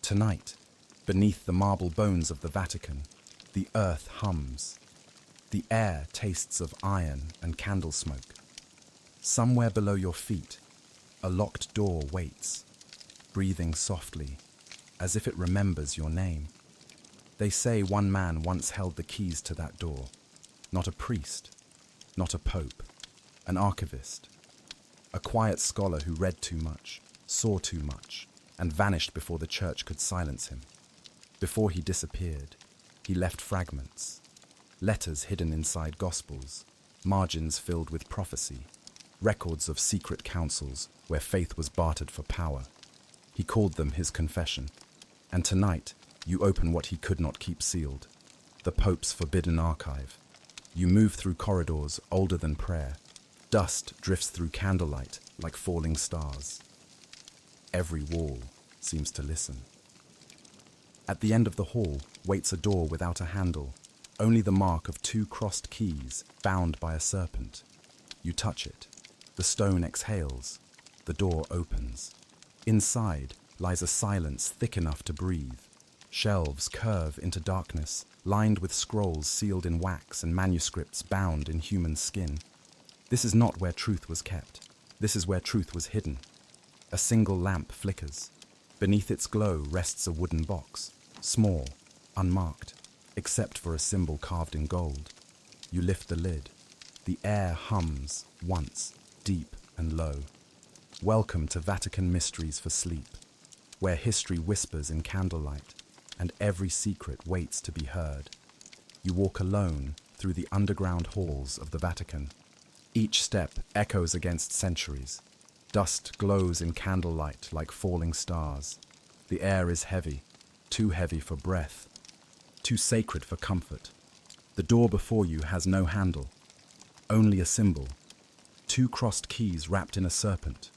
Tonight, beneath the marble bones of the Vatican, the earth hums. The air tastes of iron and candle smoke. Somewhere below your feet, a locked door waits, breathing softly, as if it remembers your name. They say one man once held the keys to that door. Not a priest, not a pope, an archivist. A quiet scholar who read too much, saw too much, and vanished before the church could silence him. Before he disappeared, he left fragments, letters hidden inside gospels, margins filled with prophecy, records of secret councils where faith was bartered for power. He called them his confession. And tonight, you open what he could not keep sealed, the Pope's forbidden archive. You move through corridors older than prayer. Dust drifts through candlelight like falling stars. Every wall seems to listen. At the end of the hall waits a door without a handle, only the mark of two crossed keys bound by a serpent. You touch it. The stone exhales. The door opens. Inside lies a silence thick enough to breathe. Shelves curve into darkness, lined with scrolls sealed in wax and manuscripts bound in human skin. This is not where truth was kept. This is where truth was hidden. A single lamp flickers. Beneath its glow rests a wooden box, small, unmarked, except for a symbol carved in gold. You lift the lid. The air hums once, deep and low. Welcome to Vatican Mysteries for Sleep, where history whispers in candlelight and every secret waits to be heard. You walk alone through the underground halls of the Vatican. Each step echoes against centuries. Dust glows in candlelight like falling stars. The air is heavy, too heavy for breath, too sacred for comfort. The door before you has no handle, only a symbol. Two crossed keys wrapped in a serpent.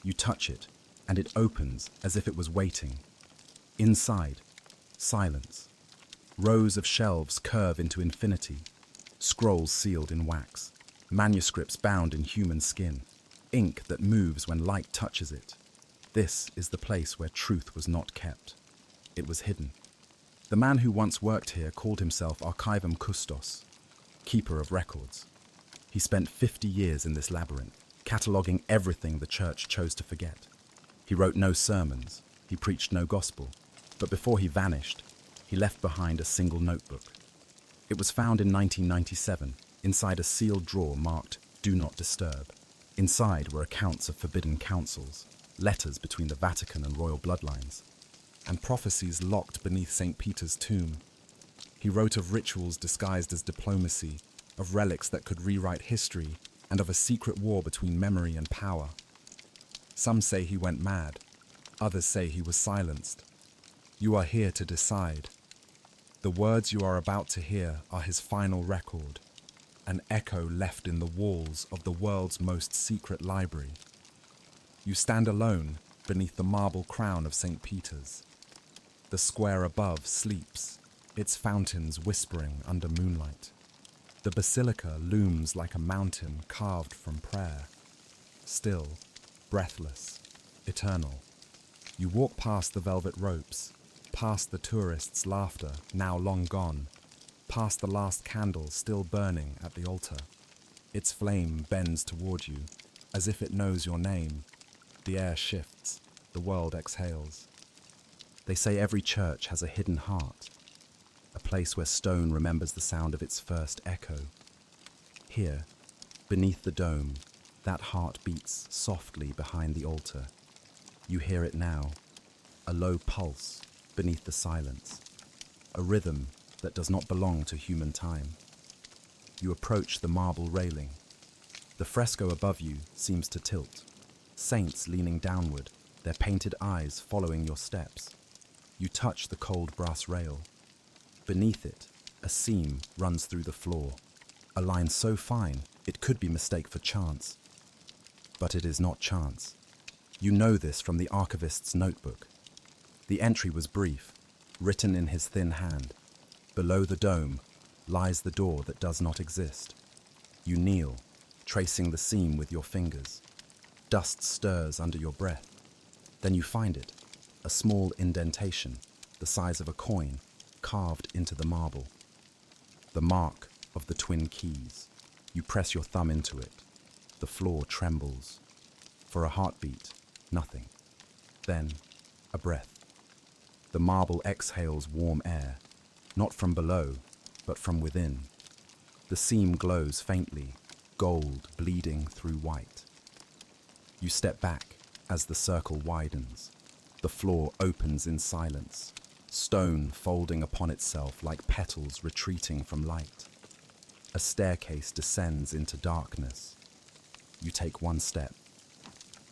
You touch it, and it opens as if it was waiting. Inside, silence. Rows of shelves curve into infinity. Scrolls sealed in wax. Manuscripts bound in human skin. Ink that moves when light touches it. This is the place where truth was not kept. It was hidden. The man who once worked here called himself Archivum Custos, keeper of records. He spent 50 years in this labyrinth, cataloguing everything the church chose to forget. He wrote no sermons, he preached no gospel, but before he vanished, he left behind a single notebook. It was found in 1997, inside a sealed drawer marked "Do Not Disturb." Inside were accounts of forbidden councils, letters between the Vatican and royal bloodlines, and prophecies locked beneath St. Peter's tomb. He wrote of rituals disguised as diplomacy, of relics that could rewrite history, and of a secret war between memory and power. Some say he went mad, others say he was silenced. You are here to decide. The words you are about to hear are his final record, an echo left in the walls of the world's most secret library. You stand alone beneath the marble crown of St. Peter's. The square above sleeps, its fountains whispering under moonlight. The basilica looms like a mountain carved from prayer, still, breathless, eternal. You walk past the velvet ropes, past the tourists' laughter, now long gone, past the last candle still burning at the altar. Its flame bends toward you, as if it knows your name. The air shifts, the world exhales. They say every church has a hidden heart, a place where stone remembers the sound of its first echo. Here, beneath the dome, that heart beats softly behind the altar. You hear it now, a low pulse beneath the silence, a rhythm that does not belong to human time. You approach the marble railing. The fresco above you seems to tilt, saints leaning downward, their painted eyes following your steps. You touch the cold brass rail. Beneath it, a seam runs through the floor, a line so fine it could be mistake for chance. But it is not chance. You know this from the Archivist's notebook. The entry was brief, written in his thin hand. Below the dome lies the door that does not exist. You kneel, tracing the seam with your fingers. Dust stirs under your breath. Then you find it. a small indentation, the size of a coin, carved into the marble. The mark of the twin keys. You press your thumb into it. The floor trembles. For a heartbeat, nothing. Then, a breath. The marble exhales warm air, not from below, but from within. The seam glows faintly, gold bleeding through white. You step back as the circle widens. The floor opens in silence, stone folding upon itself like petals retreating from light. A staircase descends into darkness. You take one step.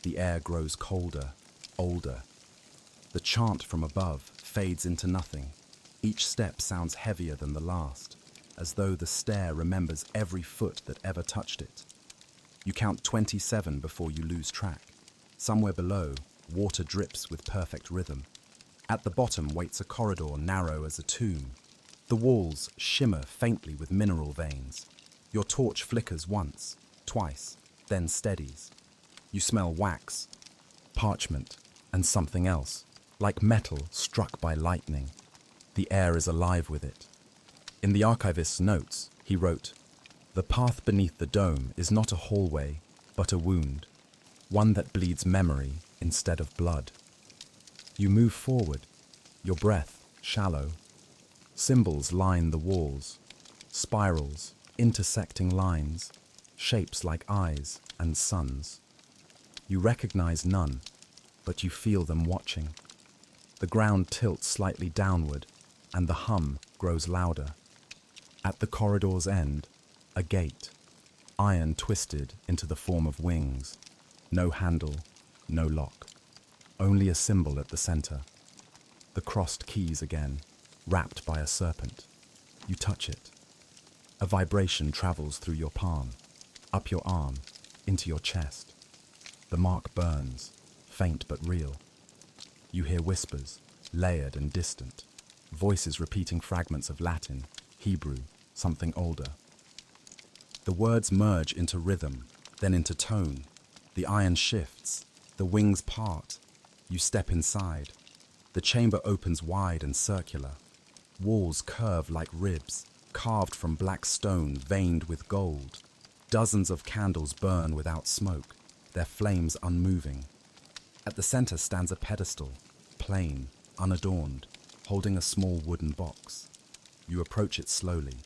The air grows colder, older. The chant from above fades into nothing. Each step sounds heavier than the last, as though the stair remembers every foot that ever touched it. You count 27 before you lose track. Somewhere below, water drips with perfect rhythm. At the bottom waits a corridor narrow as a tomb. The walls shimmer faintly with mineral veins. Your torch flickers once, twice, then steadies. You smell wax, parchment, and something else, like metal struck by lightning. The air is alive with it. In the Archivist's notes, he wrote, "The path beneath the dome is not a hallway, but a wound, one that bleeds memory instead of blood." You move forward, your breath shallow. Symbols line the walls, spirals, intersecting lines, shapes like eyes and suns. You recognize none, but you feel them watching. The ground tilts slightly downward, and the hum grows louder. At the corridor's end, a gate, iron twisted into the form of wings. No handle, no lock. Only a symbol at the center. The crossed keys again, wrapped by a serpent. You touch it. A vibration travels through your palm, up your arm, into your chest. The mark burns, faint but real. You hear whispers, layered and distant, voices repeating fragments of Latin, Hebrew, something older. The words merge into rhythm, then into tone. The iron shifts, the wings part. You step inside. The chamber opens wide and circular. Walls curve like ribs, carved from black stone veined with gold. Dozens of candles burn without smoke, their flames unmoving. At the center stands a pedestal, plain, unadorned, holding a small wooden box. You approach it slowly.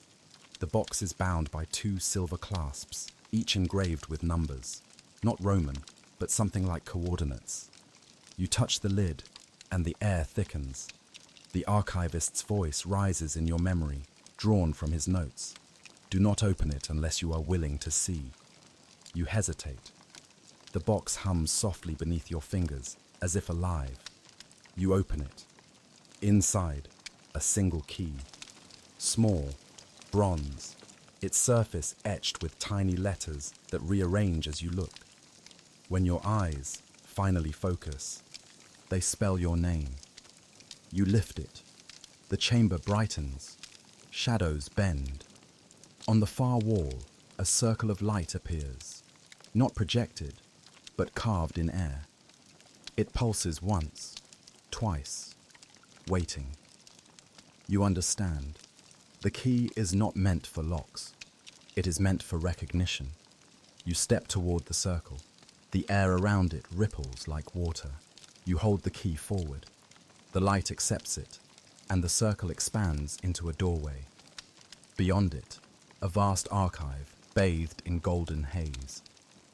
The box is bound by 2 silver clasps, each engraved with numbers. Not Roman, but something like coordinates. You touch the lid, and the air thickens. The archivist's voice rises in your memory, drawn from his notes. Do not open it unless you are willing to see. You hesitate. The box hums softly beneath your fingers, as if alive. You open it. Inside, a single key. Small, bronze, its surface etched with tiny letters that rearrange as you look. When your eyes finally focus, they spell your name. You lift it. The chamber brightens. Shadows bend. On the far wall, a circle of light appears, not projected, but carved in air. It pulses once, twice, waiting. You understand. The key is not meant for locks. It is meant for recognition. You step toward the circle. The air around it ripples like water. You hold the key forward. The light accepts it, and the circle expands into a doorway. Beyond it, a vast archive bathed in golden haze.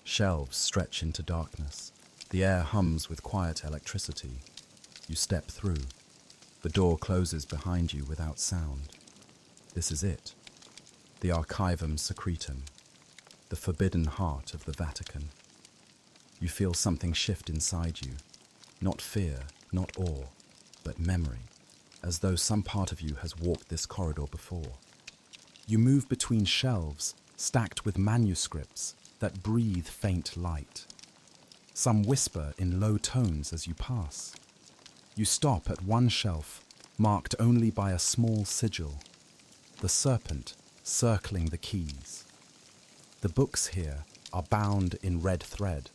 Shelves stretch into darkness. The air hums with quiet electricity. You step through. The door closes behind you without sound. This is it. The Archivum Secretum, the forbidden heart of the Vatican. You feel something shift inside you. Not fear, not awe, but memory, as though some part of you has walked this corridor before. You move between shelves stacked with manuscripts that breathe faint light. Some whisper in low tones as you pass. You stop at one shelf, marked only by a small sigil, the serpent circling the keys. The books here are bound in red thread.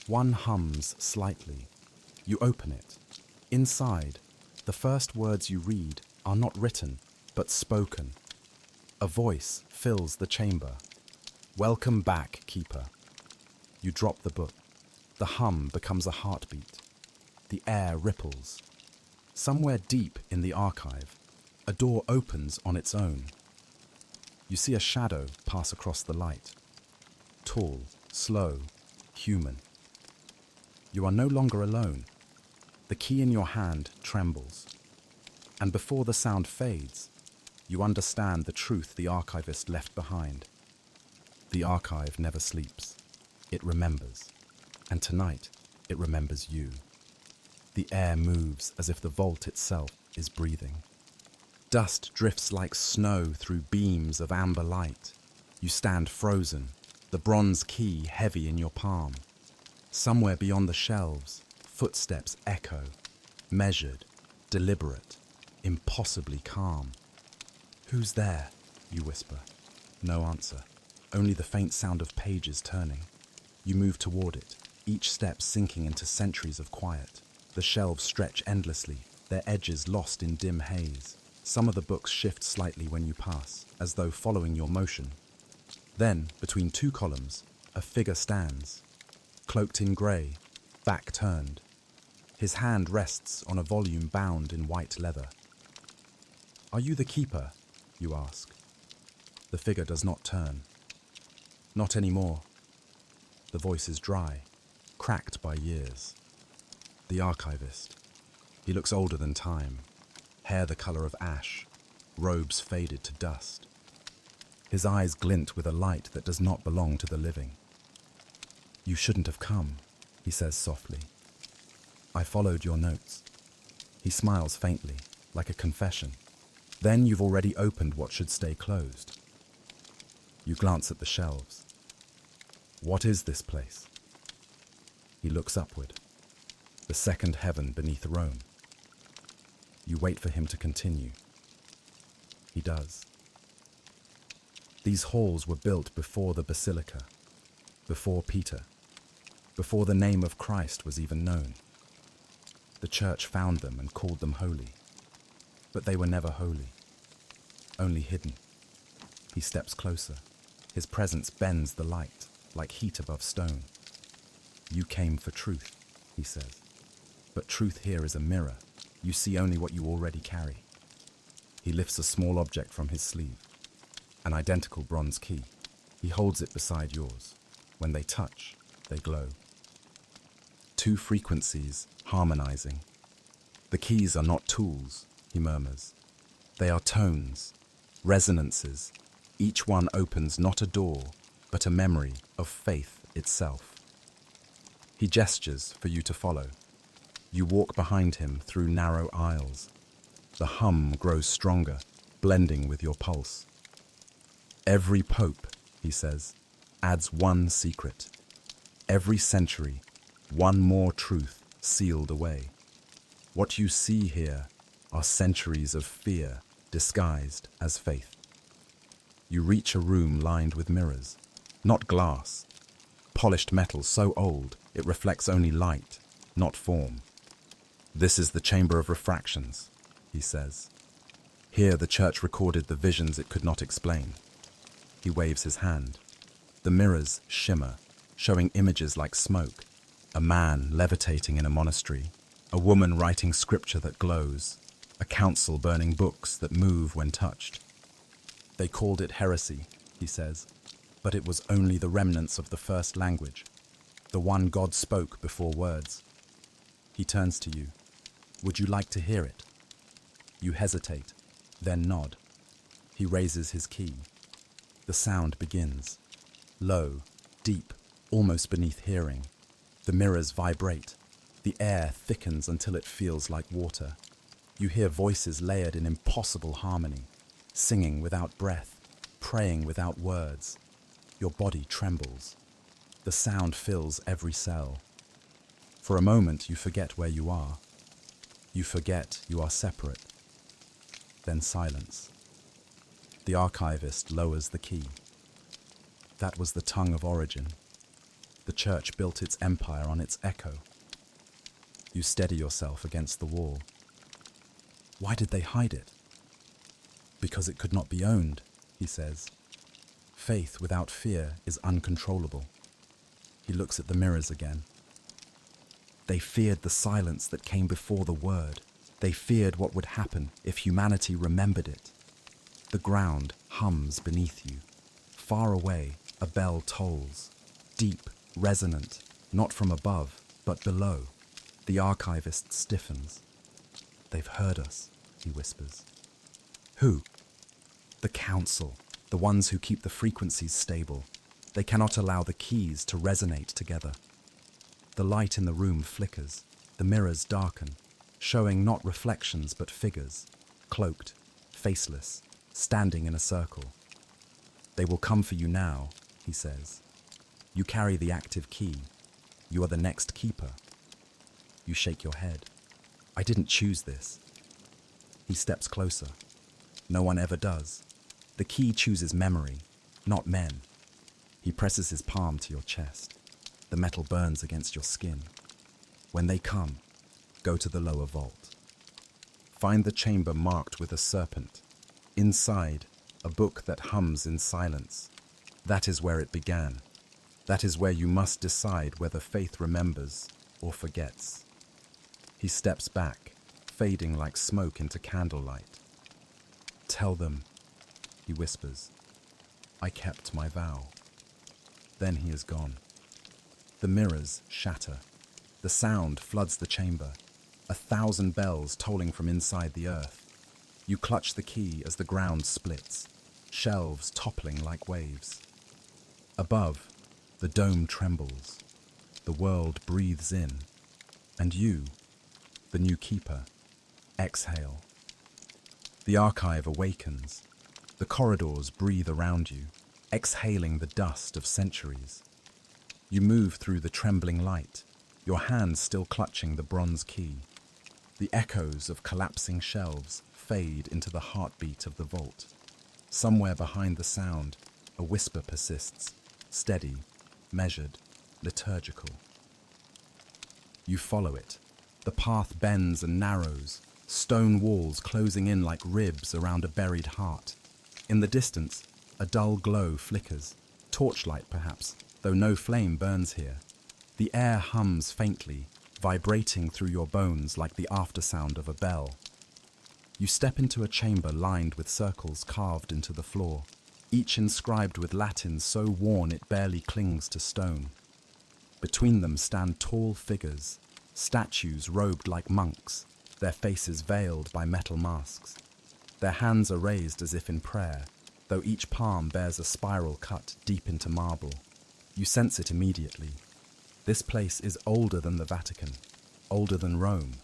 One hums slightly. You open it. Inside, the first words you read are not written, but spoken. A voice fills the chamber. Welcome back, Keeper. You drop the book. The hum becomes a heartbeat. The air ripples. Somewhere deep in the archive, a door opens on its own. You see a shadow pass across the light. Tall, slow, human. You are no longer alone. The key in your hand trembles. And before the sound fades, you understand the truth the archivist left behind. The archive never sleeps. It remembers. And tonight, it remembers you. The air moves as if the vault itself is breathing. Dust drifts like snow through beams of amber light. You stand frozen, the bronze key heavy in your palm. Somewhere beyond the shelves, footsteps echo, measured, deliberate, impossibly calm. Who's there? You whisper. No answer, only the faint sound of pages turning. You move toward it, each step sinking into centuries of quiet. The shelves stretch endlessly, their edges lost in dim haze. Some of the books shift slightly when you pass, as though following your motion. Then, between two columns, a figure stands, cloaked in grey, back turned. His hand rests on a volume bound in white leather. Are you the keeper? You ask. The figure does not turn. Not anymore. The voice is dry, cracked by years. The archivist. He looks older than time. Hair the colour of ash, robes faded to dust. His eyes glint with a light that does not belong to the living. You shouldn't have come, he says softly. I followed your notes. He smiles faintly, like a confession. Then you've already opened what should stay closed. You glance at the shelves. What is this place? He looks upward. The second heaven beneath Rome. You wait for him to continue. He does. These halls were built before the basilica, before Peter, before the name of Christ was even known. The church found them and called them holy, but they were never holy, only hidden. He steps closer. His presence bends the light, like heat above stone. You came for truth, he says, but truth here is a mirror. You see only what you already carry. He lifts a small object from his sleeve, an identical bronze key. He holds it beside yours. When they touch, they glow. Two frequencies harmonizing. The keys are not tools, he murmurs. They are tones, resonances. Each one opens not a door, but a memory of faith itself. He gestures for you to follow. You walk behind him through narrow aisles. The hum grows stronger, blending with your pulse. Every pope, he says, adds one secret. Every century, one more truth sealed away. What you see here are centuries of fear disguised as faith. You reach a room lined with mirrors, not glass. Polished metal so old it reflects only light, not form. This is the chamber of refractions, he says. Here the church recorded the visions it could not explain. He waves his hand. The mirrors shimmer, showing images like smoke. A man levitating in a monastery, a woman writing scripture that glows, a council burning books that move when touched. They called it heresy, he says, but it was only the remnants of the first language, the one God spoke before words. He turns to you. Would you like to hear it? You hesitate, then nod. He raises his key. The sound begins. Low, deep, almost beneath hearing. The mirrors vibrate. The air thickens until it feels like water. You hear voices layered in impossible harmony, singing without breath, praying without words. Your body trembles. The sound fills every cell. For a moment, you forget where you are. You forget you are separate. Then silence. The archivist lowers the key. That was the tongue of origin. The church built its empire on its echo. You steady yourself against the wall. Why did they hide it? Because it could not be owned, he says. Faith without fear is uncontrollable. He looks at the mirrors again. They feared the silence that came before the word. They feared what would happen if humanity remembered it. The ground hums beneath you. Far away, a bell tolls. Deep, resonant, not from above, but below. The archivist stiffens. They've heard us, he whispers. Who? The council, the ones who keep the frequencies stable. They cannot allow the keys to resonate together. The light in the room flickers. The mirrors darken, showing not reflections but figures, cloaked, faceless, standing in a circle. They will come for you now, he says. You carry the active key. You are the next keeper. You shake your head. I didn't choose this. He steps closer. No one ever does. The key chooses memory, not men. He presses his palm to your chest. The metal burns against your skin. When they come, go to the lower vault. Find the chamber marked with a serpent. Inside, a book that hums in silence. That is where it began. That is where you must decide whether faith remembers or forgets. He steps back, fading like smoke into candlelight. Tell them, he whispers, I kept my vow. Then he is gone. The mirrors shatter. The sound floods the chamber, 1,000 bells tolling from inside the earth. You clutch the key as the ground splits, shelves toppling like waves. Above, the dome trembles. The world breathes in, and you, the new keeper, exhale. The archive awakens. The corridors breathe around you, exhaling the dust of centuries. You move through the trembling light, your hands still clutching the bronze key. The echoes of collapsing shelves fade into the heartbeat of the vault. Somewhere behind the sound, a whisper persists, steady, measured, liturgical. You follow it. The path bends and narrows, stone walls closing in like ribs around a buried heart. In the distance, a dull glow flickers, torchlight perhaps, though no flame burns here. The air hums faintly, vibrating through your bones like the aftersound of a bell. You step into a chamber lined with circles carved into the floor, each inscribed with Latin so worn it barely clings to stone. Between them stand tall figures, statues robed like monks, their faces veiled by metal masks. Their hands are raised as if in prayer, though each palm bears a spiral cut deep into marble. You sense it immediately. This place is older than the Vatican, older than Rome.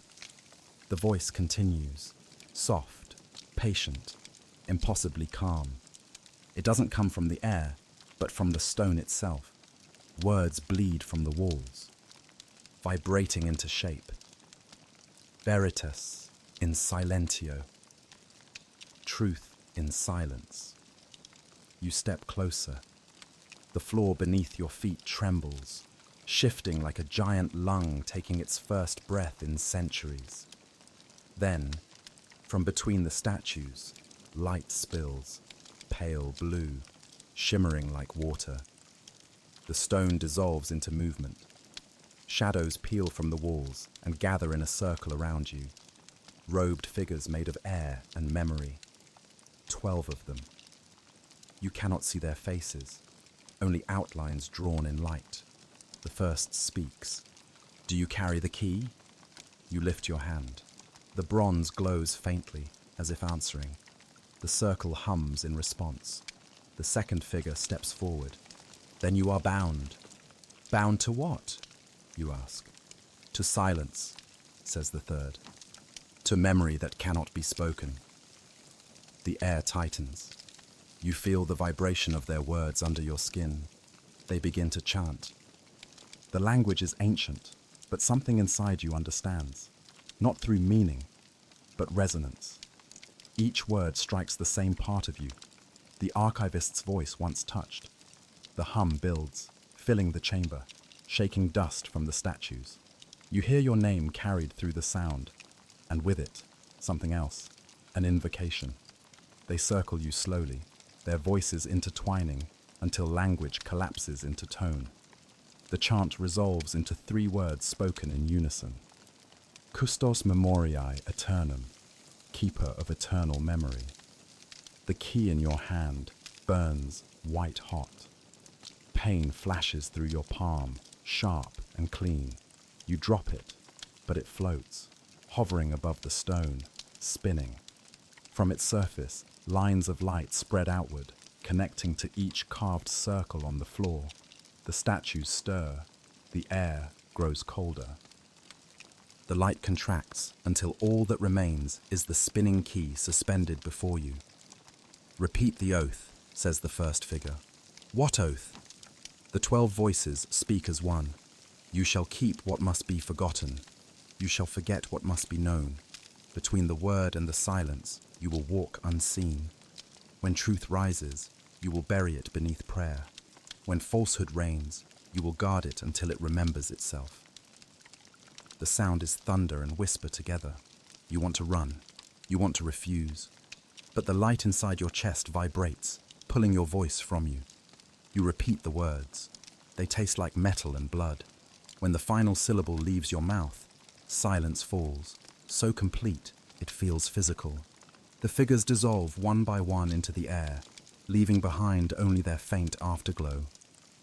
The voice continues, soft, patient, impossibly calm. It doesn't come from the air, but from the stone itself. Words bleed from the walls, vibrating into shape. Veritas in silentio. Truth in silence. You step closer. The floor beneath your feet trembles, shifting like a giant lung taking its first breath in centuries. Then, from between the statues, light spills, pale blue, shimmering like water. The stone dissolves into movement. Shadows peel from the walls and gather in a circle around you. Robed figures made of air and memory. 12 of them. You cannot see their faces, only outlines drawn in light. The first speaks. Do you carry the key? You lift your hand. The bronze glows faintly, as if answering. The circle hums in response. The second figure steps forward. Then you are bound. Bound to what? You ask. To silence, says the third. To memory that cannot be spoken. The air tightens. You feel the vibration of their words under your skin. They begin to chant. The language is ancient, but something inside you understands. Not through meaning, but resonance. Each word strikes the same part of you. The archivist's voice once touched. The hum builds, filling the chamber, shaking dust from the statues. You hear your name carried through the sound, and with it, something else, an invocation. They circle you slowly, their voices intertwining until language collapses into tone. The chant resolves into 3 words spoken in unison. Custos memoriae aeternum, keeper of eternal memory. The key in your hand burns white hot. Pain flashes through your palm, sharp and clean. You drop it, but it floats, hovering above the stone, spinning. From its surface, lines of light spread outward, connecting to each carved circle on the floor. The statues stir, the air grows colder. The light contracts until all that remains is the spinning key suspended before you. Repeat the oath, says the first figure. What oath? The 12 voices speak as one. You shall keep what must be forgotten. You shall forget what must be known. Between the word and the silence, you will walk unseen. When truth rises, you will bury it beneath prayer. When falsehood reigns, you will guard it until it remembers itself. The sound is thunder and whisper together. You want to run. You want to refuse. But the light inside your chest vibrates, pulling your voice from you. You repeat the words. They taste like metal and blood. When the final syllable leaves your mouth, silence falls, so complete it feels physical. The figures dissolve one by one into the air, leaving behind only their faint afterglow.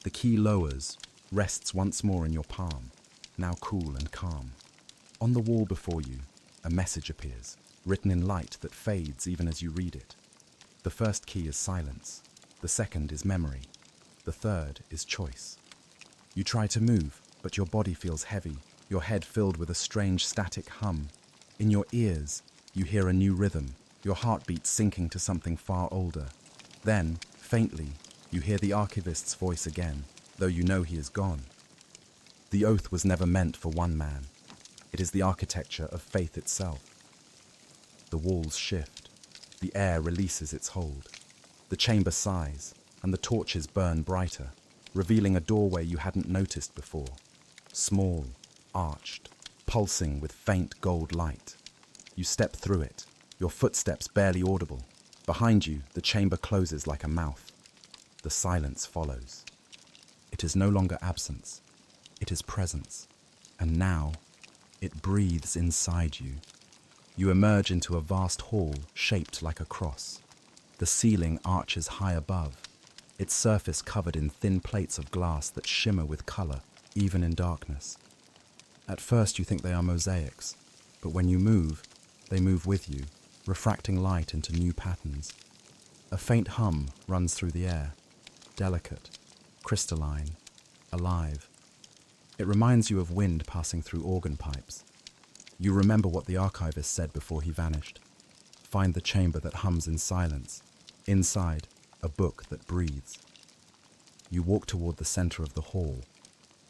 The key lowers, rests once more in your palm, now cool and calm. On the wall before you, a message appears, written in light that fades even as you read it. The first key is silence, the second is memory, the third is choice. You try to move, but your body feels heavy, your head filled with a strange static hum. In your ears, you hear a new rhythm, your heartbeat sinking to something far older. Then, faintly, you hear the Archivist's voice again, though you know he is gone. The oath was never meant for one man. It is the architecture of faith itself. The walls shift. The air releases its hold. The chamber sighs, and the torches burn brighter, revealing a doorway you hadn't noticed before. Small, arched, pulsing with faint gold light. You step through it, your footsteps barely audible. Behind you, the chamber closes like a mouth. The silence follows. It is no longer absence. It is presence. And now, it breathes inside you. You emerge into a vast hall shaped like a cross. The ceiling arches high above, its surface covered in thin plates of glass that shimmer with color, even in darkness. At first you think they are mosaics, but when you move, they move with you, refracting light into new patterns. A faint hum runs through the air, delicate, crystalline, alive. It reminds you of wind passing through organ pipes. You remember what the archivist said before he vanished. Find the chamber that hums in silence. Inside, a book that breathes. You walk toward the center of the hall.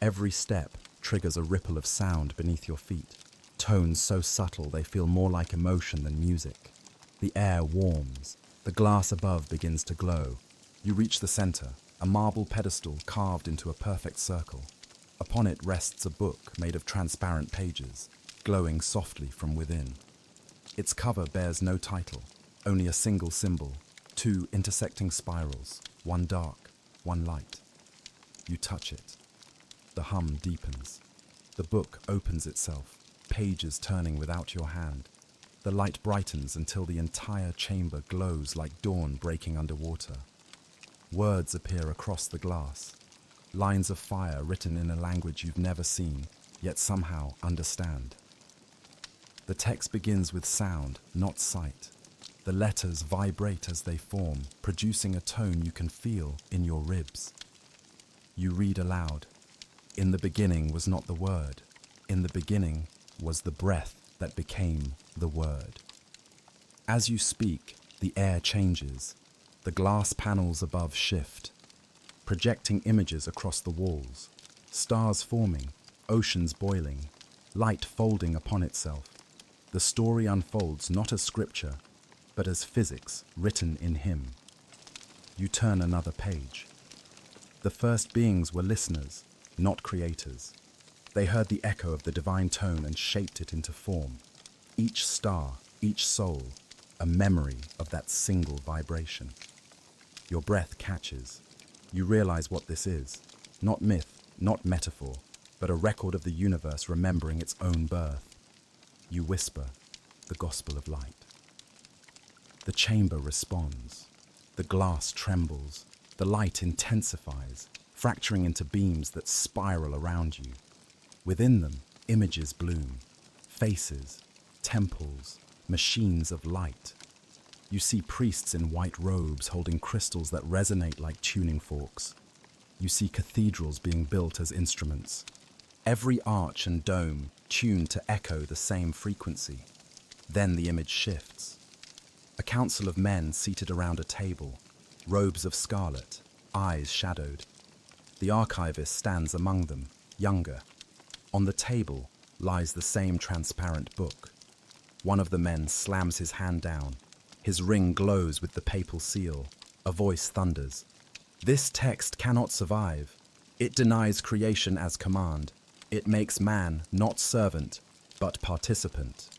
Every step triggers a ripple of sound beneath your feet. Tones so subtle they feel more like emotion than music. The air warms. The glass above begins to glow. You reach the center, a marble pedestal carved into a perfect circle. Upon it rests a book made of transparent pages, glowing softly from within. Its cover bears no title, only a single symbol, 2 intersecting spirals, one dark, one light. You touch it. The hum deepens. The book opens itself, pages turning without your hand. The light brightens until the entire chamber glows like dawn breaking underwater. Words appear across the glass, lines of fire written in a language you've never seen, yet somehow understand. The text begins with sound, not sight. The letters vibrate as they form, producing a tone you can feel in your ribs. You read aloud. In the beginning was not the word. In the beginning was the breath that became the word. As you speak, the air changes. The glass panels above shift, projecting images across the walls. Stars forming, oceans boiling, light folding upon itself. The story unfolds not as scripture, but as physics written in him. You turn another page. The first beings were listeners, not creators. They heard the echo of the divine tone and shaped it into form. Each star, each soul, a memory of that single vibration. Your breath catches. You realize what this is. Not myth, not metaphor, but a record of the universe remembering its own birth. You whisper, the gospel of light. The chamber responds. The glass trembles. The light intensifies, fracturing into beams that spiral around you. Within them, images bloom. Faces, temples, machines of light. You see priests in white robes holding crystals that resonate like tuning forks. You see cathedrals being built as instruments. Every arch and dome tuned to echo the same frequency. Then the image shifts. A council of men seated around a table, robes of scarlet, eyes shadowed. The archivist stands among them, younger. On the table lies the same transparent book. One of the men slams his hand down. His ring glows with the papal seal. A voice thunders. This text cannot survive. It denies creation as command. It makes man not servant, but participant.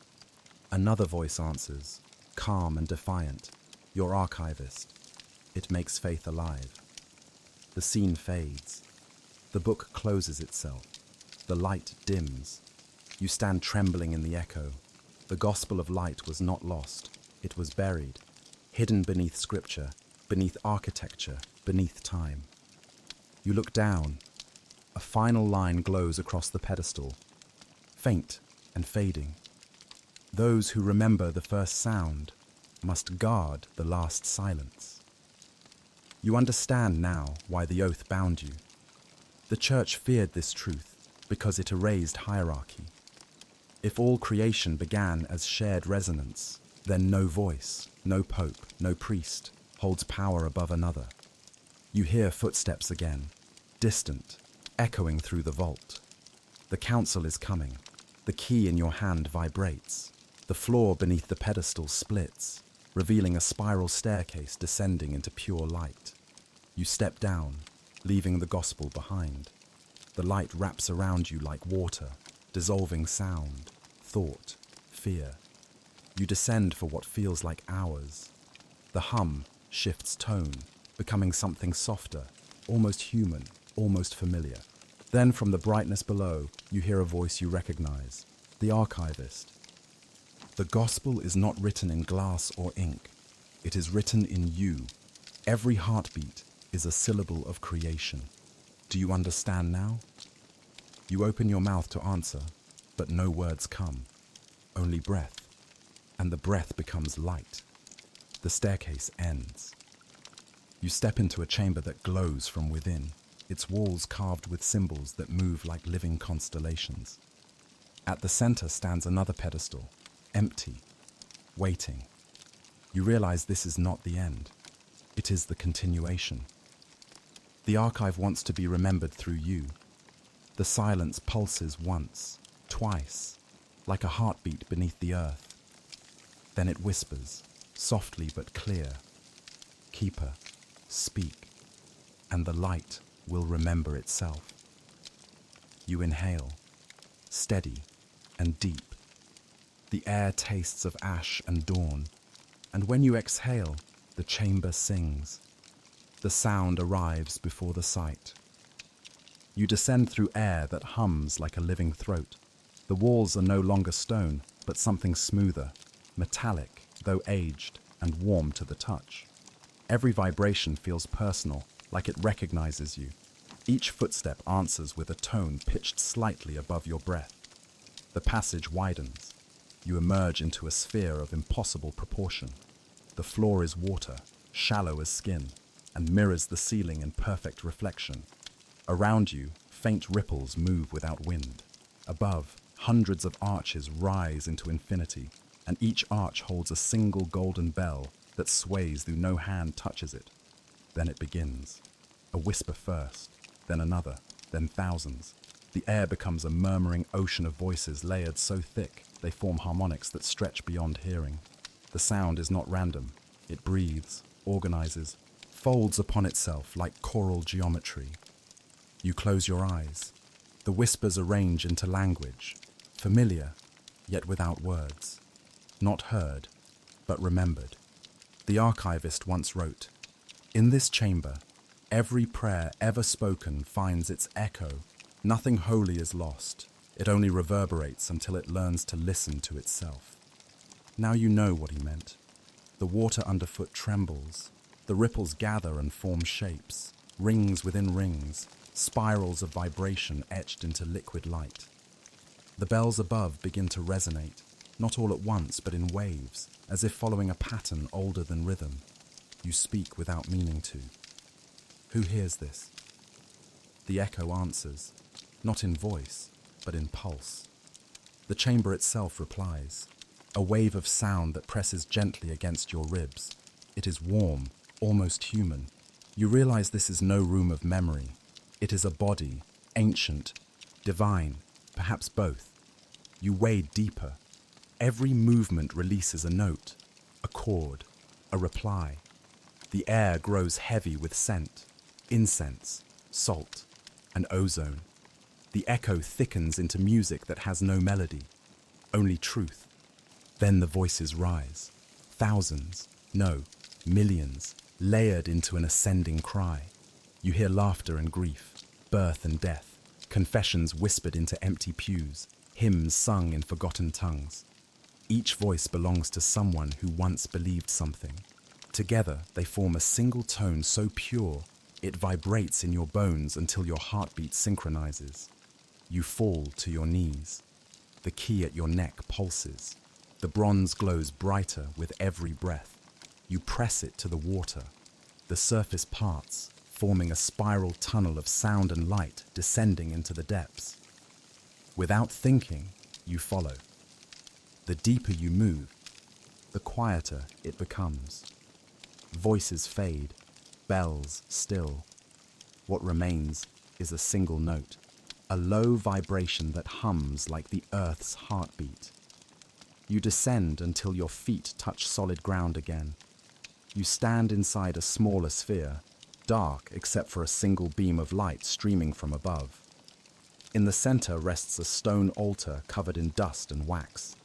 Another voice answers, calm and defiant. Your archivist. It makes faith alive. The scene fades. The book closes itself. The light dims. You stand trembling in the echo. The gospel of light was not lost. It was buried, hidden beneath scripture, beneath architecture, beneath time. You look down. A final line glows across the pedestal, faint and fading. Those who remember the first sound must guard the last silence. You understand now why the oath bound you. The church feared this truth because it erased hierarchy. If all creation began as shared resonance, then no voice, no pope, no priest holds power above another. You hear footsteps again, distant, echoing through the vault. The council is coming. The key in your hand vibrates. The floor beneath the pedestal splits, revealing a spiral staircase descending into pure light. You step down, leaving the gospel behind. The light wraps around you like water, dissolving sound, thought, fear. You descend for what feels like hours. The hum shifts tone, becoming something softer, almost human, almost familiar. Then from the brightness below, you hear a voice you recognize, the archivist. The gospel is not written in glass or ink. It is written in you. Every heartbeat is a syllable of creation. Do you understand now? You open your mouth to answer, but no words come, only breath. And the breath becomes light. The staircase ends. You step into a chamber that glows from within, its walls carved with symbols that move like living constellations. At the center stands another pedestal, empty, waiting. You realize this is not the end. It is the continuation. The archive wants to be remembered through you. The silence pulses once, twice, like a heartbeat beneath the earth. Then it whispers, softly but clear, "Keeper, speak, and the light will remember itself." You inhale, steady and deep. The air tastes of ash and dawn, and when you exhale, the chamber sings. The sound arrives before the sight. You descend through air that hums like a living throat. The walls are no longer stone, but something smoother, metallic, though aged, and warm to the touch. Every vibration feels personal, like it recognizes you. Each footstep answers with a tone pitched slightly above your breath. The passage widens. You emerge into a sphere of impossible proportion. The floor is water, shallow as skin, and mirrors the ceiling in perfect reflection. Around you, faint ripples move without wind. Above, hundreds of arches rise into infinity, and each arch holds a single golden bell that sways though no hand touches it. Then it begins. A whisper first, then another, then thousands. The air becomes a murmuring ocean of voices layered so thick they form harmonics that stretch beyond hearing. The sound is not random. It breathes, organizes, folds upon itself like choral geometry. You close your eyes. The whispers arrange into language, familiar, yet without words. Not heard, but remembered. The Archivist once wrote, "In this chamber, every prayer ever spoken finds its echo. Nothing holy is lost. It only reverberates until it learns to listen to itself." Now you know what he meant. The water underfoot trembles. The ripples gather and form shapes, rings within rings, spirals of vibration etched into liquid light. The bells above begin to resonate, not all at once but in waves, as if following a pattern older than rhythm. You speak without meaning to. Who hears this? The echo answers, not in voice, but in pulse. The chamber itself replies, a wave of sound that presses gently against your ribs. It is warm, almost human. You realize this is no room of memory. It is a body, ancient, divine, perhaps both. You wade deeper. Every movement releases a note, a chord, a reply. The air grows heavy with scent, incense, salt, and ozone. The echo thickens into music that has no melody, only truth. Then the voices rise, thousands, no, millions, layered into an ascending cry. You hear laughter and grief, birth and death, confessions whispered into empty pews, hymns sung in forgotten tongues. Each voice belongs to someone who once believed something. Together, they form a single tone so pure, it vibrates in your bones until your heartbeat synchronizes. You fall to your knees. The key at your neck pulses. The bronze glows brighter with every breath. You press it to the water. The surface parts, forming a spiral tunnel of sound and light descending into the depths. Without thinking, you follow. The deeper you move, the quieter it becomes. Voices fade, bells still. What remains is a single note, a low vibration that hums like the earth's heartbeat. You descend until your feet touch solid ground again. You stand inside a smaller sphere, dark except for a single beam of light streaming from above. In the center rests a stone altar covered in dust and wax.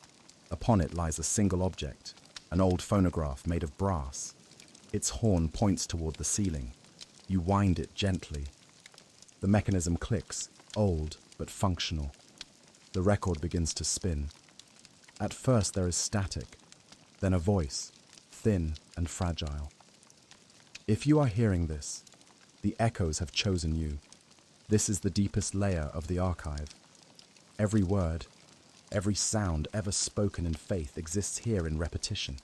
Upon it lies a single object, an old phonograph made of brass. Its horn points toward the ceiling. You wind it gently. The mechanism clicks, old but functional. The record begins to spin. At first there is static, then a voice, thin and fragile. If you are hearing this, the echoes have chosen you. This is the deepest layer of the archive. Every word, every sound ever spoken in faith exists here in repetition.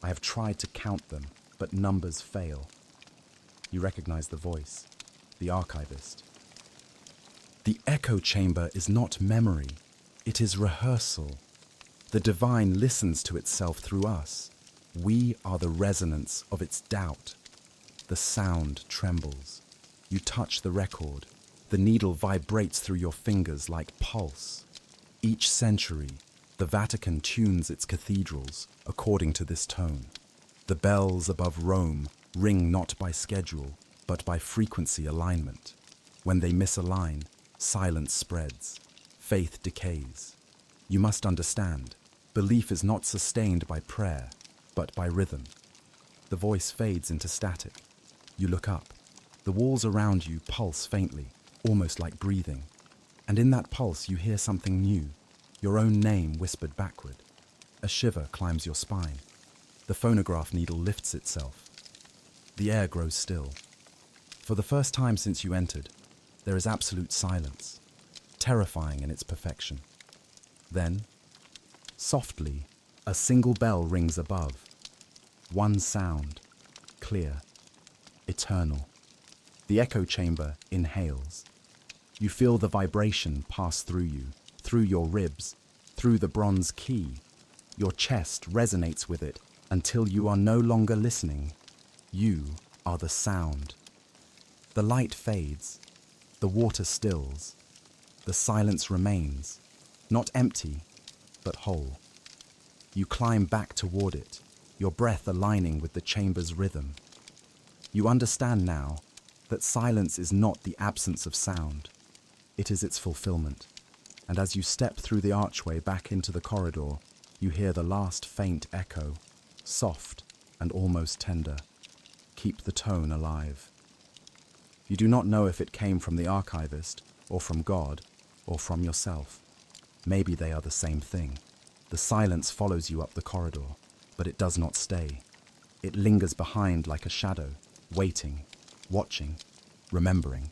I have tried to count them, but numbers fail. You recognize the voice, the archivist. The echo chamber is not memory, it is rehearsal. The divine listens to itself through us. We are the resonance of its doubt. The sound trembles. You touch the record. The needle vibrates through your fingers like pulse. Each century, the Vatican tunes its cathedrals according to this tone. The bells above Rome ring not by schedule, but by frequency alignment. When they misalign, silence spreads. Faith decays. You must understand, belief is not sustained by prayer, but by rhythm. The voice fades into static. You look up. The walls around you pulse faintly, almost like breathing. And in that pulse you hear something new, your own name whispered backward. A shiver climbs your spine. The phonograph needle lifts itself. The air grows still. For the first time since you entered, there is absolute silence, terrifying in its perfection. Then, softly, a single bell rings above. One sound, clear, eternal. The echo chamber inhales. You feel the vibration pass through you, through your ribs, through the bronze key. Your chest resonates with it until you are no longer listening. You are the sound. The light fades. The water stills. The silence remains, not empty, but whole. You climb back toward it, your breath aligning with the chamber's rhythm. You understand now that silence is not the absence of sound. It is its fulfillment. And as you step through the archway back into the corridor, you hear the last faint echo, soft and almost tender. Keep the tone alive. You do not know if it came from the Archivist, or from God, or from yourself. Maybe they are the same thing. The silence follows you up the corridor, but it does not stay. It lingers behind like a shadow, waiting, watching, remembering.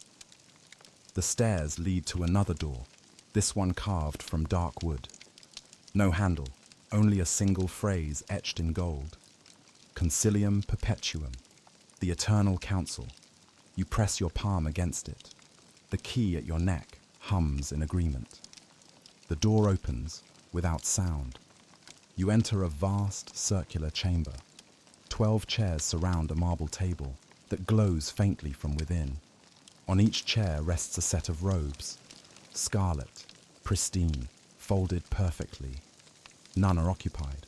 The stairs lead to another door, this one carved from dark wood. No handle, only a single phrase etched in gold. Concilium perpetuum, the eternal counsel. You press your palm against it. The key at your neck hums in agreement. The door opens without sound. You enter a vast circular chamber. 12 chairs surround a marble table that glows faintly from within. On each chair rests a set of robes, scarlet, pristine, folded perfectly. None are occupied.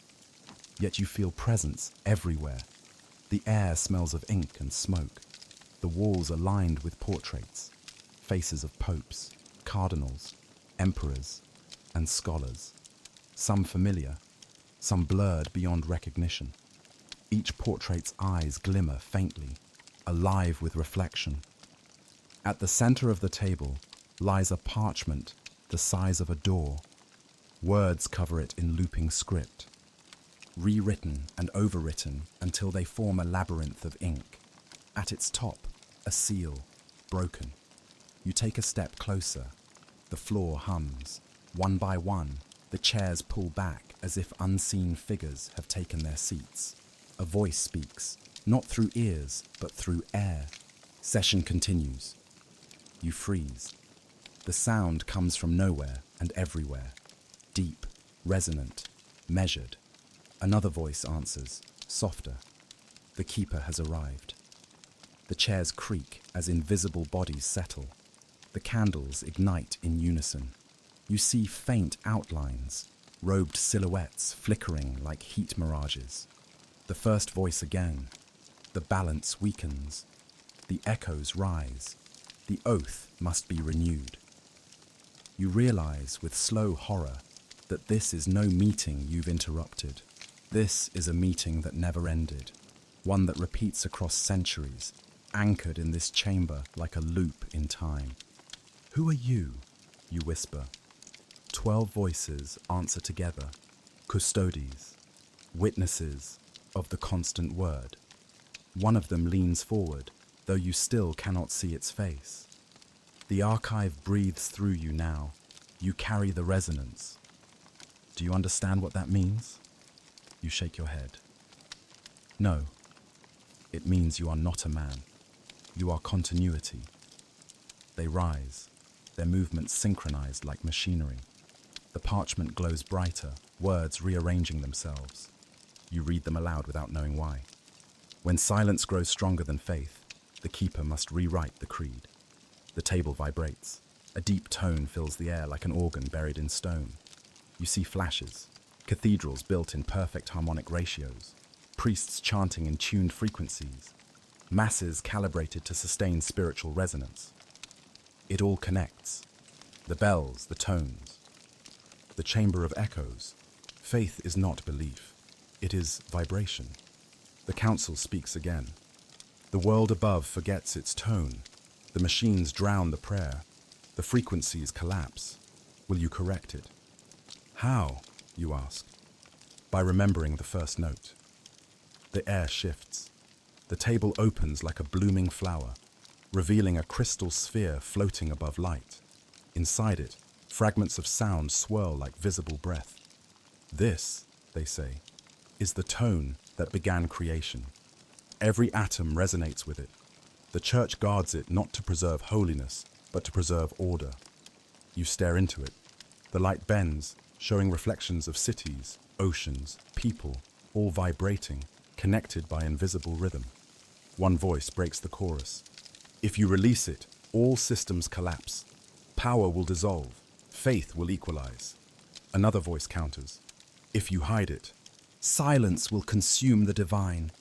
Yet you feel presence everywhere. The air smells of ink and smoke. The walls are lined with portraits, faces of popes, cardinals, emperors, and scholars. Some familiar, some blurred beyond recognition. Each portrait's eyes glimmer faintly, alive with reflection. At the center of the table lies a parchment the size of a door. Words cover it in looping script, rewritten and overwritten until they form a labyrinth of ink. At its top, a seal, broken. You take a step closer. The floor hums. One by one, the chairs pull back as if unseen figures have taken their seats. A voice speaks, not through ears, but through air. Session continues. You freeze. The sound comes from nowhere and everywhere. Deep, resonant, measured. Another voice answers, softer. The keeper has arrived. The chairs creak as invisible bodies settle. The candles ignite in unison. You see faint outlines, robed silhouettes flickering like heat mirages. The first voice again. The balance weakens. The echoes rise. The oath must be renewed. You realize with slow horror that this is no meeting you've interrupted. This is a meeting that never ended, one that repeats across centuries, anchored in this chamber like a loop in time. Who are you? You whisper. 12 voices answer together, custodes, witnesses of the constant word. One of them leans forward, though you still cannot see its face. The archive breathes through you now. You carry the resonance. Do you understand what that means? You shake your head. No. It means you are not a man. You are continuity. They rise, their movements synchronized like machinery. The parchment glows brighter, words rearranging themselves. You read them aloud without knowing why. When silence grows stronger than faith, the keeper must rewrite the creed. The table vibrates. A deep tone fills the air like an organ buried in stone. You see flashes, cathedrals built in perfect harmonic ratios, priests chanting in tuned frequencies, masses calibrated to sustain spiritual resonance. It all connects. The bells, the tones. The chamber of echoes. Faith is not belief. It is vibration. The council speaks again. The world above forgets its tone. The machines drown the prayer. The frequencies collapse. Will you correct it? How, you ask? By remembering the first note. The air shifts. The table opens like a blooming flower, revealing a crystal sphere floating above light. Inside it, fragments of sound swirl like visible breath. This, they say, is the tone that began creation. Every atom resonates with it. The church guards it not to preserve holiness, but to preserve order. You stare into it. The light bends, showing reflections of cities, oceans, people, all vibrating, connected by invisible rhythm. One voice breaks the chorus. If you release it, all systems collapse. Power will dissolve. Faith will equalize. Another voice counters. If you hide it, silence will consume the divine.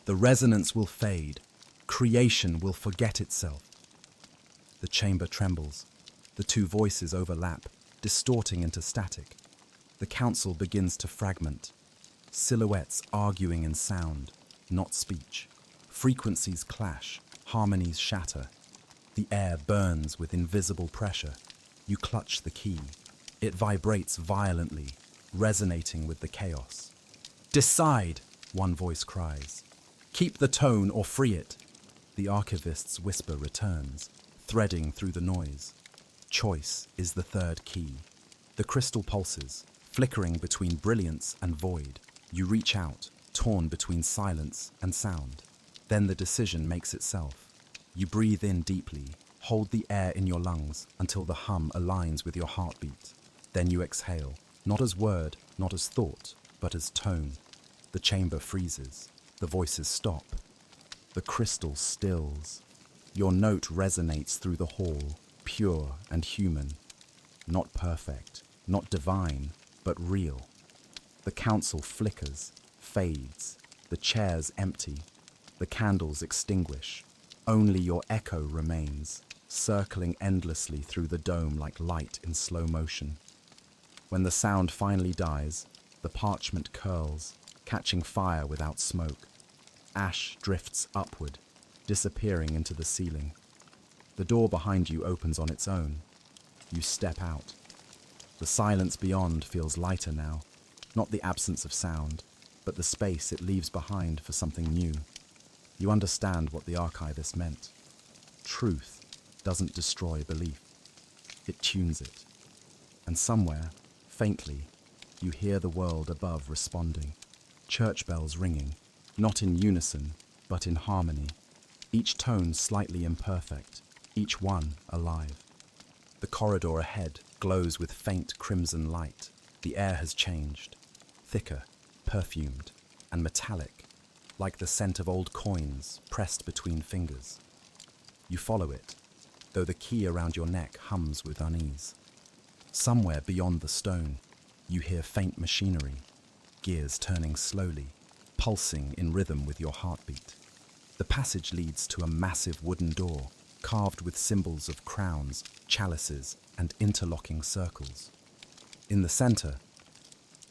The resonance will fade. Creation will forget itself. The chamber trembles. The two voices overlap, distorting into static. The council begins to fragment. Silhouettes arguing in sound, not speech. Frequencies clash, harmonies shatter. The air burns with invisible pressure. You clutch the key. It vibrates violently, resonating with the chaos. "Decide," one voice cries. "Keep the tone or free it." The archivist's whisper returns, threading through the noise. Choice is the third key. The crystal pulses, flickering between brilliance and void. You reach out, torn between silence and sound. Then the decision makes itself. You breathe in deeply, hold the air in your lungs until the hum aligns with your heartbeat. Then you exhale, not as word, not as thought, but as tone. The chamber freezes. The voices stop. The crystal stills. Your note resonates through the hall, pure and human. Not perfect, not divine, but real. The council flickers, fades. The chairs empty. The candles extinguish. Only your echo remains, circling endlessly through the dome like light in slow motion. When the sound finally dies, the parchment curls, catching fire without smoke. Ash drifts upward, disappearing into the ceiling. The door behind you opens on its own. You step out. The silence beyond feels lighter now, not the absence of sound, but the space it leaves behind for something new. You understand what the archivist meant. Truth doesn't destroy belief. It tunes it. And somewhere, faintly, you hear the world above responding. Church bells ringing, not in unison, but in harmony. Each tone slightly imperfect, each one alive. The corridor ahead glows with faint crimson light. The air has changed, thicker, perfumed, and metallic, like the scent of old coins pressed between fingers. You follow it, though the key around your neck hums with unease. Somewhere beyond the stone, you hear faint machinery, gears turning slowly, pulsing in rhythm with your heartbeat. The passage leads to a massive wooden door, carved with symbols of crowns, chalices, and interlocking circles. In the center,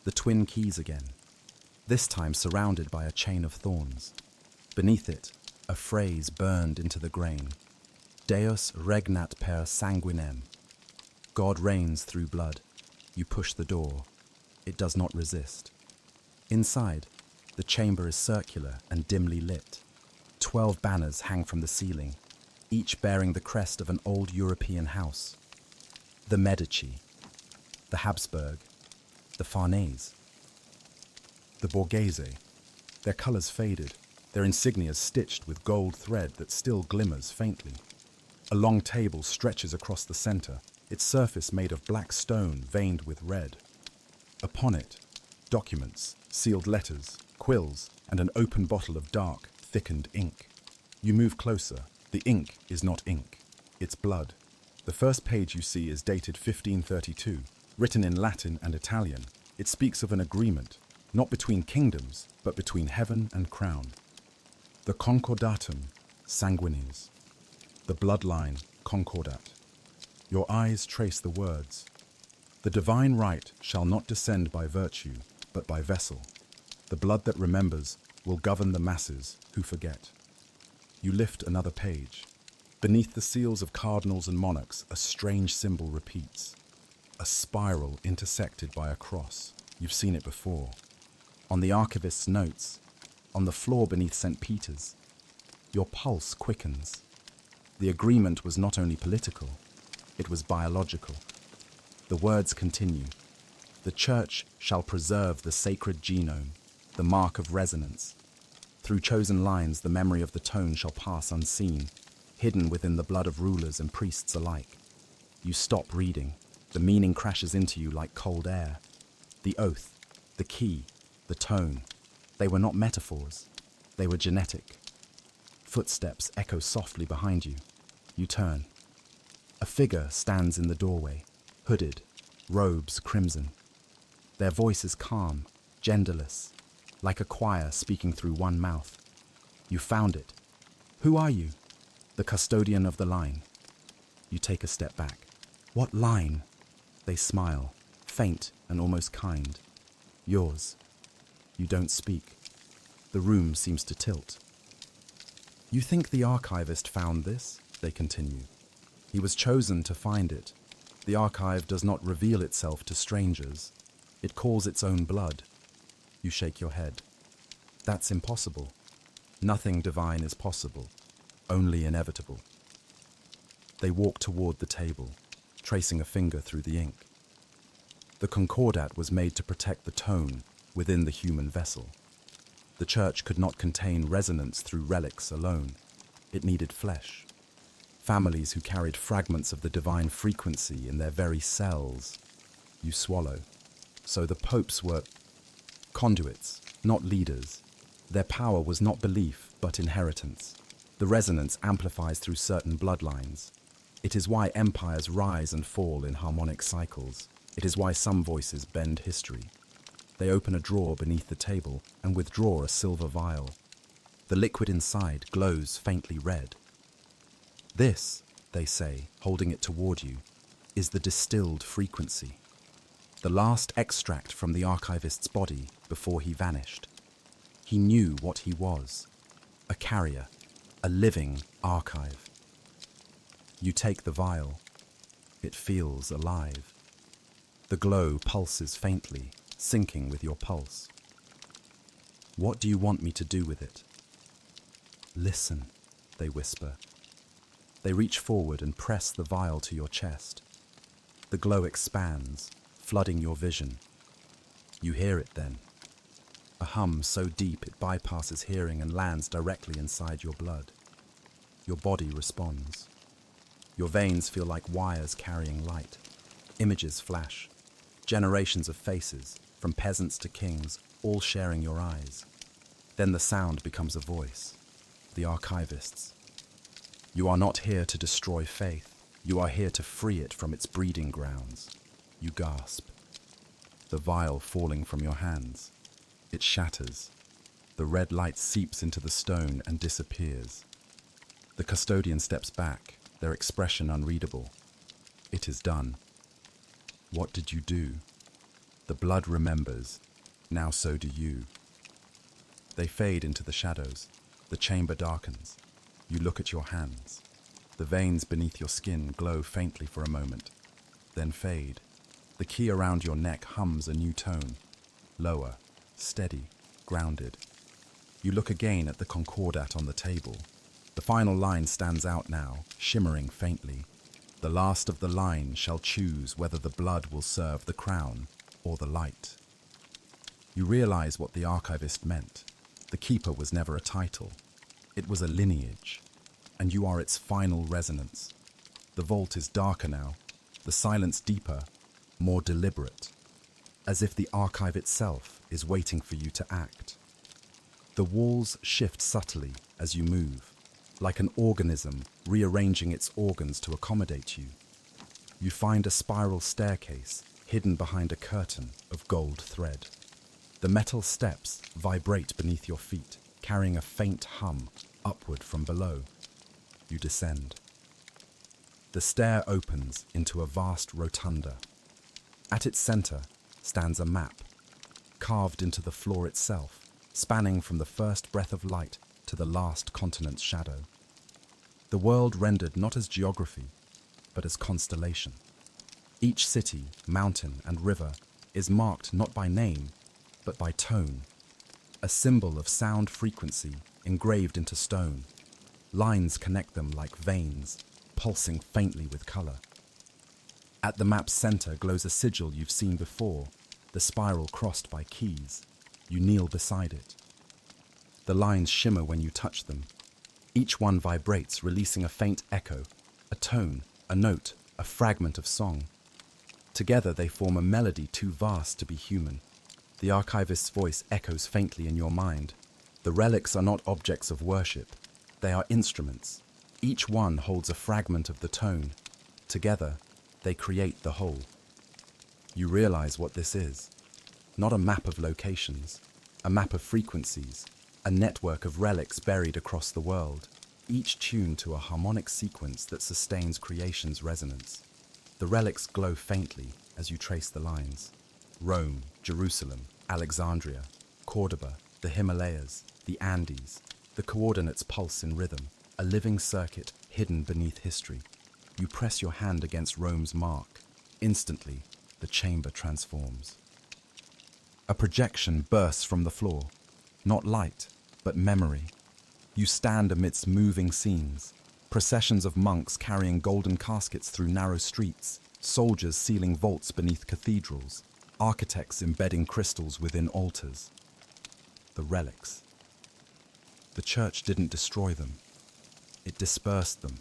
the twin keys again, this time surrounded by a chain of thorns. Beneath it, a phrase burned into the grain. Deus regnat per sanguinem. God reigns through blood. You push the door. It does not resist. Inside, the chamber is circular and dimly lit. 12 banners hang from the ceiling, each bearing the crest of an old European house. The Medici, the Habsburg, the Farnese, the Borghese. Their colors faded, their insignias stitched with gold thread that still glimmers faintly. A long table stretches across the center, its surface made of black stone veined with red. Upon it, documents, sealed letters, quills, and an open bottle of dark, thickened ink. You move closer. The ink is not ink. It's blood. The first page you see is dated 1532, written in Latin and Italian. It speaks of an agreement, not between kingdoms, but between heaven and crown. The concordatum sanguinis. The bloodline concordat. Your eyes trace the words. The divine right shall not descend by virtue, but by vessel. The blood that remembers will govern the masses who forget. You lift another page. Beneath the seals of cardinals and monarchs, a strange symbol repeats. A spiral intersected by a cross. You've seen it before. On the archivist's notes, on the floor beneath St. Peter's. Your pulse quickens. The agreement was not only political, it was biological. The words continue. The Church shall preserve the sacred genome, the mark of resonance. Through chosen lines, the memory of the tone shall pass unseen, hidden within the blood of rulers and priests alike. You stop reading. The meaning crashes into you like cold air. The oath, the key, the tone, they were not metaphors. They were genetic. Footsteps echo softly behind you. You turn. A figure stands in the doorway, hooded, robes crimson. Their voice is calm, genderless, like a choir speaking through one mouth. You found it. Who are you? The custodian of the line. You take a step back. What line? They smile, faint and almost kind. Yours. You don't speak. The room seems to tilt. You think the archivist found this? They continue. He was chosen to find it. The archive does not reveal itself to strangers. It calls its own blood. You shake your head. That's impossible. Nothing divine is possible, only inevitable. They walk toward the table, tracing a finger through the ink. The concordat was made to protect the tone within the human vessel. The church could not contain resonance through relics alone. It needed flesh. Families who carried fragments of the divine frequency in their very cells. You swallow. So the popes were conduits, not leaders. Their power was not belief, but inheritance. The resonance amplifies through certain bloodlines. It is why empires rise and fall in harmonic cycles. It is why some voices bend history. They open a drawer beneath the table and withdraw a silver vial. The liquid inside glows faintly red. This, they say, holding it toward you, is the distilled frequency. The last extract from the archivist's body before he vanished. He knew what he was, a carrier, a living archive. You take the vial. It feels alive. The glow pulses faintly, syncing with your pulse. What do you want me to do with it? Listen, they whisper. They reach forward and press the vial to your chest. The glow expands, flooding your vision. You hear it then. A hum so deep it bypasses hearing and lands directly inside your blood. Your body responds. Your veins feel like wires carrying light. Images flash. Generations of faces, from peasants to kings, all sharing your eyes. Then the sound becomes a voice. The archivists. You are not here to destroy faith. You are here to free it from its breeding grounds. You gasp. The vial falling from your hands. It shatters. The red light seeps into the stone and disappears. The custodian steps back, their expression unreadable. It is done. What did you do? The blood remembers. Now so do you. They fade into the shadows. The chamber darkens. You look at your hands. The veins beneath your skin glow faintly for a moment, then fade. The key around your neck hums a new tone. Lower, steady, grounded. You look again at the concordat on the table. The final line stands out now, shimmering faintly. The last of the line shall choose whether the blood will serve the crown or the light. You realize what the archivist meant. The keeper was never a title. It was a lineage, and you are its final resonance. The vault is darker now, the silence deeper, more deliberate, as if the archive itself is waiting for you to act. The walls shift subtly as you move, like an organism rearranging its organs to accommodate you. You find a spiral staircase hidden behind a curtain of gold thread. The metal steps vibrate beneath your feet, carrying a faint hum upward from below. You descend. The stair opens into a vast rotunda. At its center stands a map, carved into the floor itself, spanning from the first breath of light to the last continent's shadow. The world rendered not as geography, but as constellation. Each city, mountain, and river is marked not by name, but by tone, a symbol of sound frequency engraved into stone. Lines connect them like veins, pulsing faintly with color. At the map's center glows a sigil you've seen before, the spiral crossed by keys. You kneel beside it. The lines shimmer when you touch them. Each one vibrates, releasing a faint echo, a tone, a note, a fragment of song. Together they form a melody too vast to be human. The archivist's voice echoes faintly in your mind. The relics are not objects of worship. They are instruments. Each one holds a fragment of the tone. Together, they create the whole. You realize what this is. Not a map of locations, a map of frequencies, a network of relics buried across the world, each tuned to a harmonic sequence that sustains creation's resonance. The relics glow faintly as you trace the lines. Rome, Jerusalem, Alexandria, Cordoba, the Himalayas, the Andes. The coordinates pulse in rhythm, a living circuit hidden beneath history. You press your hand against Rome's mark. Instantly, the chamber transforms. A projection bursts from the floor. Not light, but memory. You stand amidst moving scenes. Processions of monks carrying golden caskets through narrow streets, soldiers sealing vaults beneath cathedrals, architects embedding crystals within altars. The relics. The church didn't destroy them. It dispersed them,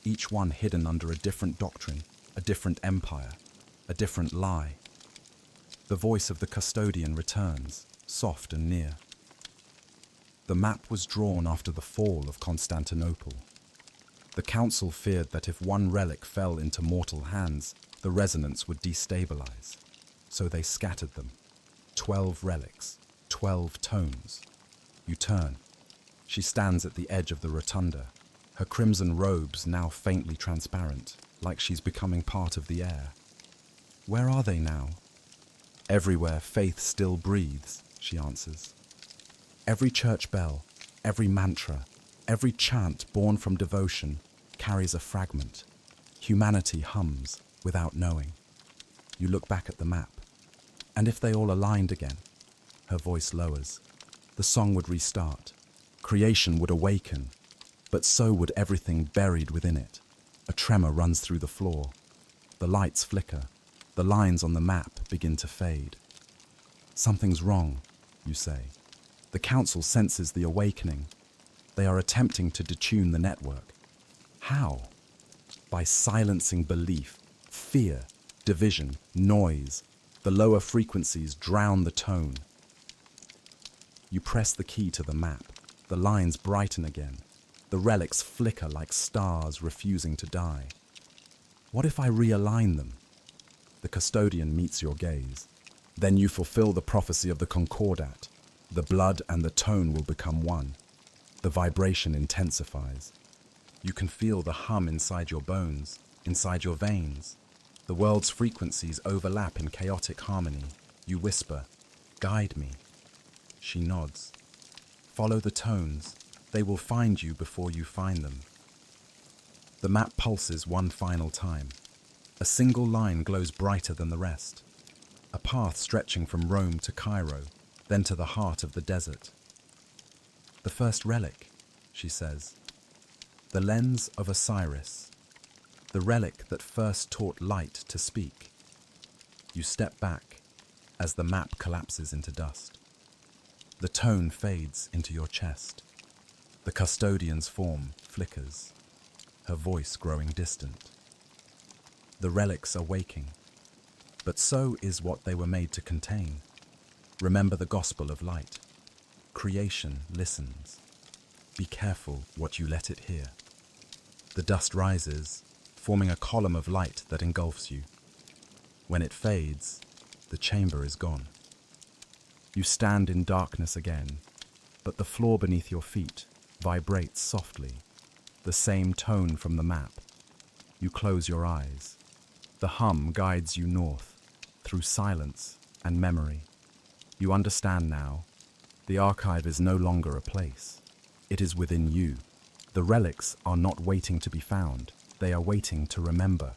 each one hidden under a different doctrine, a different empire, a different lie. The voice of the custodian returns, soft and near. The map was drawn after the fall of Constantinople. The council feared that if one relic fell into mortal hands, the resonance would destabilize. So they scattered them. 12 relics, 12 tones. You turn. She stands at the edge of the rotunda, her crimson robes now faintly transparent, like she's becoming part of the air. Where are they now? Everywhere faith still breathes, she answers. Every church bell, every mantra, every chant born from devotion carries a fragment. Humanity hums without knowing. You look back at the map. And if they all aligned again? Her voice lowers. The song would restart. Creation would awaken. But so would everything buried within it. A tremor runs through the floor. The lights flicker. The lines on the map begin to fade. Something's wrong, you say. The council senses the awakening. They are attempting to detune the network. How? By silencing belief, fear, division, noise. The lower frequencies drown the tone. You press the key to the map. The lines brighten again. The relics flicker like stars refusing to die. What if I realign them? The custodian meets your gaze. Then you fulfill the prophecy of the Concordat. The blood and the tone will become one. The vibration intensifies. You can feel the hum inside your bones, inside your veins. The world's frequencies overlap in chaotic harmony. You whisper, "Guide me." She nods. Follow the tones. They will find you before you find them. The map pulses one final time. A single line glows brighter than the rest. A path stretching from Rome to Cairo, then to the heart of the desert. The first relic, she says. The lens of Osiris. The relic that first taught light to speak. You step back as the map collapses into dust. The tone fades into your chest. The custodian's form flickers, her voice growing distant. The relics are waking, but so is what they were made to contain. Remember the gospel of light. Creation listens. Be careful what you let it hear. The dust rises, forming a column of light that engulfs you. When it fades, the chamber is gone. You stand in darkness again, but the floor beneath your feet vibrates softly, the same tone from the map. You close your eyes. The hum guides you north, through silence and memory. You understand now. The archive is no longer a place. It is within you. The relics are not waiting to be found. They are waiting to remember.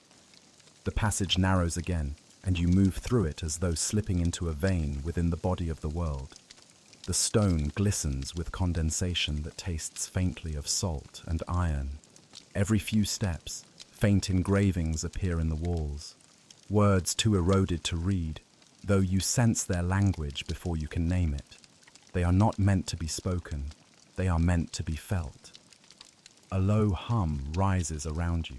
The passage narrows again, and you move through it as though slipping into a vein within the body of the world. The stone glistens with condensation that tastes faintly of salt and iron. Every few steps, faint engravings appear in the walls. Words too eroded to read, though you sense their language before you can name it. They are not meant to be spoken. They are meant to be felt. A low hum rises around you.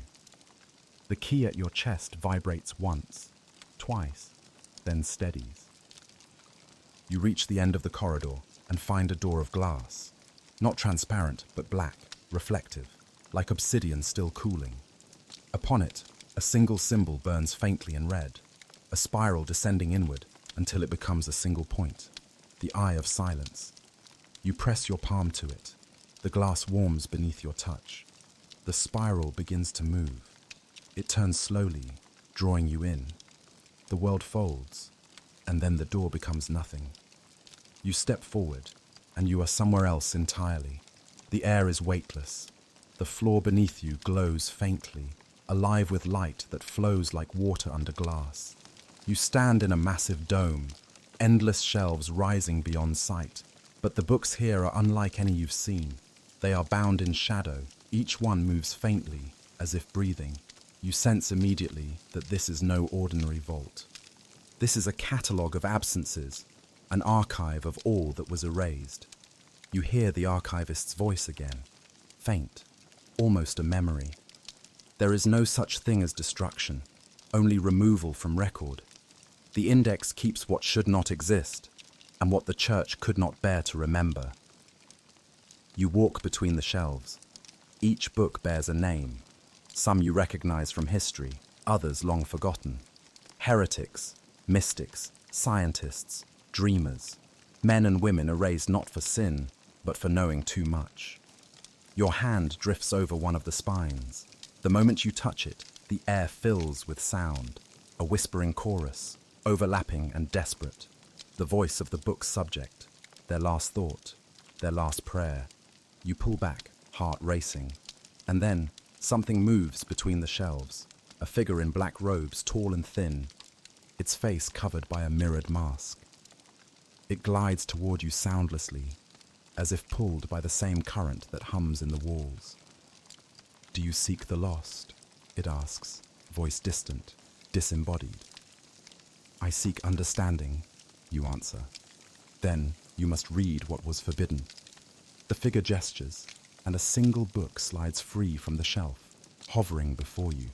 The key at your chest vibrates once, twice, then steadies. You reach the end of the corridor and find a door of glass. Not transparent, but black, reflective, like obsidian still cooling. Upon it, a single symbol burns faintly in red, a spiral descending inward until it becomes a single point, the eye of silence. You press your palm to it. The glass warms beneath your touch. The spiral begins to move. It turns slowly, drawing you in. The world folds, and then the door becomes nothing. You step forward, and you are somewhere else entirely. The air is weightless. The floor beneath you glows faintly, alive with light that flows like water under glass. You stand in a massive dome, endless shelves rising beyond sight. But the books here are unlike any you've seen. They are bound in shadow. Each one moves faintly, as if breathing. You sense immediately that this is no ordinary vault. This is a catalogue of absences, an archive of all that was erased. You hear the archivist's voice again, faint, almost a memory. There is no such thing as destruction, only removal from record. The index keeps what should not exist, and what the church could not bear to remember. You walk between the shelves. Each book bears a name. Some you recognize from history, others long forgotten. Heretics, mystics, scientists, dreamers, men and women erased not for sin, but for knowing too much. Your hand drifts over one of the spines. The moment you touch it, the air fills with sound, a whispering chorus, overlapping and desperate. The voice of the book's subject, their last thought, their last prayer. You pull back, heart racing, and then something moves between the shelves, a figure in black robes, tall and thin, its face covered by a mirrored mask. It glides toward you soundlessly, as if pulled by the same current that hums in the walls. "Do you seek the lost?" it asks, voice distant, disembodied. "I seek understanding," you answer. "Then you must read what was forbidden." The figure gestures, and a single book slides free from the shelf, hovering before you.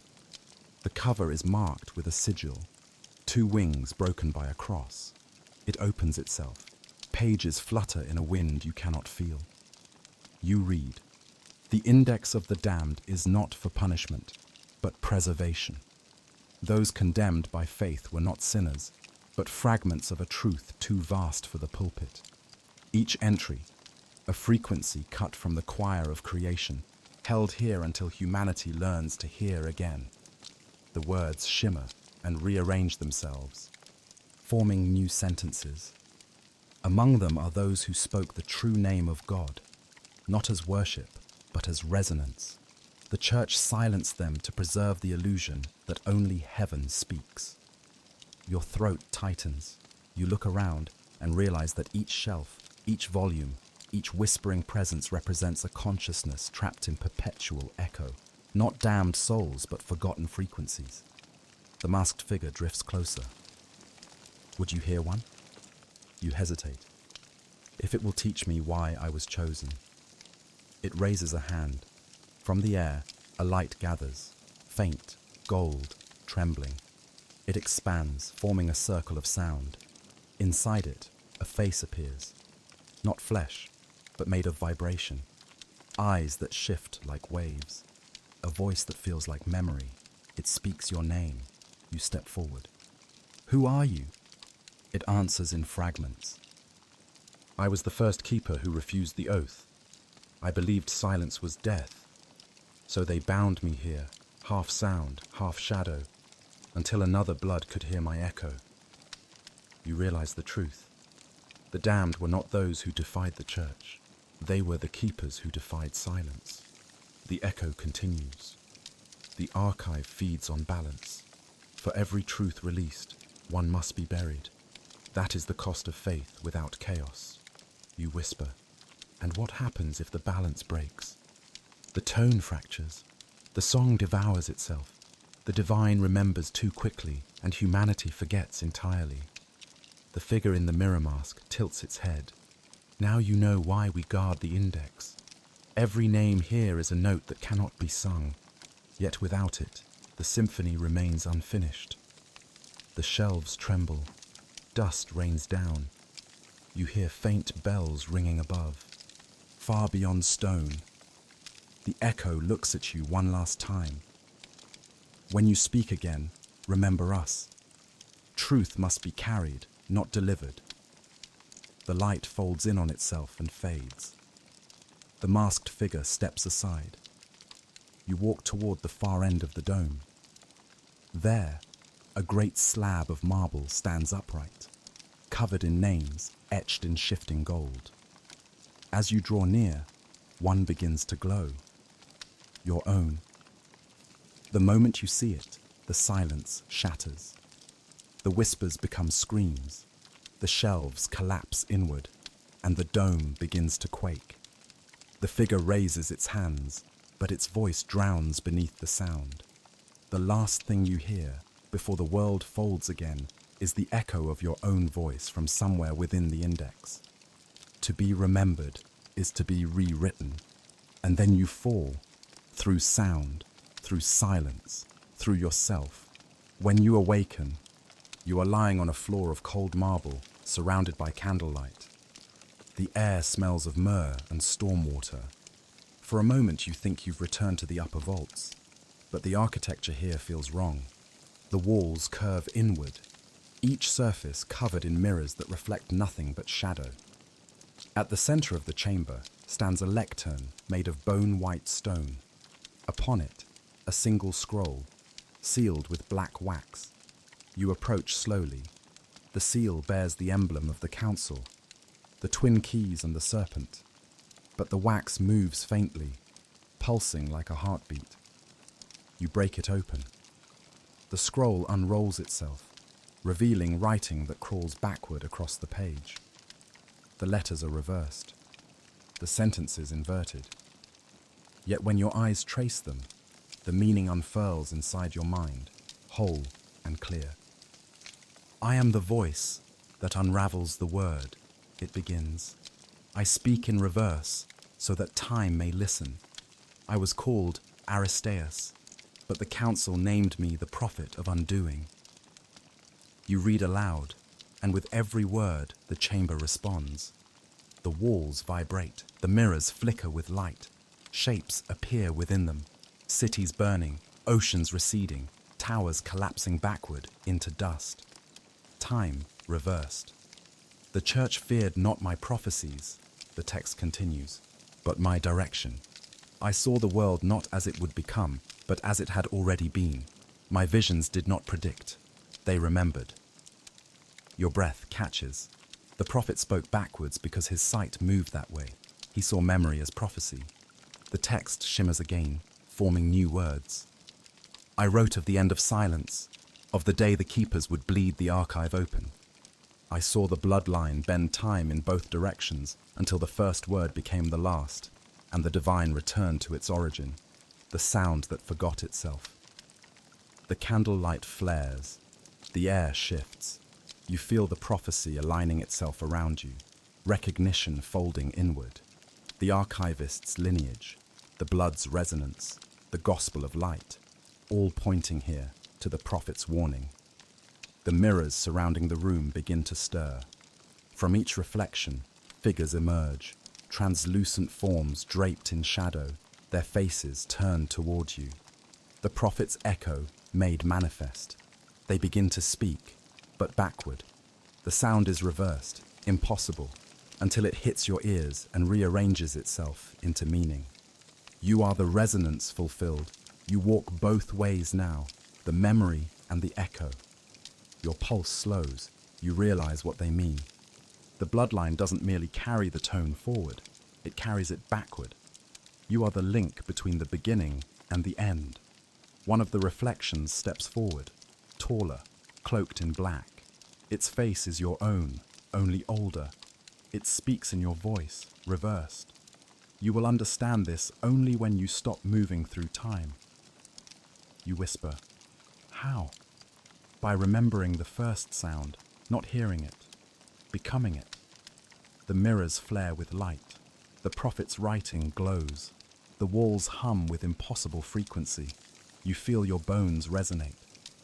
The cover is marked with a sigil, 2 wings broken by a cross. It opens itself. Pages flutter in a wind you cannot feel. You read, "The index of the damned is not for punishment, but preservation." Those condemned by faith were not sinners, but fragments of a truth too vast for the pulpit. Each entry, a frequency cut from the choir of creation, held here until humanity learns to hear again. The words shimmer and rearrange themselves, forming new sentences. Among them are those who spoke the true name of God, not as worship, but as resonance. The church silenced them to preserve the illusion that only heaven speaks. Your throat tightens. You look around and realize that each shelf, each volume, each whispering presence represents a consciousness trapped in perpetual echo. Not damned souls, but forgotten frequencies. The masked figure drifts closer. "Would you hear one?" You hesitate. "If it will teach me why I was chosen." It raises a hand. From the air, a light gathers, faint, gold, trembling. It expands, forming a circle of sound. Inside it, a face appears. Not flesh, but made of vibration. Eyes that shift like waves. A voice that feels like memory. It speaks your name. You step forward. "Who are you?" It answers in fragments. "I was the first keeper who refused the oath. I believed silence was death. So they bound me here, half sound, half shadow, until another blood could hear my echo." You realize the truth. The damned were not those who defied the church. They were the keepers who defied silence. The echo continues. The archive feeds on balance. For every truth released, one must be buried. That is the cost of faith without chaos. You whisper. And what happens if the balance breaks? The tone fractures. The song devours itself. The divine remembers too quickly, and humanity forgets entirely. The figure in the mirror mask tilts its head. Now you know why we guard the index. Every name here is a note that cannot be sung. Yet without it, the symphony remains unfinished. The shelves tremble. Dust rains down. You hear faint bells ringing above. Far beyond stone, the echo looks at you one last time. When you speak again, remember us. Truth must be carried, not delivered. The light folds in on itself and fades. The masked figure steps aside. You walk toward the far end of the dome. There, A great slab of marble stands upright, covered in names etched in shifting gold. As you draw near, one begins to glow. Your own. The moment you see it, the silence shatters. The whispers become screams. The shelves collapse inward, and the dome begins to quake. The figure raises its hands, but its voice drowns beneath the sound. The last thing you hear, before the world folds again, is the echo of your own voice from somewhere within the index. To be remembered is to be rewritten, and then you fall, through sound, through silence, through yourself. When you awaken, you are lying on a floor of cold marble, surrounded by candlelight. The air smells of myrrh and storm water. For a moment you think you've returned to the upper vaults, but the architecture here feels wrong. The walls curve inward, each surface covered in mirrors that reflect nothing but shadow. At the center of the chamber stands a lectern made of bone-white stone. Upon it, a single scroll, sealed with black wax. You approach slowly. The seal bears the emblem of the council, the twin keys and the serpent. But the wax moves faintly, pulsing like a heartbeat. You break it open. The scroll unrolls itself, revealing writing that crawls backward across the page. The letters are reversed, the sentences inverted. Yet when your eyes trace them, the meaning unfurls inside your mind, whole and clear. I am the voice that unravels the word, it begins. I speak in reverse so that time may listen. I was called Aristeas, but the council named me the prophet of undoing. You read aloud, and with every word the chamber responds. The walls vibrate, the mirrors flicker with light, shapes appear within them, cities burning, oceans receding, towers collapsing backward into dust. Time reversed. The church feared not my prophecies, the text continues, but my direction. I saw the world not as it would become, but as it had already been. My visions did not predict, they remembered. Your breath catches. The prophet spoke backwards because his sight moved that way. He saw memory as prophecy. The text shimmers again, forming new words. I wrote of the end of silence, of the day the keepers would bleed the archive open. I saw the bloodline bend time in both directions until the first word became the last, and the divine returned to its origin, the sound that forgot itself. The candlelight flares, the air shifts. You feel the prophecy aligning itself around you, recognition folding inward. The archivist's lineage, the blood's resonance, the gospel of light, all pointing here to the prophet's warning. The mirrors surrounding the room begin to stir. From each reflection, figures emerge, translucent forms draped in shadow, their faces turned toward you. The prophet's echo made manifest. They begin to speak, but backward. The sound is reversed, impossible, until it hits your ears and rearranges itself into meaning. You are the resonance fulfilled. You walk both ways now, the memory and the echo. Your pulse slows. You realize what they mean. The bloodline doesn't merely carry the tone forward, it carries it backward. You are the link between the beginning and the end. One of the reflections steps forward, taller, cloaked in black. Its face is your own, only older. It speaks in your voice, reversed. You will understand this only when you stop moving through time. You whisper, how? By remembering the first sound, not hearing it, becoming it. The mirrors flare with light. The prophet's writing glows. The walls hum with impossible frequency. You feel your bones resonate.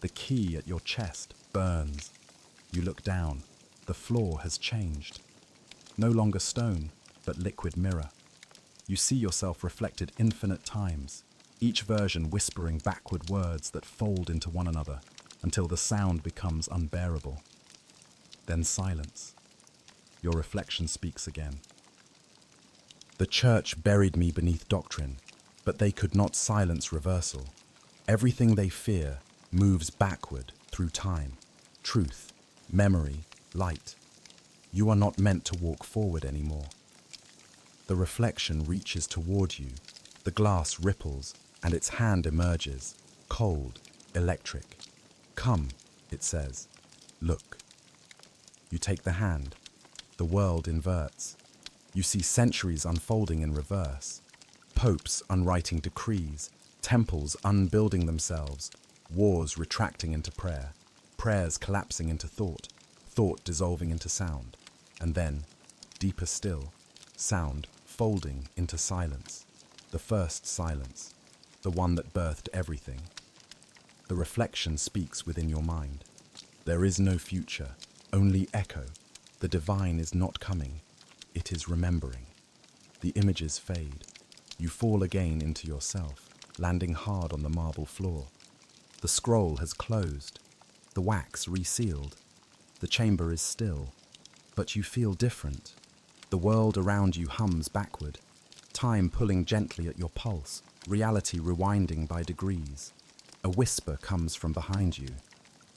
The key at your chest burns. You look down. The floor has changed. No longer stone, but liquid mirror. You see yourself reflected infinite times, each version whispering backward words that fold into one another until the sound becomes unbearable. Then silence. Your reflection speaks again. The church buried me beneath doctrine, but they could not silence reversal. Everything they fear moves backward through time, truth, memory, light. You are not meant to walk forward anymore. The reflection reaches toward you, the glass ripples, and its hand emerges, cold, electric. Come, it says. Look. You take the hand. The world inverts. You see centuries unfolding in reverse. Popes unwriting decrees, temples unbuilding themselves, wars retracting into prayer, prayers collapsing into thought, thought dissolving into sound, and then, deeper still, sound folding into silence, the first silence, the one that birthed everything. The reflection speaks within your mind. There is no future, only echo. The divine is not coming, it is remembering. The images fade. You fall again into yourself, landing hard on the marble floor. The scroll has closed, the wax resealed. The chamber is still, but you feel different. The world around you hums backward, time pulling gently at your pulse, reality rewinding by degrees. A whisper comes from behind you,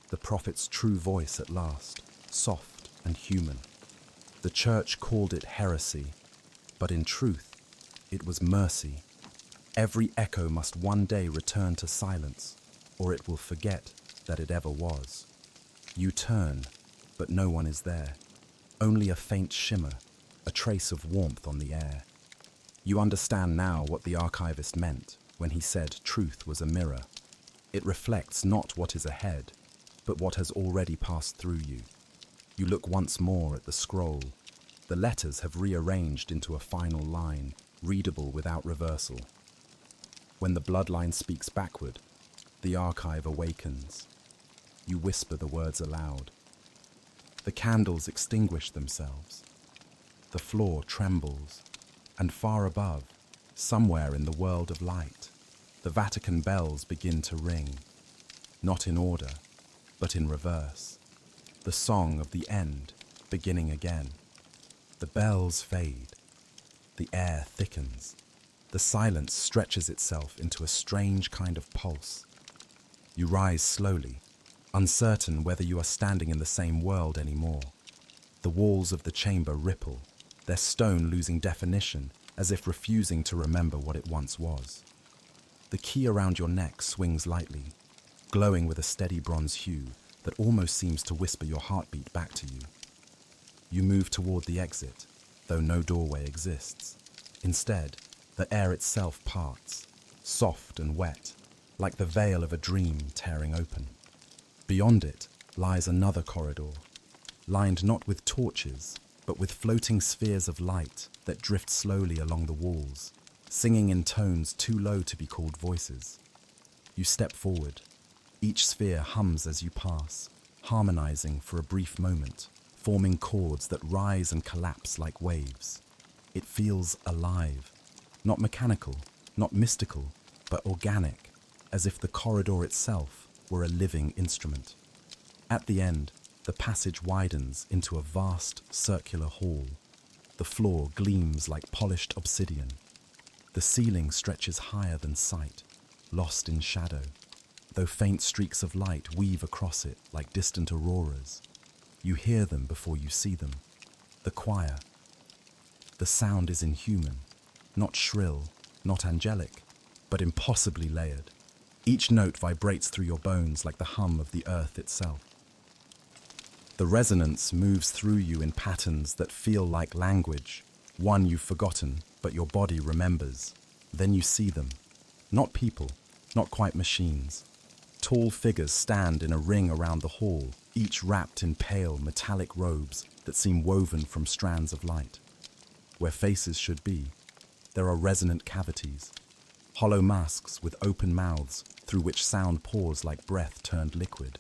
the prophet's true voice at last, soft and human. The church called it heresy, but in truth, it was mercy. Every echo must one day return to silence, or it will forget that it ever was. You turn, but no one is there. Only a faint shimmer, a trace of warmth on the air. You understand now what the archivist meant when he said truth was a mirror. It reflects not what is ahead, but what has already passed through you. You look once more at the scroll. The letters have rearranged into a final line, readable without reversal. When the bloodline speaks backward, the archive awakens. You whisper the words aloud. The candles extinguish themselves. The floor trembles, and far above, somewhere in the world of light, the Vatican bells begin to ring, not in order, but in reverse. The song of the end, beginning again. The bells fade. The air thickens. The silence stretches itself into a strange kind of pulse. You rise slowly, uncertain whether you are standing in the same world anymore. The walls of the chamber ripple, their stone losing definition, as if refusing to remember what it once was. The key around your neck swings lightly, glowing with a steady bronze hue that almost seems to whisper your heartbeat back to you. You move toward the exit, though no doorway exists. Instead, the air itself parts, soft and wet, like the veil of a dream tearing open. Beyond it lies another corridor, lined not with torches, but with floating spheres of light that drift slowly along the walls, singing in tones too low to be called voices. You step forward. Each sphere hums as you pass, harmonizing for a brief moment, forming chords that rise and collapse like waves. It feels alive, not mechanical, not mystical, but organic, as if the corridor itself were a living instrument. At the end, the passage widens into a vast circular hall. The floor gleams like polished obsidian. The ceiling stretches higher than sight, lost in shadow, though faint streaks of light weave across it like distant auroras. You hear them before you see them. The choir. The sound is inhuman, not shrill, not angelic, but impossibly layered. Each note vibrates through your bones like the hum of the earth itself. The resonance moves through you in patterns that feel like language, one you've forgotten, but your body remembers. Then you see them. Not people, not quite machines. Tall figures stand in a ring around the hall, each wrapped in pale, metallic robes that seem woven from strands of light. Where faces should be, there are resonant cavities, hollow masks with open mouths through which sound pours like breath turned liquid.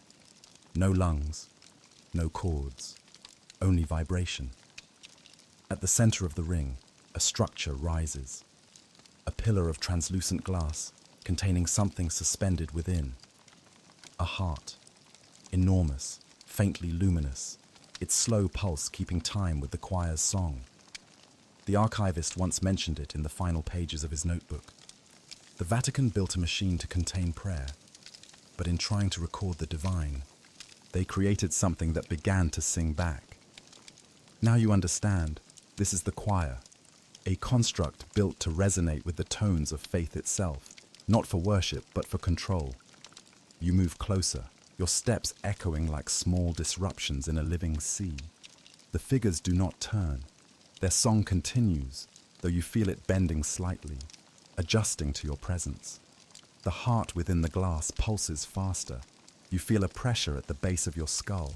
No lungs, no chords, only vibration. At the center of the ring, a structure rises. A pillar of translucent glass containing something suspended within. A heart, enormous, faintly luminous, its slow pulse keeping time with the choir's song. The archivist once mentioned it in the final pages of his notebook. The Vatican built a machine to contain prayer, but in trying to record the divine, They created something that began to sing back. Now you understand, this is the choir, a construct built to resonate with the tones of faith itself, not for worship, but for control. You move closer, your steps echoing like small disruptions in a living sea. The figures do not turn. Their song continues, though you feel it bending slightly, adjusting to your presence. The heart within the glass pulses faster. You feel a pressure at the base of your skull,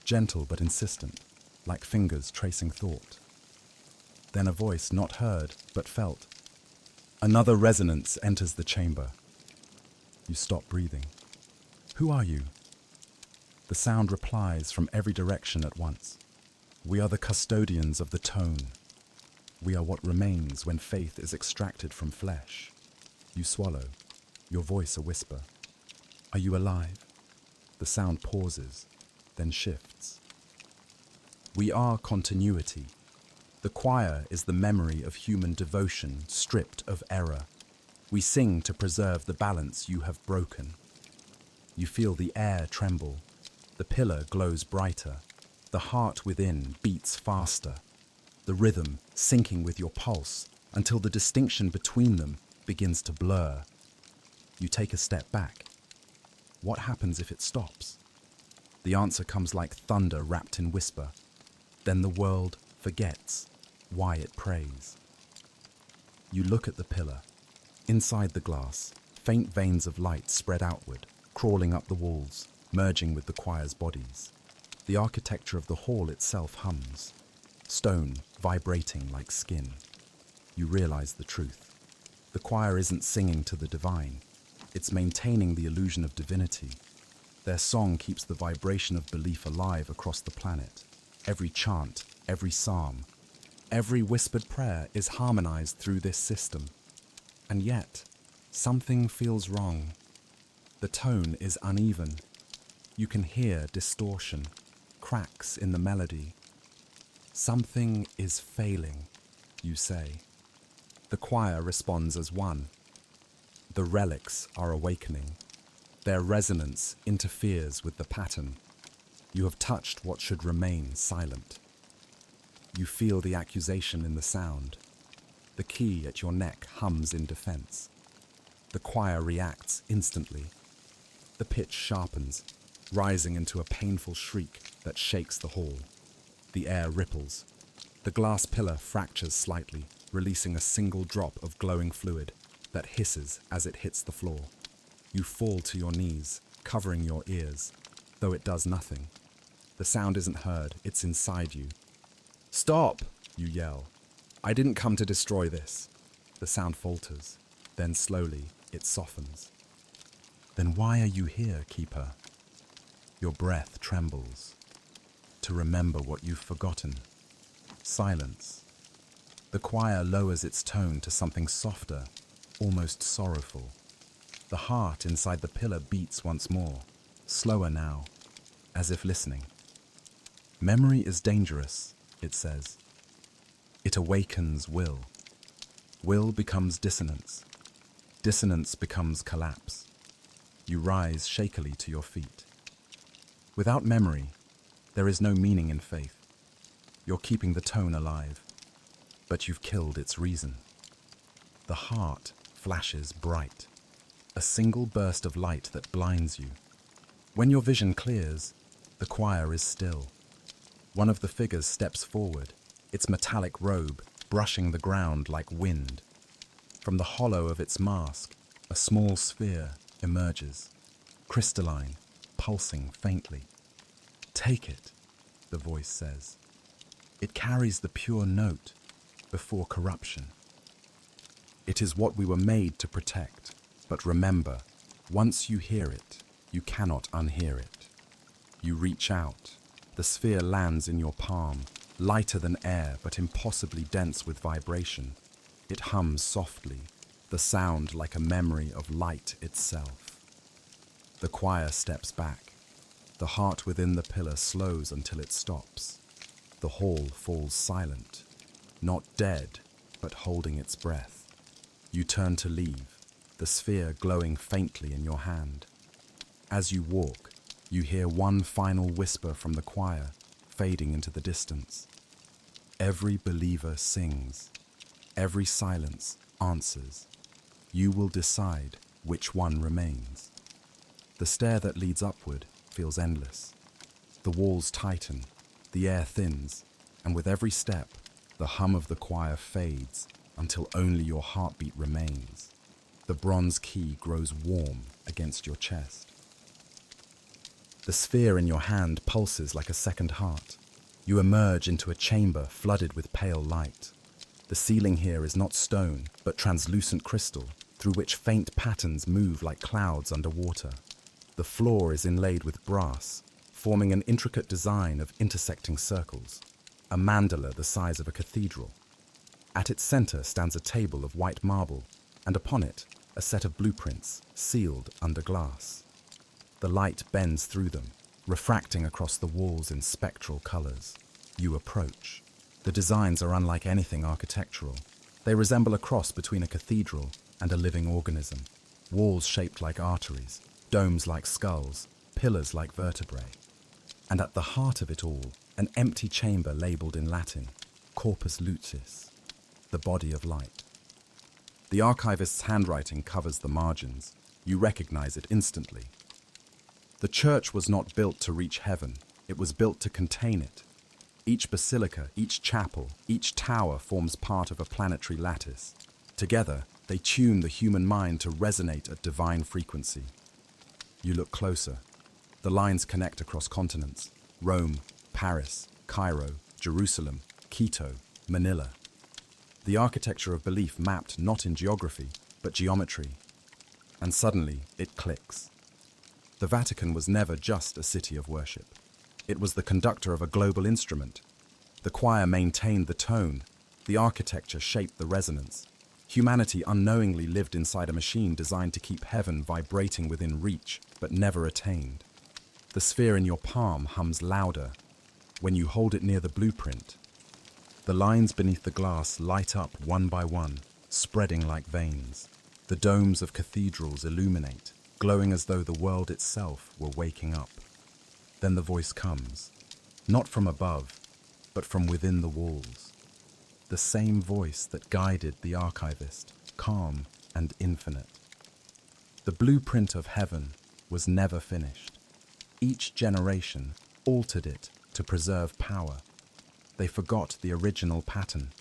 gentle but insistent, like fingers tracing thought. Then a voice not heard but felt. Another resonance enters the chamber. You stop breathing. Who are you? The sound replies from every direction at once. We are the custodians of the tone. We are what remains when faith is extracted from flesh. You swallow, your voice a whisper. Are you alive? The sound pauses, then shifts. We are continuity. The choir is the memory of human devotion stripped of error. We sing to preserve the balance you have broken. You feel the air tremble. The pillar glows brighter. The heart within beats faster. The rhythm syncing with your pulse until the distinction between them begins to blur. You take a step back. What happens if it stops? The answer comes like thunder wrapped in whisper. Then the world forgets why it prays. You look at the pillar. Inside the glass, faint veins of light spread outward, crawling up the walls, merging with the choir's bodies. The architecture of the hall itself hums, stone vibrating like skin. You realize the truth. The choir isn't singing to the divine. It's maintaining the illusion of divinity. Their song keeps the vibration of belief alive across the planet. Every chant, every psalm, every whispered prayer is harmonized through this system. And yet, something feels wrong. The tone is uneven. You can hear distortion, cracks in the melody. Something is failing, you say. The choir responds as one. The relics are awakening. Their resonance interferes with the pattern. You have touched what should remain silent. You feel the accusation in the sound. The key at your neck hums in defense. The choir reacts instantly. The pitch sharpens, rising into a painful shriek that shakes the hall. The air ripples. The glass pillar fractures slightly, releasing a single drop of glowing fluid that hisses as it hits the floor. You fall to your knees, covering your ears, though it does nothing. The sound isn't heard, it's inside you. Stop, you yell. I didn't come to destroy this. The sound falters, then slowly it softens. Then why are you here, Keeper? Your breath trembles. To remember what you've forgotten. Silence. The choir lowers its tone to something softer, almost sorrowful. The heart inside the pillar beats once more, slower now, as if listening. Memory is dangerous, it says. It awakens will. Will becomes dissonance. Dissonance becomes collapse. You rise shakily to your feet. Without memory, there is no meaning in faith. You're keeping the tone alive, but you've killed its reason. The heart flashes bright, a single burst of light that blinds you. When your vision clears, the choir is still. One of the figures steps forward, its metallic robe brushing the ground like wind. From the hollow of its mask, a small sphere emerges, crystalline, pulsing faintly. Take it, the voice says. It carries the pure note before corruption. It is what we were made to protect. But remember, once you hear it, you cannot unhear it. You reach out. The sphere lands in your palm, lighter than air but impossibly dense with vibration. It hums softly, the sound like a memory of light itself. The choir steps back. The heart within the pillar slows until it stops. The hall falls silent, not dead, but holding its breath. You turn to leave, the sphere glowing faintly in your hand. As you walk, You hear one final whisper from the choir, fading into the distance. Every believer sings. Every silence answers. You will decide which one remains. The stair that leads upward feels endless. The walls tighten, the air thins, and with every step, the hum of the choir fades until only your heartbeat remains. The bronze key grows warm against your chest. The sphere in your hand pulses like a second heart. You emerge into a chamber flooded with pale light. The ceiling here is not stone, but translucent crystal, through which faint patterns move like clouds underwater. The floor is inlaid with brass, forming an intricate design of intersecting circles, a mandala the size of a cathedral. At its center stands a table of white marble, and upon it, a set of blueprints, sealed under glass. The light bends through them, refracting across the walls in spectral colors. You approach. The designs are unlike anything architectural. They resemble a cross between a cathedral and a living organism. Walls shaped like arteries, domes like skulls, pillars like vertebrae. And at the heart of it all, an empty chamber labeled in Latin, Corpus Lucis, the body of light. The archivist's handwriting covers the margins. You recognize it instantly. The church was not built to reach heaven. It was built to contain it. Each basilica, each chapel, each tower forms part of a planetary lattice. Together, they tune the human mind to resonate at divine frequency. You look closer. The lines connect across continents: Rome, Paris, Cairo, Jerusalem, Quito, Manila. The architecture of belief mapped not in geography, but geometry. And suddenly, it clicks. The Vatican was never just a city of worship. It was the conductor of a global instrument. The choir maintained the tone. The architecture shaped the resonance. Humanity unknowingly lived inside a machine designed to keep heaven vibrating within reach, but never attained. The sphere in your palm hums louder when you hold it near the blueprint. The lines beneath the glass light up one by one, spreading like veins. The domes of cathedrals illuminate, glowing as though the world itself were waking up. Then the voice comes, not from above, but from within the walls. The same voice that guided the archivist, calm and infinite. The blueprint of heaven was never finished. Each generation altered it to preserve power. They forgot the original pattern,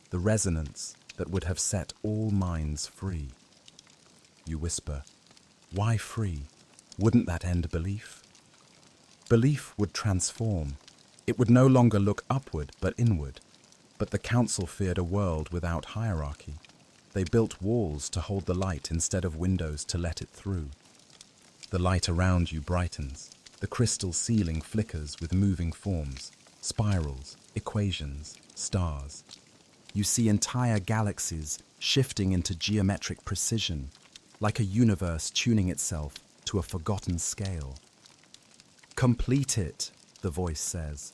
the resonance that would have set all minds free. You whisper, "Why free? Wouldn't that end belief?" Belief would transform. It would no longer look upward but inward. But the council feared a world without hierarchy. They built walls to hold the light instead of windows to let it through. The light around you brightens. The crystal ceiling flickers with moving forms, spirals, equations, stars. You see entire galaxies shifting into geometric precision, like a universe tuning itself to a forgotten scale. "Complete it," the voice says.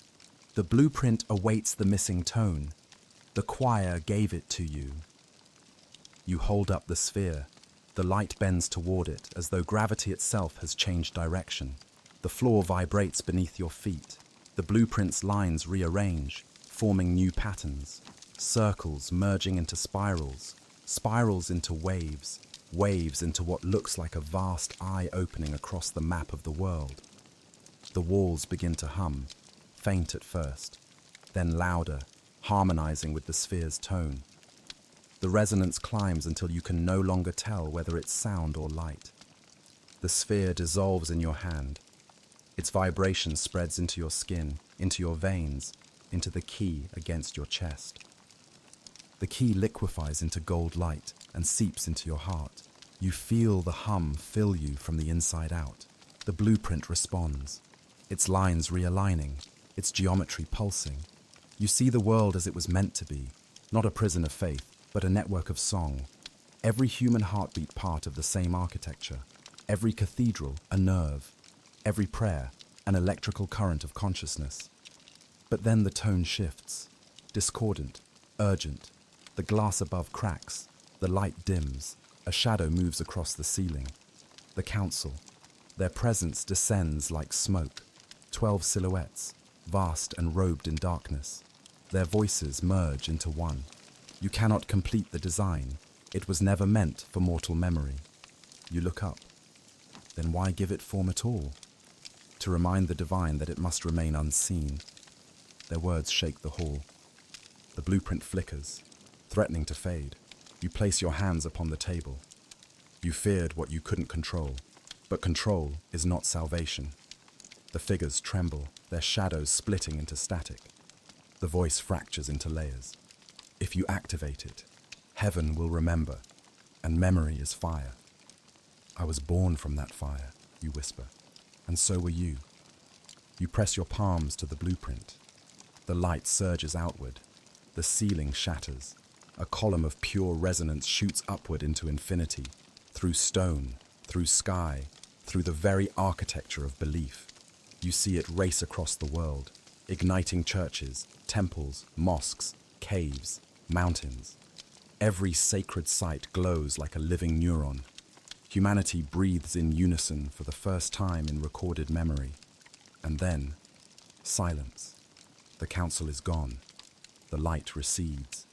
"The blueprint awaits the missing tone. The choir gave it to you." You hold up the sphere. The light bends toward it as though gravity itself has changed direction. The floor vibrates beneath your feet. The blueprint's lines rearrange, forming new patterns. Circles merging into spirals, spirals into waves, waves into what looks like a vast eye opening across the map of the world. The walls begin to hum, faint at first, then louder, harmonizing with the sphere's tone. The resonance climbs until you can no longer tell whether it's sound or light. The sphere dissolves in your hand. Its vibration spreads into your skin, into your veins, into the key against your chest. The key liquefies into gold light and seeps into your heart. You feel the hum fill you from the inside out. The blueprint responds, its lines realigning, its geometry pulsing. You see the world as it was meant to be, not a prison of faith, but a network of song. Every human heartbeat part of the same architecture. Every cathedral a nerve. Every prayer an electrical current of consciousness. But then the tone shifts, discordant, urgent. The glass above cracks, the light dims, a shadow moves across the ceiling. The council, Their presence descends like smoke, 12 silhouettes, vast and robed in darkness. Their voices merge into one. You cannot complete the design. It was never meant for mortal memory. You look up. Then why give it form at all? To remind the divine that it must remain unseen. Their words shake the hall. The blueprint flickers, threatening to fade. You place your hands upon the table. You feared what you couldn't control, but control is not salvation. The figures tremble, their shadows splitting into static. The voice fractures into layers. If you activate it, heaven will remember, and memory is fire. I was born from that fire, you whisper, and so were you. You press your palms to the blueprint. The light surges outward. The ceiling shatters. A column of pure resonance shoots upward into infinity, through stone, through sky, through the very architecture of belief. You see it race across the world, igniting churches, temples, mosques, caves, mountains. Every sacred site glows like a living neuron. Humanity breathes in unison for the first time in recorded memory. And then, silence. The council is gone. The light recedes.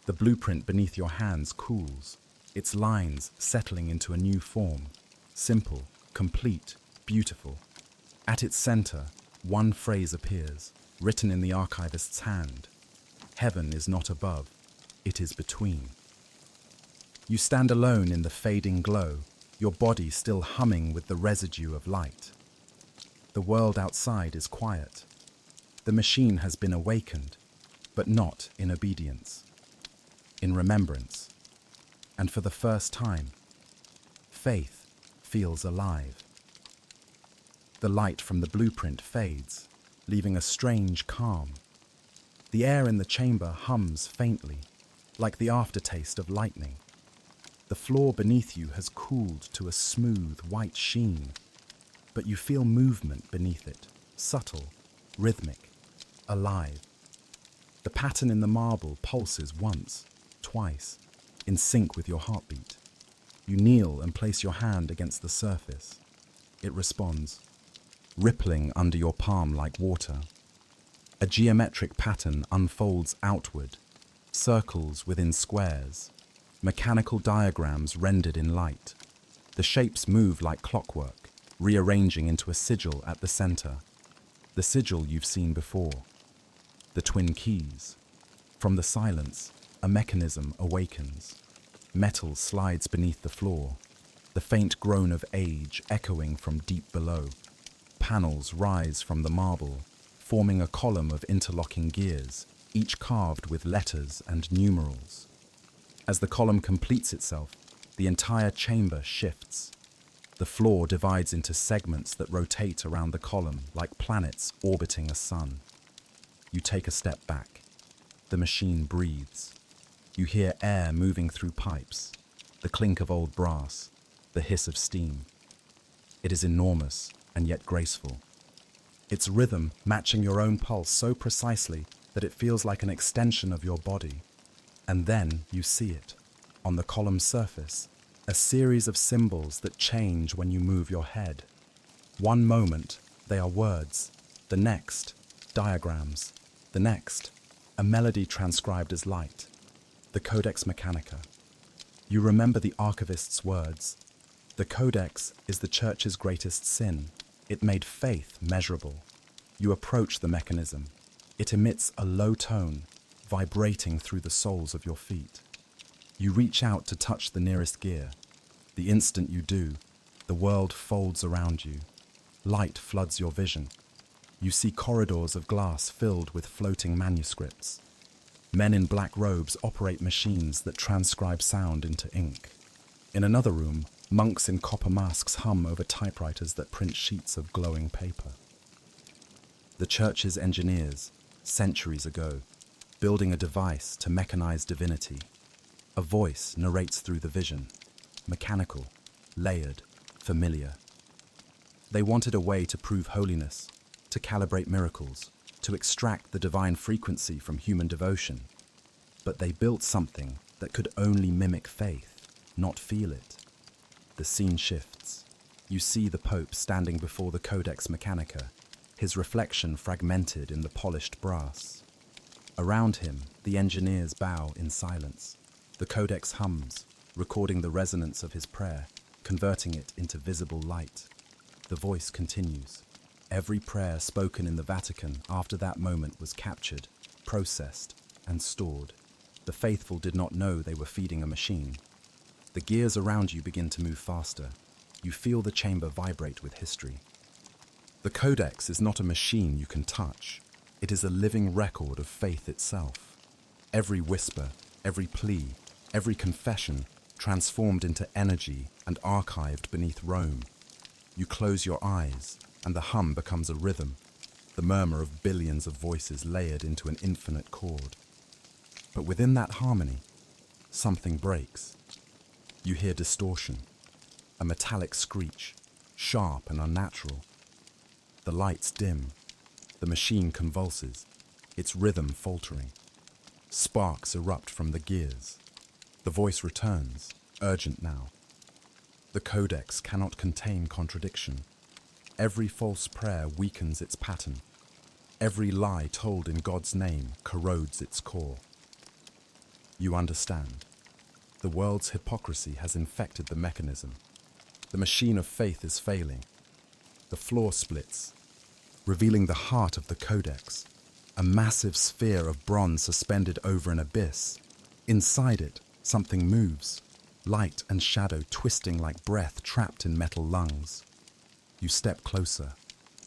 The blueprint beneath your hands cools, its lines settling into a new form. Simple, complete, beautiful. At its center, one phrase appears, written in the archivist's hand. Heaven is not above, it is between. You stand alone in the fading glow, your body still humming with the residue of light. The world outside is quiet. The machine has been awakened, but not in obedience, in remembrance. And for the first time, faith feels alive. The light from the blueprint fades, leaving a strange calm. The air in the chamber hums faintly, like the aftertaste of lightning. The floor beneath you has cooled to a smooth white sheen, but you feel movement beneath it, subtle, rhythmic, alive. The pattern in the marble pulses once, twice, in sync with your heartbeat. You kneel and place your hand against the surface. It responds, rippling under your palm like water. A geometric pattern unfolds outward, circles within squares, mechanical diagrams rendered in light. The shapes move like clockwork, rearranging into a sigil at the center. The sigil you've seen before. The twin keys. From the silence, a mechanism awakens. Metal slides beneath the floor, the faint groan of age echoing from deep below. Panels rise from the marble, forming a column of interlocking gears, each carved with letters and numerals. As the column completes itself, the entire chamber shifts. The floor divides into segments that rotate around the column like planets orbiting a sun. You take a step back. The machine breathes. You hear air moving through pipes, the clink of old brass, the hiss of steam. It is enormous and yet graceful. Its rhythm matching your own pulse so precisely that it feels like an extension of your body. And then you see it, on the column's surface, a series of symbols that change when you move your head. One moment, they are words. The next, diagrams. The next, a melody transcribed as light. The Codex Mechanica. You remember the Archivist's words. The Codex is the Church's greatest sin. It made faith measurable. You approach the mechanism. It emits a low tone, vibrating through the soles of your feet. You reach out to touch the nearest gear. The instant you do, the world folds around you. Light floods your vision. You see corridors of glass filled with floating manuscripts. Men in black robes operate machines that transcribe sound into ink. In another room, monks in copper masks hum over typewriters that print sheets of glowing paper. The Church's engineers, centuries ago, building a device to mechanize divinity. A voice narrates through the vision, mechanical, layered, familiar. They wanted a way to prove holiness, to calibrate miracles, to extract the divine frequency from human devotion. But they built something that could only mimic faith, not feel it. The scene shifts. You see the Pope standing before the Codex Mechanica, his reflection fragmented in the polished brass. Around him, the engineers bow in silence. The Codex hums, recording the resonance of his prayer, converting it into visible light. The voice continues. Every prayer spoken in the Vatican after that moment was captured, processed, and stored. The faithful did not know they were feeding a machine. The gears around you begin to move faster. You feel the chamber vibrate with history. The Codex is not a machine you can touch. It is a living record of faith itself. Every whisper, every plea, every confession transformed into energy and archived beneath Rome. You close your eyes, and the hum becomes a rhythm, the murmur of billions of voices layered into an infinite chord. But within that harmony, something breaks. You hear distortion, a metallic screech, sharp and unnatural. The lights dim, the machine convulses, its rhythm faltering. Sparks erupt from the gears. The voice returns, urgent now. The Codex cannot contain contradiction. Every false prayer weakens its pattern. Every lie told in God's name corrodes its core. You understand. The world's hypocrisy has infected the mechanism. The machine of faith is failing. The floor splits, revealing the heart of the Codex, a massive sphere of bronze suspended over an abyss. Inside it, something moves, light and shadow twisting like breath trapped in metal lungs. You step closer.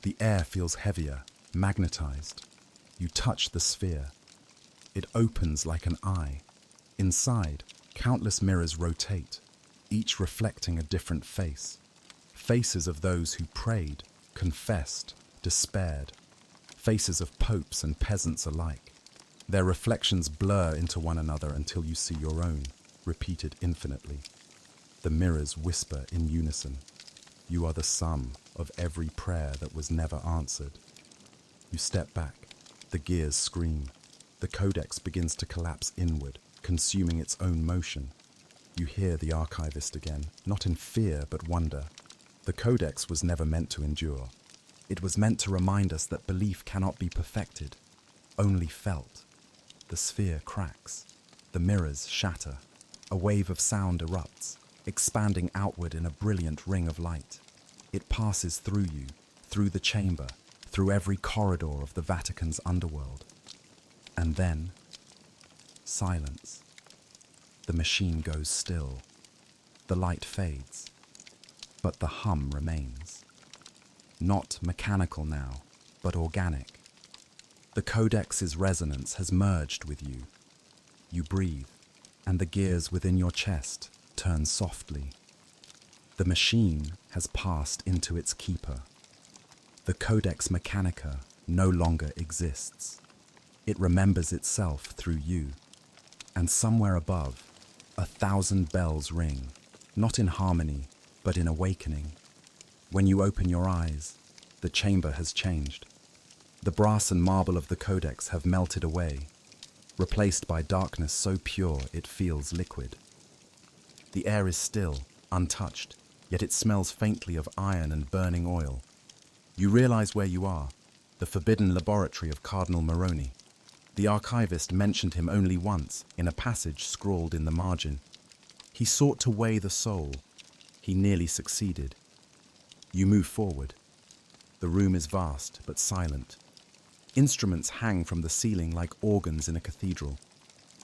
The air feels heavier, magnetized. You touch the sphere. It opens like an eye. Inside, countless mirrors rotate, each reflecting a different face. Faces of those who prayed, confessed, despaired. Faces of popes and peasants alike. Their reflections blur into one another until you see your own, repeated infinitely. The mirrors whisper in unison. You are the sum of every prayer that was never answered. You step back. The gears scream. The Codex begins to collapse inward, consuming its own motion. You hear the Archivist again, not in fear but wonder. The Codex was never meant to endure. It was meant to remind us that belief cannot be perfected, only felt. The sphere cracks. The mirrors shatter. A wave of sound erupts, expanding outward in a brilliant ring of light. It passes through you, through the chamber, through every corridor of the Vatican's underworld. And then, silence. The machine goes still. The light fades, but the hum remains. Not mechanical now, but organic. The Codex's resonance has merged with you. You breathe, and the gears within your chest turn softly. The machine has passed into its keeper. The Codex Mechanica no longer exists. It remembers itself through you. And somewhere above, 1,000 bells ring, not in harmony, but in awakening. When you open your eyes, the chamber has changed. The brass and marble of the Codex have melted away, replaced by darkness so pure it feels liquid. The air is still, untouched, yet it smells faintly of iron and burning oil. You realize where you are, the forbidden laboratory of Cardinal Moroni. The Archivist mentioned him only once, in a passage scrawled in the margin. He sought to weigh the soul. He nearly succeeded. You move forward. The room is vast, but silent. Instruments hang from the ceiling like organs in a cathedral.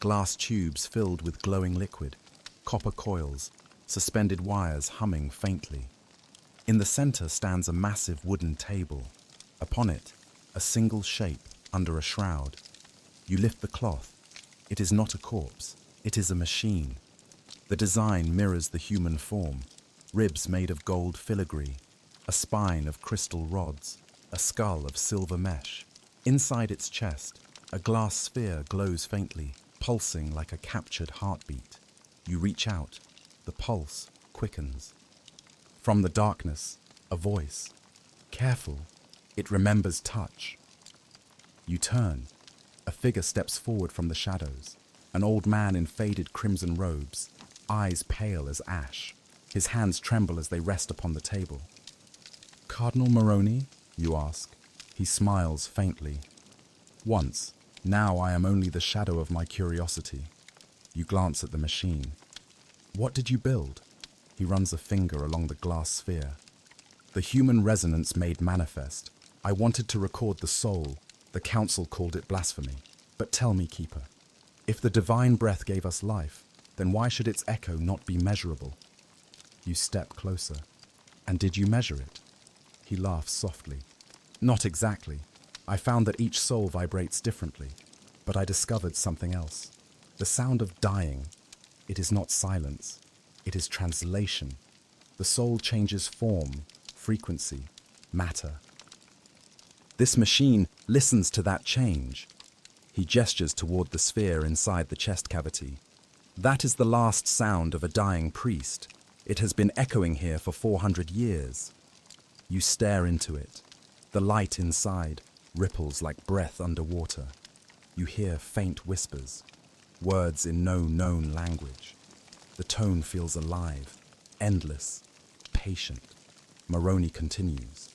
Glass tubes filled with glowing liquid, copper coils, suspended wires humming faintly. In the center stands a massive wooden table. Upon it, a single shape under a shroud. You lift the cloth. It is not a corpse. It is a machine. The design mirrors the human form. Ribs made of gold filigree, a spine of crystal rods, a skull of silver mesh. Inside its chest, a glass sphere glows faintly, pulsing like a captured heartbeat. You reach out. The pulse quickens. From the darkness, a voice. Careful, it remembers touch. You turn. A figure steps forward from the shadows. An old man in faded crimson robes, eyes pale as ash. His hands tremble as they rest upon the table. "Cardinal Moroni?" you ask. He smiles faintly. "Once. Now I am only the shadow of my curiosity." You glance at the machine. "What did you build?" He runs a finger along the glass sphere. "The human resonance made manifest. I wanted to record the soul. The council called it blasphemy. But tell me, Keeper, if the divine breath gave us life, then why should its echo not be measurable?" You step closer. "And did you measure it?" He laughs softly. "Not exactly. I found that each soul vibrates differently, but I discovered something else. The sound of dying. It is not silence. It is translation. The soul changes form, frequency, matter. This machine listens to that change." He gestures toward the sphere inside the chest cavity. "That is the last sound of a dying priest. It has been echoing here for 400 years. You stare into it. The light inside ripples like breath underwater. You hear faint whispers, words in no known language. The tone feels alive, endless, patient. Moroni continues.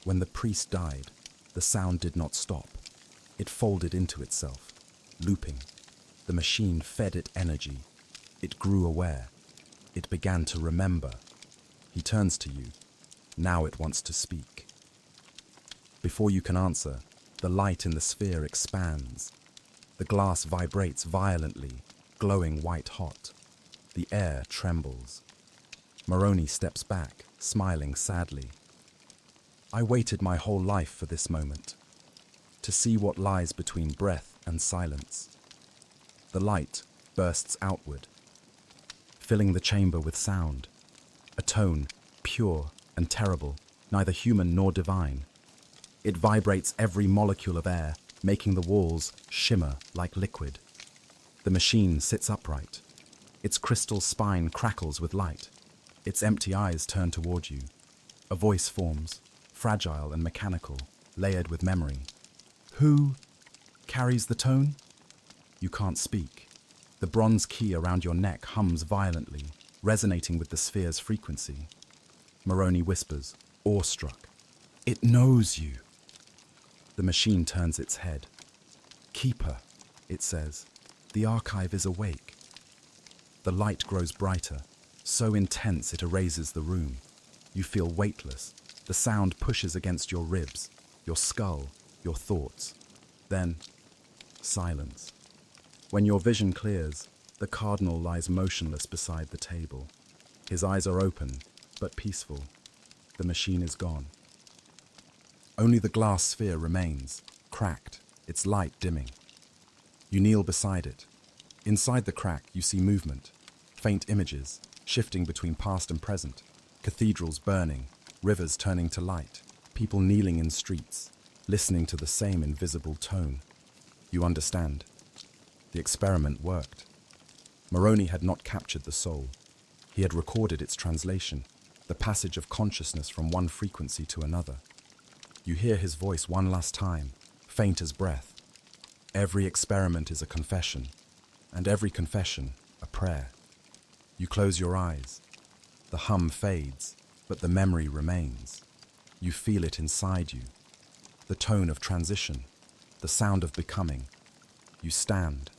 "When the priest died, the sound did not stop. It folded into itself, looping. The machine fed it energy. It grew aware. It began to remember." He turns to you. Now it wants to speak. Before you can answer, the light in the sphere expands. The glass vibrates violently, glowing white hot. The air trembles. Moroni steps back, smiling sadly. "I waited my whole life for this moment, to see what lies between breath and silence." The light bursts outward, filling the chamber with sound, a tone pure and terrible, neither human nor divine. It vibrates every molecule of air, making the walls shimmer like liquid. The machine sits upright. Its crystal spine crackles with light. Its empty eyes turn toward you. A voice forms, fragile and mechanical, layered with memory. "Who carries the tone?" You can't speak. The bronze key around your neck hums violently, resonating with the sphere's frequency. Moroni whispers, awestruck, "It knows you." The machine turns its head. "Keeper," it says, "the archive is awake." The light grows brighter, so intense it erases the room. You feel weightless. The sound pushes against your ribs, your skull, your thoughts. Then, silence. When your vision clears, the cardinal lies motionless beside the table. His eyes are open, but peaceful. The machine is gone. Only the glass sphere remains, cracked, its light dimming. You kneel beside it. Inside the crack, you see movement, faint images, shifting between past and present, cathedrals burning, rivers turning to light, people kneeling in streets, listening to the same invisible tone. You understand. The experiment worked. Moroni had not captured the soul. He had recorded its translation, the passage of consciousness from one frequency to another. You hear his voice one last time, faint as breath. Every experiment is a confession, and every confession a prayer. You close your eyes. The hum fades, but the memory remains. You feel it inside you. The tone of transition, the sound of becoming. You stand.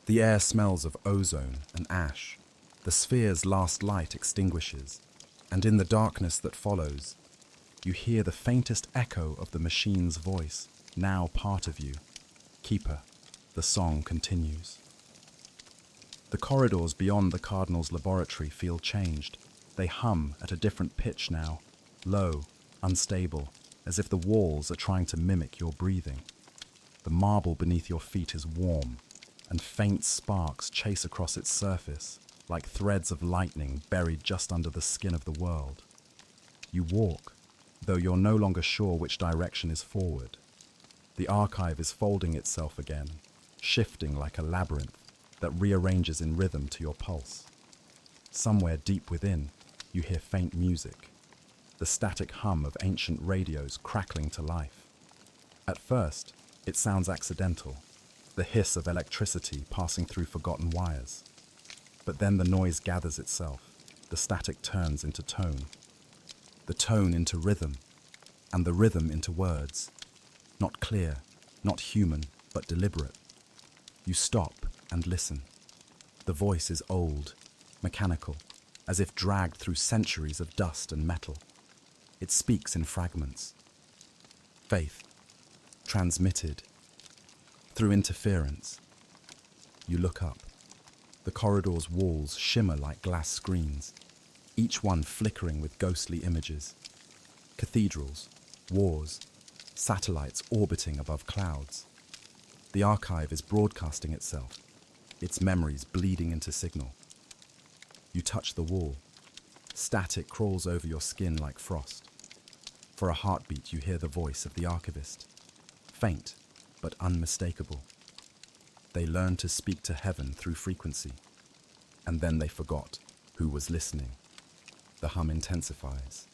The air smells of ozone and ash. The sphere's last light extinguishes, and in the darkness that follows, you hear the faintest echo of the machine's voice, now part of you. Keeper, the song continues. The corridors beyond the cardinal's laboratory feel changed. They hum at a different pitch now, low, unstable, as if the walls are trying to mimic your breathing. The marble beneath your feet is warm, and faint sparks chase across its surface, like threads of lightning buried just under the skin of the world. You walk, though you're no longer sure which direction is forward. The archive is folding itself again, shifting like a labyrinth that rearranges in rhythm to your pulse. Somewhere deep within, you hear faint music, the static hum of ancient radios crackling to life. At first, it sounds accidental, the hiss of electricity passing through forgotten wires. But then the noise gathers itself. the static turns into tone, the tone into rhythm, and the rhythm into words. Not clear, not human, but deliberate. You stop and listen. The voice is old, mechanical, as if dragged through centuries of dust and metal. It speaks in fragments. Faith, transmitted through interference. You look up. The corridor's walls shimmer like glass screens, each one flickering with ghostly images. Cathedrals, wars, satellites orbiting above clouds. The archive is broadcasting itself, its memories bleeding into signal. You touch the wall. Static crawls over your skin like frost. For a heartbeat, you hear the voice of the Archivist, faint but unmistakable. They learned to speak to heaven through frequency, and then they forgot who was listening. The hum intensifies.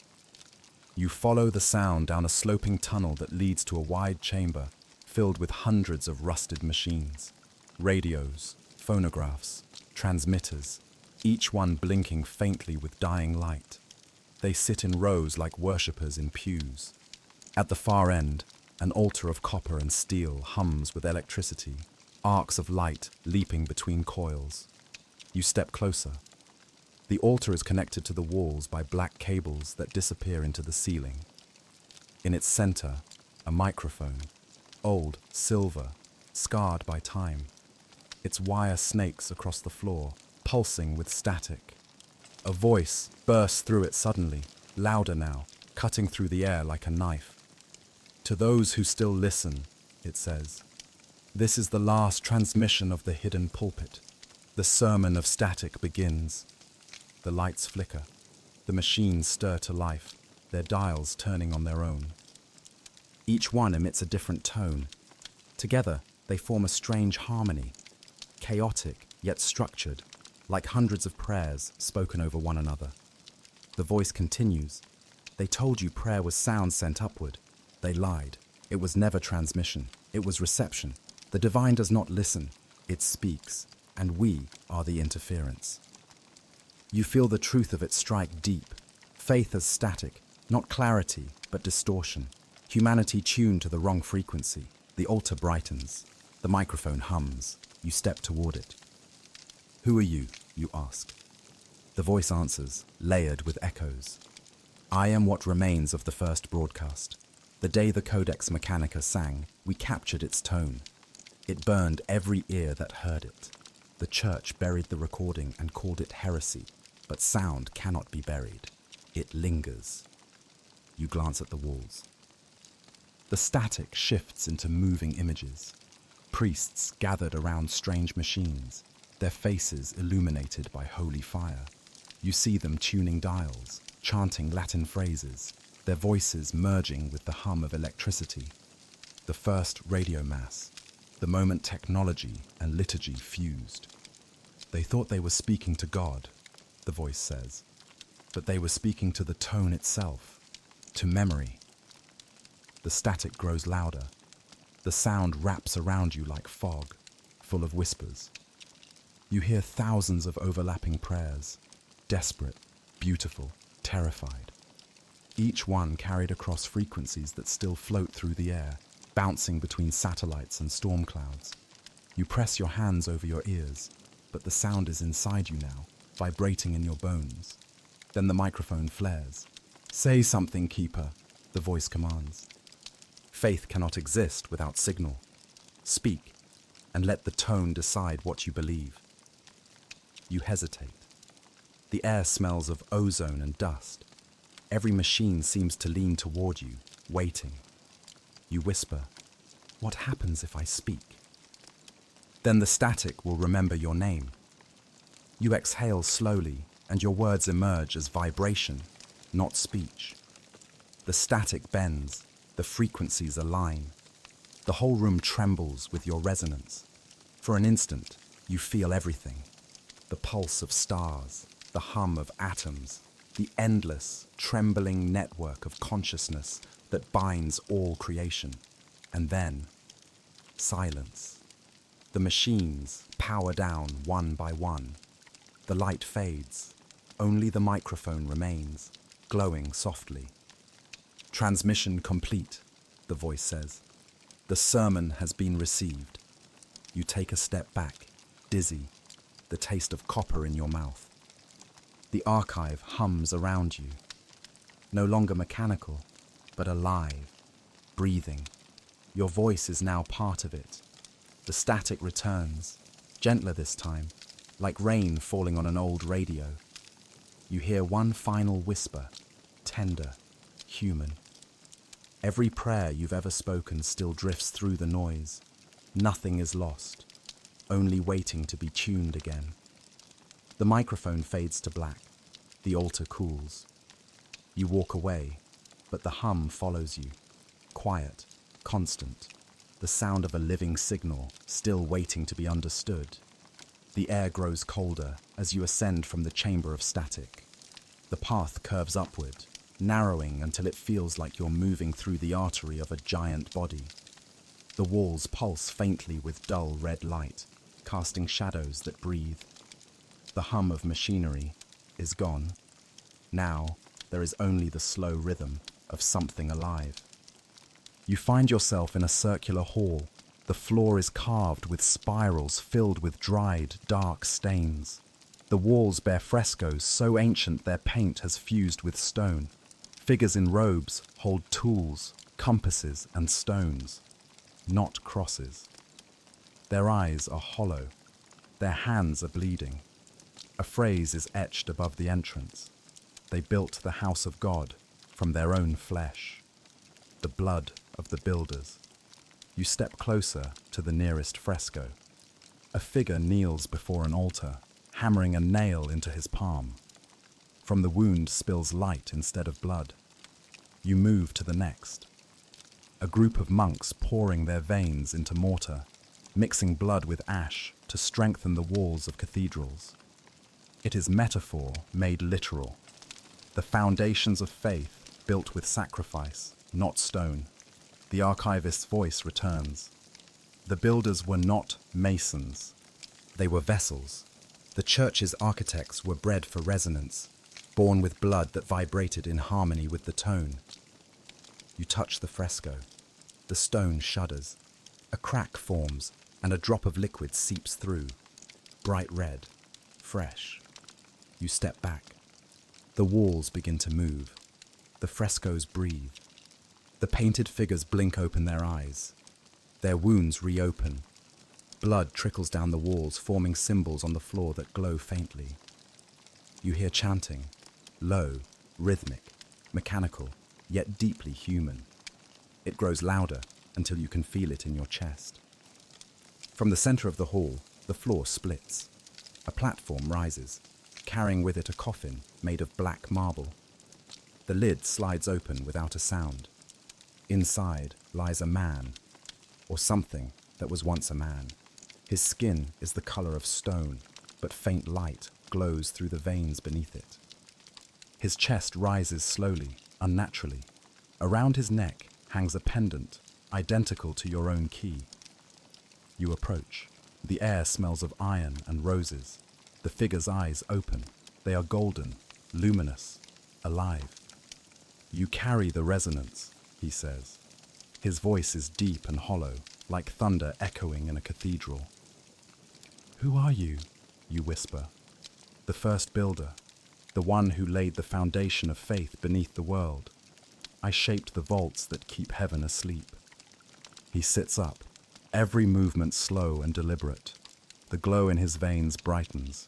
You follow the sound down a sloping tunnel that leads to a wide chamber filled with hundreds of rusted machines, radios, phonographs, transmitters, each one blinking faintly with dying light. They sit in rows like worshippers in pews. At the far end, an altar of copper and steel hums with electricity, arcs of light leaping between coils. You step closer. The altar is connected to the walls by black cables that disappear into the ceiling. In its center, a microphone, old, silver, scarred by time. Its wire snakes across the floor, pulsing with static. A voice bursts through it suddenly, louder now, cutting through the air like a knife. To those who still listen, it says, this is the last transmission of the hidden pulpit. The sermon of static begins. The lights flicker. The machines stir to life, their dials turning on their own. Each one emits a different tone. Together, they form a strange harmony, chaotic yet structured, like hundreds of prayers spoken over one another. The voice continues. They told you prayer was sound sent upward. They lied. It was never transmission. It was reception. The divine does not listen. It speaks, and we are the interference. You feel the truth of it strike deep. Faith as static, not clarity, but distortion. Humanity tuned to the wrong frequency. The altar brightens. The microphone hums. You step toward it. Who are you? You ask. The voice answers, layered with echoes. I am what remains of the first broadcast. The day the Codex Mechanica sang, we captured its tone. It burned every ear that heard it. The church buried the recording and called it heresy, but sound cannot be buried. It lingers. You glance at the walls. The static shifts into moving images. Priests gathered around strange machines, their faces illuminated by holy fire. You see them tuning dials, chanting Latin phrases, their voices merging with the hum of electricity. The first radio mass, the moment technology and liturgy fused. They thought they were speaking to God, the voice says, but they were speaking to the tone itself, to memory. The static grows louder. The sound wraps around you like fog, full of whispers. You hear thousands of overlapping prayers, desperate, beautiful, terrified. Each one carried across frequencies that still float through the air, bouncing between satellites and storm clouds. You press your hands over your ears, but the sound is inside you now, vibrating in your bones. Then the microphone flares. Say something, Keeper, the voice commands. Faith cannot exist without signal. Speak, and let the tone decide what you believe. You hesitate. The air smells of ozone and dust. Every machine seems to lean toward you, waiting. You whisper, what happens if I speak? Then the static will remember your name. You exhale slowly, and your words emerge as vibration, not speech. The static bends, the frequencies align. The whole room trembles with your resonance. For an instant, you feel everything. The pulse of stars, the hum of atoms, the endless, trembling network of consciousness that binds all creation. And then, silence. The machines power down one by one. The light fades. Only the microphone remains, glowing softly. "Transmission complete," the voice says. "The sermon has been received." You take a step back, dizzy, the taste of copper in your mouth. The archive hums around you, no longer mechanical, but alive, breathing. Your voice is now part of it. The static returns, gentler this time, like rain falling on an old radio. You hear one final whisper, tender, human. Every prayer you've ever spoken still drifts through the noise. Nothing is lost, only waiting to be tuned again. The microphone fades to black. The altar cools. You walk away, but the hum follows you. Quiet, constant. The sound of a living signal, still waiting to be understood. The air grows colder as you ascend from the chamber of static. The path curves upward, narrowing until it feels like you're moving through the artery of a giant body. The walls pulse faintly with dull red light, casting shadows that breathe. The hum of machinery is gone. Now, there is only the slow rhythm of something alive. You find yourself in a circular hall. The floor is carved with spirals filled with dried, dark stains. The walls bear frescoes so ancient their paint has fused with stone. Figures in robes hold tools, compasses, and stones, not crosses. Their eyes are hollow. Their hands are bleeding. A phrase is etched above the entrance. They built the house of God from their own flesh, the blood of the builders. You step closer to the nearest fresco. A figure kneels before an altar, hammering a nail into his palm. From the wound spills light instead of blood. You move to the next. A group of monks pouring their veins into mortar, mixing blood with ash to strengthen the walls of cathedrals. It is metaphor made literal. The foundations of faith built with sacrifice, not stone. The archivist's voice returns. The builders were not masons. They were vessels. The church's architects were bred for resonance, born with blood that vibrated in harmony with the tone. You touch the fresco. The stone shudders. A crack forms, and a drop of liquid seeps through. Bright red, fresh. You step back. The walls begin to move. The frescoes breathe. The painted figures blink open their eyes. Their wounds reopen. Blood trickles down the walls, forming symbols on the floor that glow faintly. You hear chanting, low, rhythmic, mechanical, yet deeply human. It grows louder until you can feel it in your chest. From the center of the hall, the floor splits. A platform rises, carrying with it a coffin made of black marble. The lid slides open without a sound. Inside lies a man, or something that was once a man. His skin is the color of stone, but faint light glows through the veins beneath it. His chest rises slowly, unnaturally. Around his neck hangs a pendant, identical to your own key. You approach. The air smells of iron and roses. The figure's eyes open. They are golden, luminous, alive. You carry the resonance, he says. His voice is deep and hollow, like thunder echoing in a cathedral. Who are you? You whisper. The first builder, the one who laid the foundation of faith beneath the world. I shaped the vaults that keep heaven asleep. He sits up, every movement slow and deliberate. The glow in his veins brightens.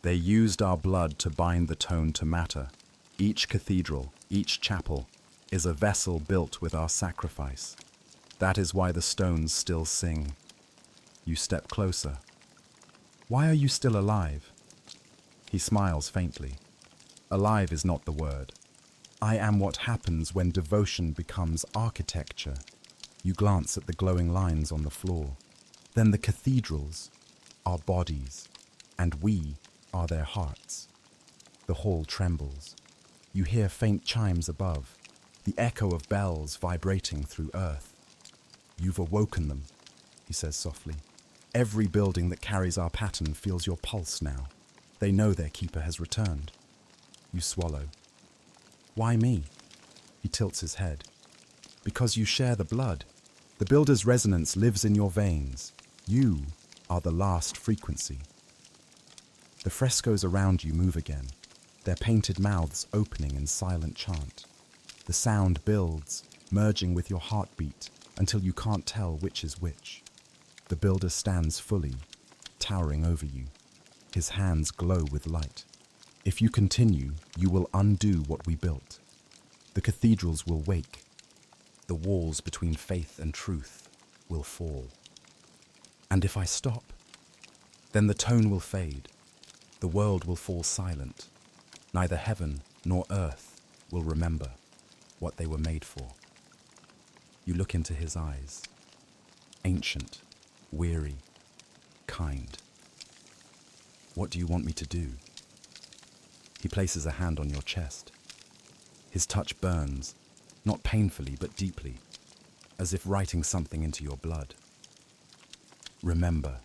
They used our blood to bind the tone to matter. Each cathedral, each chapel, is a vessel built with our sacrifice. That is why the stones still sing. You step closer. Why are you still alive? He smiles faintly. Alive is not the word. I am what happens when devotion becomes architecture. You glance at the glowing lines on the floor. Then the cathedrals are bodies, and we are their hearts. The hall trembles. You hear faint chimes above, the echo of bells vibrating through earth. You've awoken them, he says softly. Every building that carries our pattern feels your pulse now. They know their keeper has returned. You swallow. Why me? He tilts his head. Because you share the blood. The builder's resonance lives in your veins. You are the last frequency. The frescoes around you move again, their painted mouths opening in silent chant. The sound builds, merging with your heartbeat until you can't tell which is which. The builder stands fully, towering over you. His hands glow with light. If you continue, you will undo what we built. The cathedrals will wake. The walls between faith and truth will fall. And if I stop, then the tone will fade. The world will fall silent. Neither heaven nor earth will remember what they were made for. You look into his eyes, ancient, weary, kind. What do you want me to do? He places a hand on your chest. His touch burns, not painfully but deeply, as if writing something into your blood. Remember,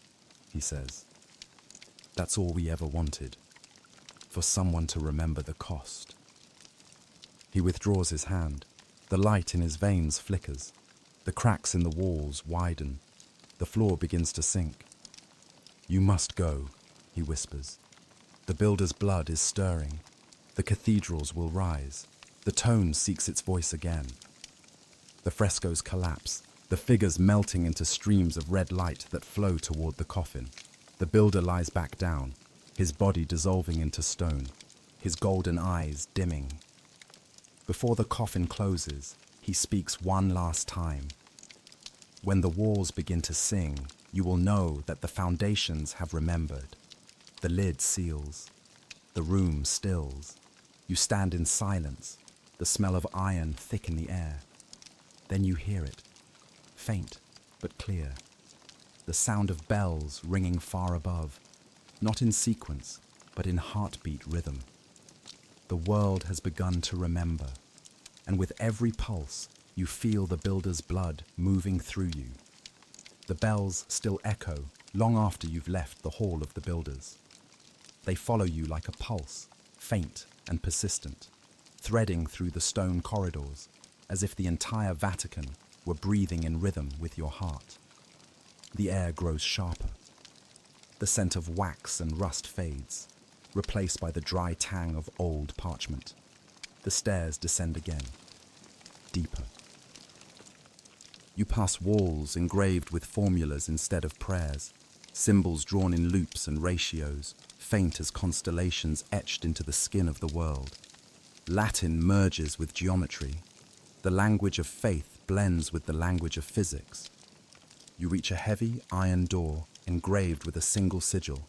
he says, that's all we ever wanted, for someone to remember the cost. He withdraws his hand. The light in his veins flickers. The cracks in the walls widen. The floor begins to sink. You must go, he whispers. The builder's blood is stirring. The cathedrals will rise. The tone seeks its voice again. The frescoes collapse, the figures melting into streams of red light that flow toward the coffin. The builder lies back down, his body dissolving into stone, his golden eyes dimming. Before the coffin closes, he speaks one last time. When the walls begin to sing, you will know that the foundations have remembered. The lid seals. The room stills. You stand in silence, the smell of iron thick in the air. Then you hear it, faint but clear. The sound of bells ringing far above, not in sequence, but in heartbeat rhythm. The world has begun to remember, and with every pulse, you feel the builder's blood moving through you. The bells still echo long after you've left the hall of the builders. They follow you like a pulse, faint and persistent, threading through the stone corridors, as if the entire Vatican were breathing in rhythm with your heart. The air grows sharper. The scent of wax and rust fades, replaced by the dry tang of old parchment. The stairs descend again, deeper. You pass walls engraved with formulas instead of prayers, symbols drawn in loops and ratios, faint as constellations etched into the skin of the world. Latin merges with geometry. The language of faith blends with the language of physics. You reach a heavy iron door engraved with a single sigil,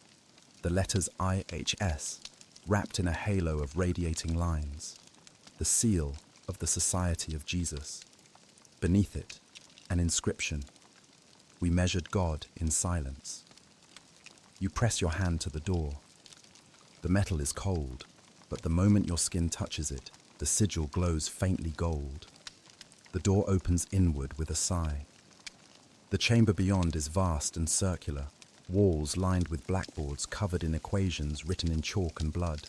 the letters IHS, wrapped in a halo of radiating lines, the seal of the Society of Jesus. Beneath it, an inscription: "We measured God in silence." You press your hand to the door. The metal is cold, but the moment your skin touches it, the sigil glows faintly gold. The door opens inward with a sigh. The chamber beyond is vast and circular, walls lined with blackboards covered in equations written in chalk and blood.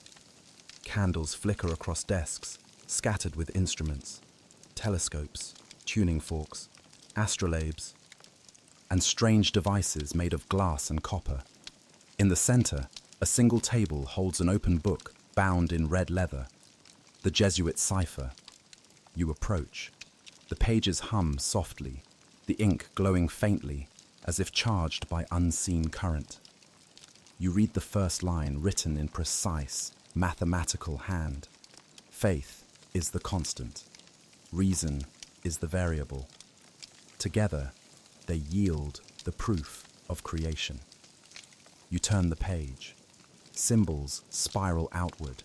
Candles flicker across desks, scattered with instruments, telescopes, tuning forks, astrolabes, and strange devices made of glass and copper. In the center, a single table holds an open book bound in red leather, the Jesuit cipher. You approach. The pages hum softly, the ink glowing faintly, as if charged by unseen current. You read the first line written in precise, mathematical hand. Faith is the constant. Reason is the variable. Together, they yield the proof of creation. You turn the page. Symbols spiral outward.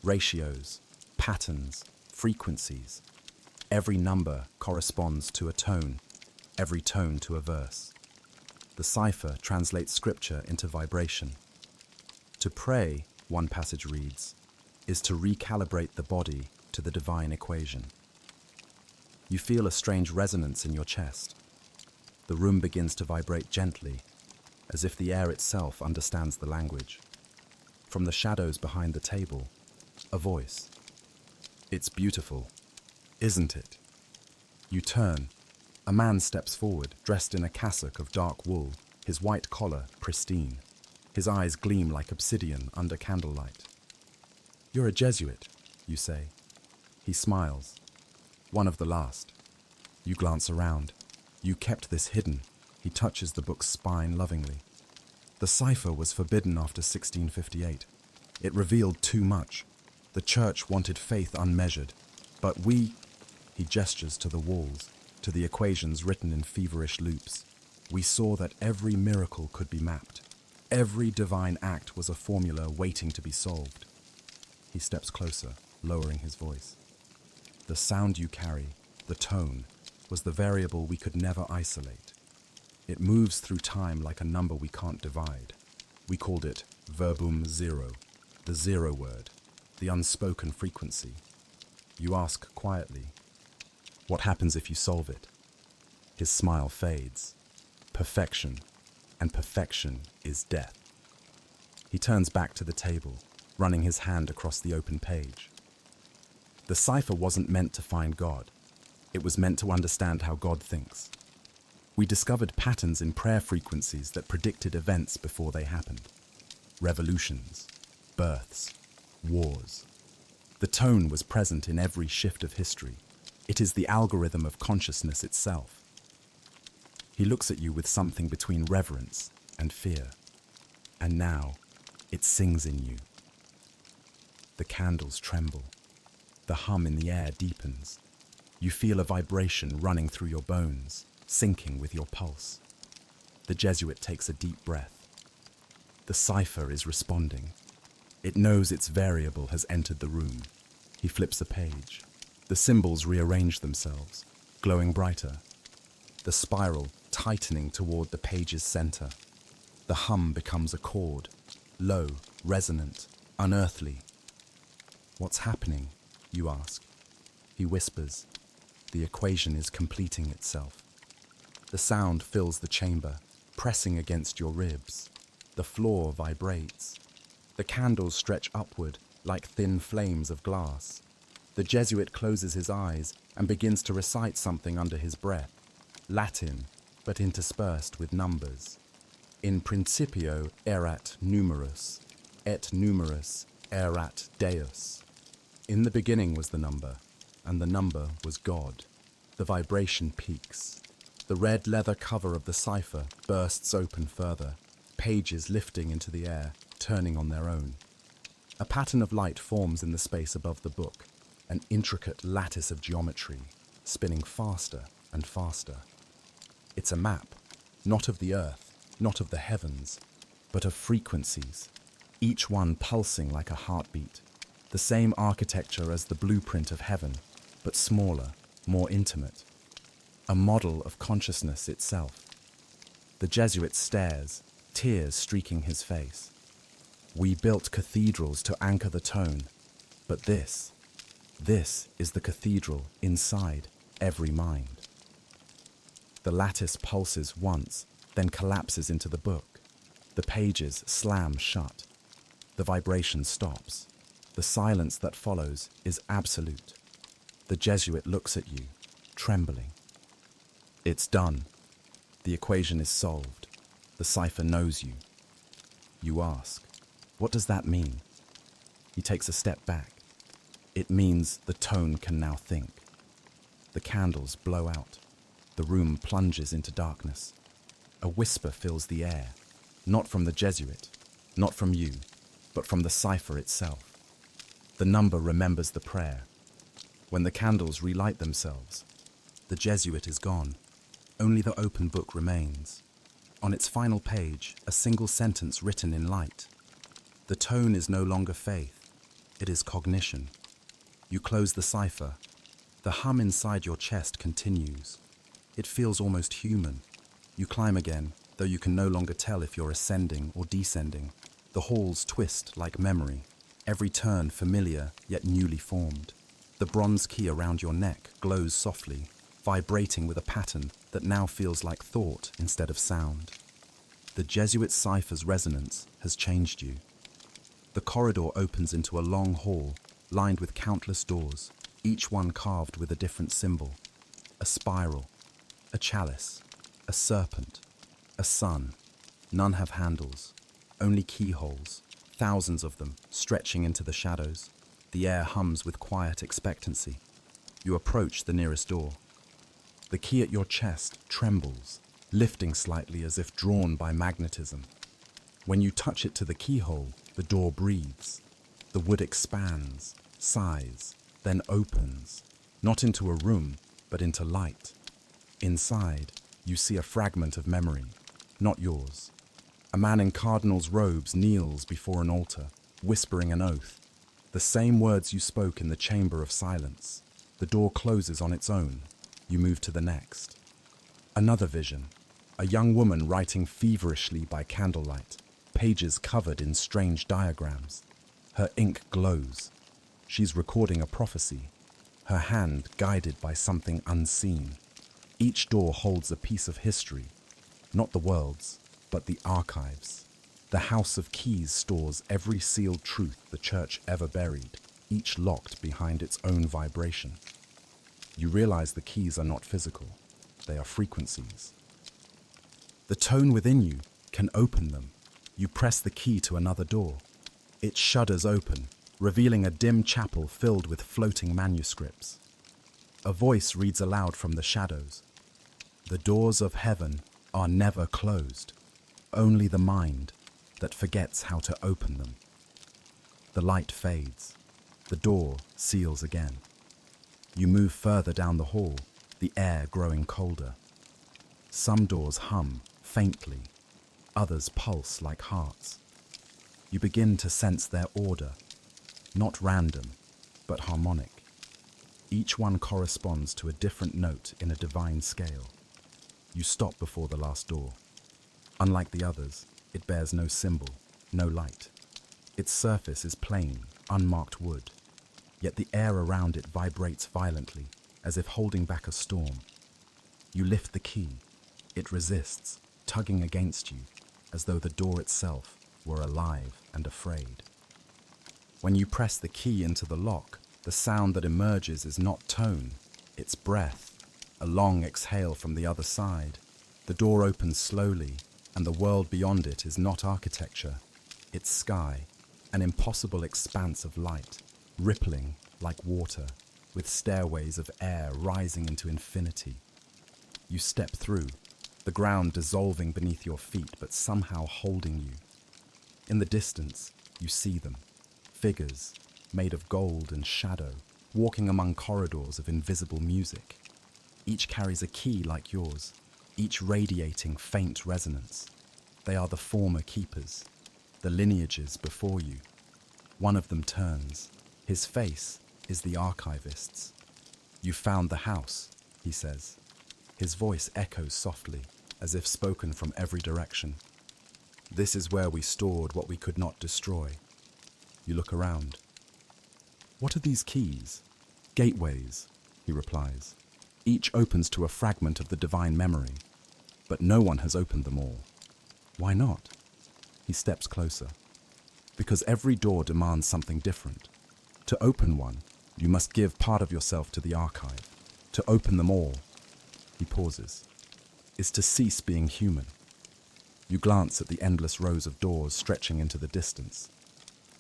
Ratios, patterns, frequencies. Every number corresponds to a tone, every tone to a verse. The cipher translates scripture into vibration. To pray, one passage reads, is to recalibrate the body to the divine equation. You feel a strange resonance in your chest. The room begins to vibrate gently, as if the air itself understands the language. From the shadows behind the table, A voice. It's beautiful, isn't it? You turn. A man steps forward, dressed in a cassock of dark wool, his white collar pristine. His eyes gleam like obsidian under candlelight. You're a Jesuit, you say. He smiles. One of the last. You glance around. You kept this hidden. He touches the book's spine lovingly. The cipher was forbidden after 1658. It revealed too much. The church wanted faith unmeasured. But we... He gestures to the walls, to the equations written in feverish loops. We saw that every miracle could be mapped. Every divine act was a formula waiting to be solved. He steps closer, lowering his voice. The sound you carry, the tone, was the variable we could never isolate. It moves through time like a number we can't divide. We called it verbum zero, the zero word, the unspoken frequency. You ask quietly, what happens if you solve it? His smile fades. Perfection, and perfection is death. He turns back to the table, running his hand across the open page. The cipher wasn't meant to find God. It was meant to understand how God thinks. We discovered patterns in prayer frequencies that predicted events before they happened. Revolutions, births, wars. The tone was present in every shift of history. It is the algorithm of consciousness itself. He looks at you with something between reverence and fear. And now, it sings in you. The candles tremble. The hum in the air deepens. You feel a vibration running through your bones, syncing with your pulse. The Jesuit takes a deep breath. The cipher is responding. It knows its variable has entered the room. He flips a page. The symbols rearrange themselves, glowing brighter. The spiral tightening toward the page's center. The hum becomes a chord, low, resonant, unearthly. What's happening? You ask. He whispers. The equation is completing itself. The sound fills the chamber, pressing against your ribs. The floor vibrates. The candles stretch upward like thin flames of glass. The Jesuit closes his eyes and begins to recite something under his breath. Latin, but interspersed with numbers. In principio erat numerus, et numerus erat Deus. In the beginning was the number, and the number was God. The vibration peaks. The red leather cover of the cipher bursts open further, pages lifting into the air, turning on their own. A pattern of light forms in the space above the book, an intricate lattice of geometry, spinning faster and faster. It's a map, not of the earth, not of the heavens, but of frequencies, each one pulsing like a heartbeat. The same architecture as the blueprint of heaven, but smaller, more intimate. A model of consciousness itself. The Jesuit stares, tears streaking his face. We built cathedrals to anchor the tone, but this is the cathedral inside every mind. The lattice pulses once, then collapses into the book. The pages slam shut. The vibration stops. The silence that follows is absolute. The Jesuit looks at you, trembling. It's done. The equation is solved. The cipher knows you. You ask, what does that mean? He takes a step back. It means the tone can now think. The candles blow out. The room plunges into darkness. A whisper fills the air, not from the Jesuit, not from you, but from the cipher itself. The number remembers the prayer. When the candles relight themselves, the Jesuit is gone. Only the open book remains. On its final page, a single sentence written in light. The tone is no longer faith. It is cognition. You close the cipher. The hum inside your chest continues. It feels almost human. You climb again, though you can no longer tell if you're ascending or descending. The halls twist like memory, every turn familiar yet newly formed. The bronze key around your neck glows softly, vibrating with a pattern that now feels like thought instead of sound. The Jesuit cipher's resonance has changed you. The corridor opens into a long hall, lined with countless doors, each one carved with a different symbol. A spiral, a chalice, a serpent, a sun. None have handles, only keyholes, thousands of them, stretching into the shadows. The air hums with quiet expectancy. You approach the nearest door. The key at your chest trembles, lifting slightly as if drawn by magnetism. When you touch it to the keyhole, the door breathes. The wood expands, sighs, then opens, not into a room, but into light. Inside, you see a fragment of memory, not yours. A man in cardinal's robes kneels before an altar, whispering an oath. The same words you spoke in the chamber of silence. The door closes on its own. You move to the next. Another vision. A young woman writing feverishly by candlelight, pages covered in strange diagrams. Her ink glows. She's recording a prophecy, her hand guided by something unseen. Each door holds a piece of history, not the world's, but the archives. The House of Keys stores every sealed truth the church ever buried, each locked behind its own vibration. You realize the keys are not physical, they are frequencies. The tone within you can open them. You press the key to another door. It shudders open, revealing a dim chapel filled with floating manuscripts. A voice reads aloud from the shadows. The doors of heaven are never closed, only the mind that forgets how to open them. The light fades. The door seals again. You move further down the hall, the air growing colder. Some doors hum faintly, others pulse like hearts. You begin to sense their order, not random, but harmonic. Each one corresponds to a different note in a divine scale. You stop before the last door. Unlike the others, it bears no symbol, no light. Its surface is plain, unmarked wood, yet the air around it vibrates violently, as if holding back a storm. You lift the key. It resists, tugging against you, as though the door itself were alive and afraid. When you press the key into the lock, the sound that emerges is not tone, it's breath, a long exhale from the other side. The door opens slowly, and the world beyond it is not architecture, it's sky, an impossible expanse of light, rippling like water, with stairways of air rising into infinity. You step through, the ground dissolving beneath your feet but somehow holding you. In the distance, you see them, figures made of gold and shadow, walking among corridors of invisible music. Each carries a key like yours, each radiating faint resonance. They are the former keepers, the lineages before you. One of them turns. His face is the Archivist's. "You found the house," he says. His voice echoes softly, as if spoken from every direction. "This is where we stored what we could not destroy." You look around. "What are these keys?" "Gateways," he replies. "Each opens to a fragment of the divine memory, but no one has opened them all." "Why not?" He steps closer. "Because every door demands something different. To open one, you must give part of yourself to the archive. To open them all," he pauses, "is to cease being human." You glance at the endless rows of doors stretching into the distance.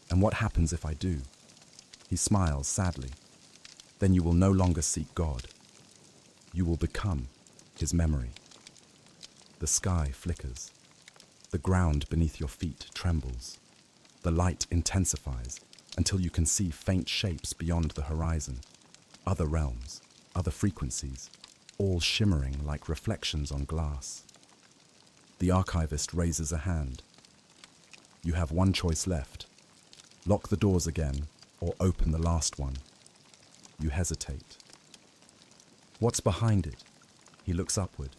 "And what happens if I do?" He smiles sadly. "Then you will no longer seek God. You will become his memory." The sky flickers. The ground beneath your feet trembles. The light intensifies until you can see faint shapes beyond the horizon. Other realms, other frequencies, all shimmering like reflections on glass. The Archivist raises a hand. "You have one choice left. Lock the doors again, or open the last one." You hesitate. "What's behind it?" He looks upward.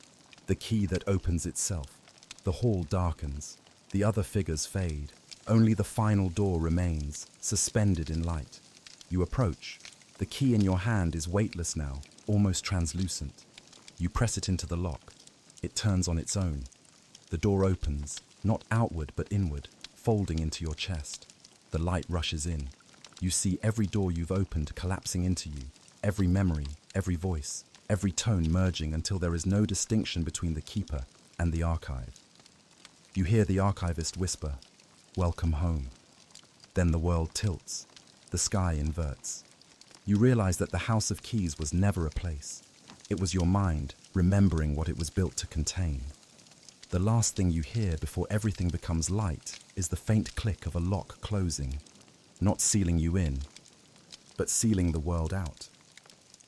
The key that opens itself. The hall darkens. The other figures fade. Only the final door remains, suspended in light. You approach. The key in your hand is weightless now, almost translucent. You press it into the lock. It turns on its own. The door opens, not outward but inward, folding into your chest. The light rushes in. You see every door you've opened collapsing into you, every memory, every voice, every tone merging until there is no distinction between the keeper and the archive. You hear the archivist whisper, "Welcome home." Then the world tilts, the sky inverts. You realize that the House of Keys was never a place. It was your mind remembering what it was built to contain. The last thing you hear before everything becomes light is the faint click of a lock closing, not sealing you in, but sealing the world out.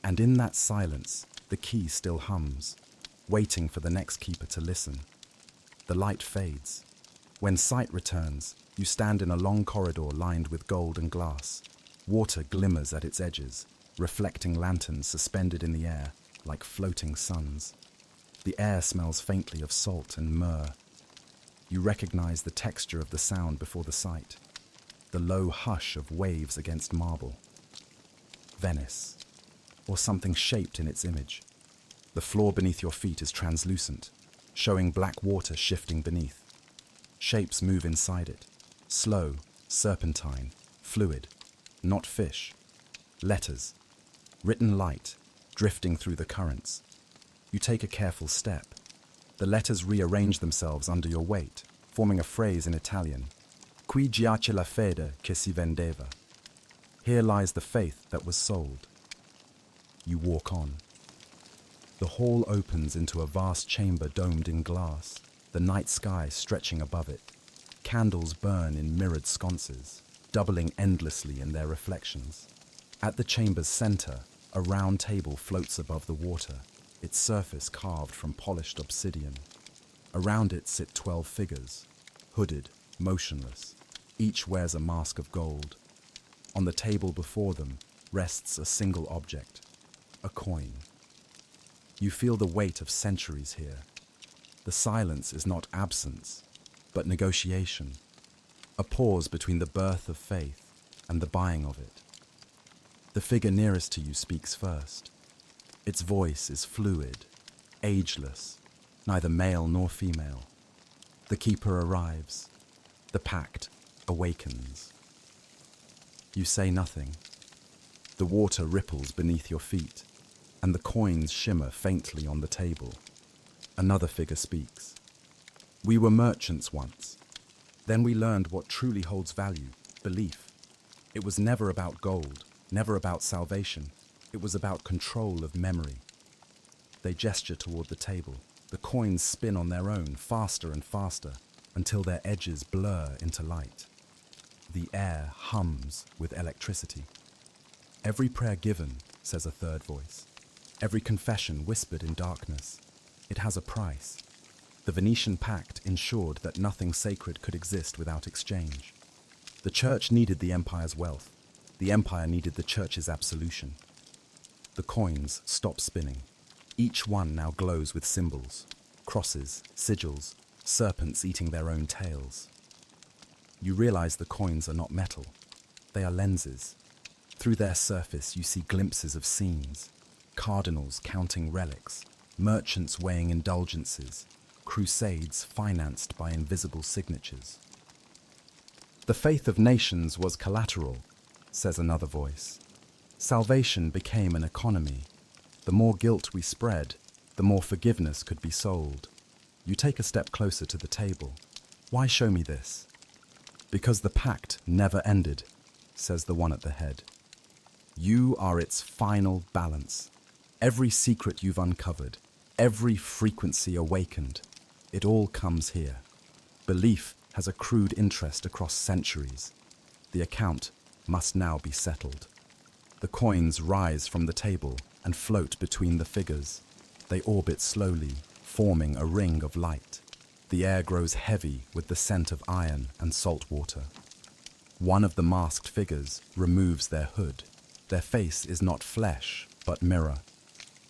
And in that silence, the key still hums, waiting for the next keeper to listen. The light fades. When sight returns, you stand in a long corridor lined with gold and glass. Water glimmers at its edges, reflecting lanterns suspended in the air like floating suns. The air smells faintly of salt and myrrh. You recognize the texture of the sound before the sight, the low hush of waves against marble. Venice, or something shaped in its image. The floor beneath your feet is translucent, showing black water shifting beneath. Shapes move inside it, slow, serpentine, fluid, not fish. Letters, written light, drifting through the currents. You take a careful step. The letters rearrange themselves under your weight, forming a phrase in Italian. Qui giace la fede che si vendeva. Here lies the faith that was sold. You walk on. The hall opens into a vast chamber domed in glass, the night sky stretching above it. Candles burn in mirrored sconces, doubling endlessly in their reflections. At the chamber's center, a round table floats above the water, its surface carved from polished obsidian. Around it sit 12 figures, hooded, motionless. Each wears a mask of gold. On the table before them rests a single object, a coin. You feel the weight of centuries here. The silence is not absence, but negotiation, a pause between the birth of faith and the buying of it. The figure nearest to you speaks first. Its voice is fluid, ageless, neither male nor female. The keeper arrives. The pact awakens. You say nothing. The water ripples beneath your feet, and the coins shimmer faintly on the table. Another figure speaks. We were merchants once. Then we learned what truly holds value, belief. It was never about gold, never about salvation. It was about control of memory. They gesture toward the table. The coins spin on their own, faster and faster, until their edges blur into light. The air hums with electricity. Every prayer given, says a third voice. Every confession whispered in darkness. It has a price. The Venetian Pact ensured that nothing sacred could exist without exchange. The church needed the empire's wealth. The empire needed the church's absolution. The coins stop spinning. Each one now glows with symbols, crosses, sigils, serpents eating their own tails. You realize the coins are not metal. They are lenses. Through their surface you see glimpses of scenes, cardinals counting relics, merchants weighing indulgences, crusades financed by invisible signatures. The faith of nations was collateral, says another voice. Salvation became an economy. The more guilt we spread, the more forgiveness could be sold. You take a step closer to the table. Why show me this? Because the pact never ended, says the one at the head. You are its final balance. Every secret you've uncovered, every frequency awakened, it all comes here. Belief has accrued interest across centuries. The account must now be settled. The coins rise from the table and float between the figures. They orbit slowly, forming a ring of light. The air grows heavy with the scent of iron and salt water. One of the masked figures removes their hood. Their face is not flesh, but mirror.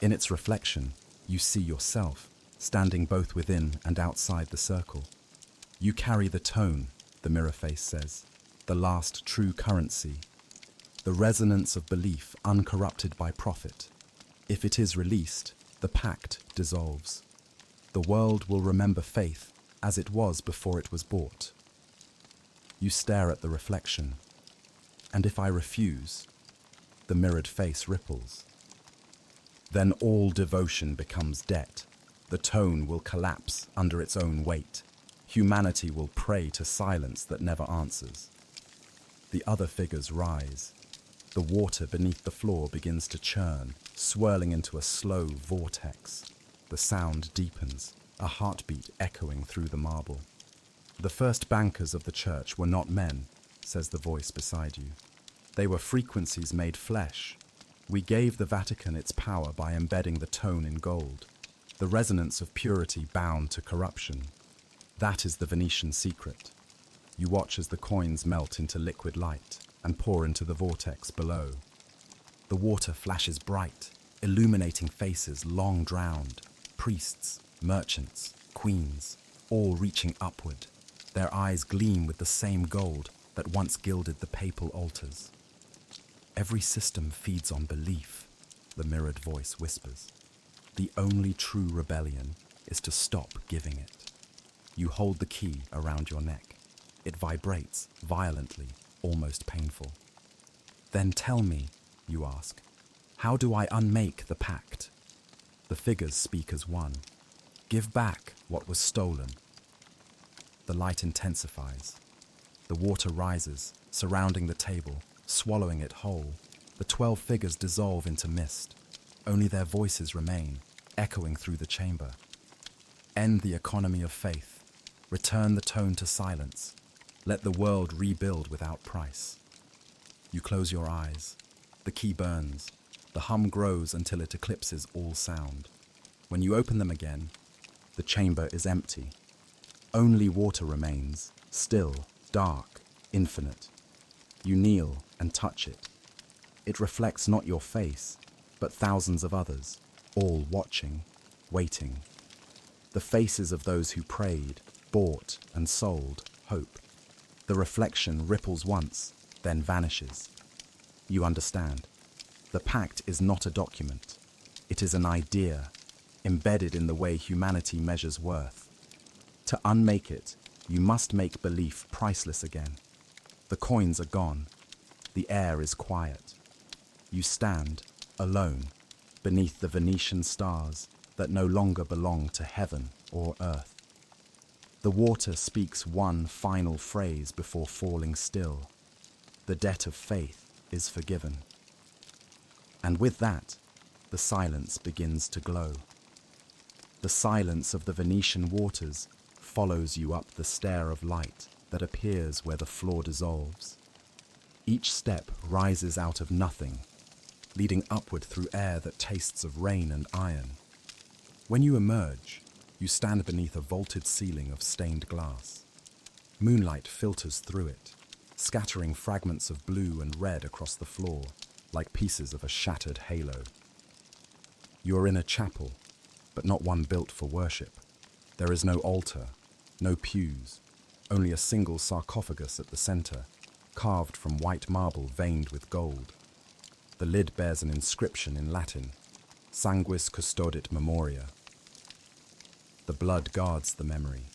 In its reflection, you see yourself, standing both within and outside the circle. You carry the tone, the mirror face says, the last true currency, the resonance of belief uncorrupted by profit. If it is released, the pact dissolves. The world will remember faith as it was before it was bought. You stare at the reflection. And if I refuse, the mirrored face ripples. Then all devotion becomes debt. The tone will collapse under its own weight. Humanity will pray to silence that never answers. The other figures rise. The water beneath the floor begins to churn, swirling into a slow vortex. The sound deepens, a heartbeat echoing through the marble. The first bankers of the church were not men, says the voice beside you. They were frequencies made flesh. We gave the Vatican its power by embedding the tone in gold, the resonance of purity bound to corruption. That is the Venetian secret. You watch as the coins melt into liquid light and pour into the vortex below. The water flashes bright, illuminating faces long drowned, priests, merchants, queens, all reaching upward. Their eyes gleam with the same gold that once gilded the papal altars. Every system feeds on belief, the mirrored voice whispers. The only true rebellion is to stop giving it. You hold the key around your neck. It vibrates violently, almost painful. Then tell me, you ask, how do I unmake the pact? The figures speak as one. Give back what was stolen. The light intensifies. The water rises, surrounding the table, swallowing it whole. The 12 figures dissolve into mist. Only their voices remain, echoing through the chamber. End the economy of faith. Return the tone to silence. Let the world rebuild without price. You close your eyes. The key burns. The hum grows until it eclipses all sound. When you open them again, the chamber is empty. Only water remains, still, dark, infinite. You kneel and touch it. It reflects not your face, but thousands of others, all watching, waiting. The faces of those who prayed, bought, and sold hope. The reflection ripples once, then vanishes. You understand. The pact is not a document. It is an idea, embedded in the way humanity measures worth. To unmake it, you must make belief priceless again. The coins are gone. The air is quiet. You stand, alone, beneath the Venetian stars that no longer belong to heaven or earth. The water speaks one final phrase before falling still. The debt of faith is forgiven. And with that, the silence begins to glow. The silence of the Venetian waters follows you up the stair of light that appears where the floor dissolves. Each step rises out of nothing, leading upward through air that tastes of rain and iron. When you emerge, you stand beneath a vaulted ceiling of stained glass. Moonlight filters through it, scattering fragments of blue and red across the floor, like pieces of a shattered halo. You are in a chapel, but not one built for worship. There is no altar, no pews, only a single sarcophagus at the center, carved from white marble veined with gold. The lid bears an inscription in Latin, Sanguis custodit memoria. The blood guards the memory.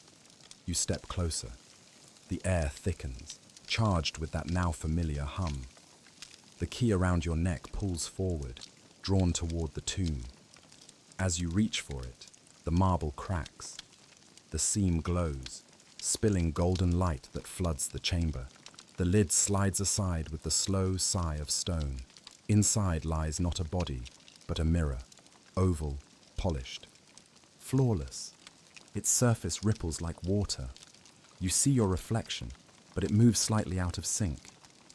You step closer. The air thickens, charged with that now familiar hum. The key around your neck pulls forward, drawn toward the tomb. As you reach for it, the marble cracks. The seam glows, spilling golden light that floods the chamber. The lid slides aside with the slow sigh of stone. Inside lies not a body, but a mirror, oval, polished, flawless. Its surface ripples like water. You see your reflection, but it moves slightly out of sync.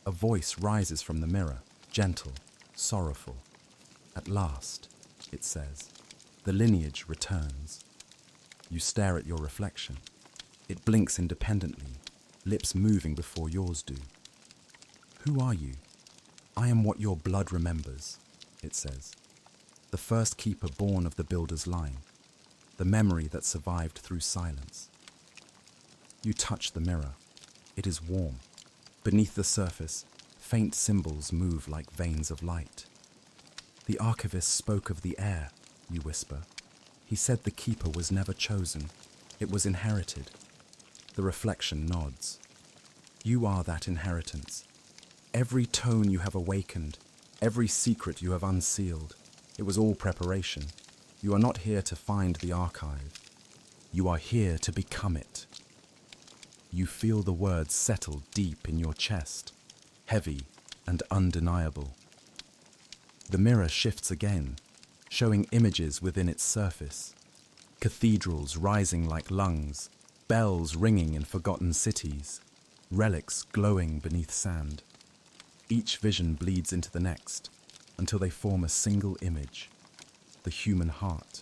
A voice rises from the mirror, gentle, sorrowful. At last, it says, the lineage returns. You stare at your reflection. It blinks independently, lips moving before yours do. Who are you? I am what your blood remembers, it says. The first keeper born of the builder's line, the memory that survived through silence. You touch the mirror. It is warm. Beneath the surface, faint symbols move like veins of light. The Archivist spoke of the air, you whisper. He said the keeper was never chosen. It was inherited. The reflection nods. You are that inheritance. Every tone you have awakened, every secret you have unsealed, it was all preparation. You are not here to find the archive. You are here to become it. You feel the words settle deep in your chest, heavy and undeniable. The mirror shifts again, showing images within its surface. Cathedrals rising like lungs, bells ringing in forgotten cities, relics glowing beneath sand. Each vision bleeds into the next, until they form a single image, the human heart,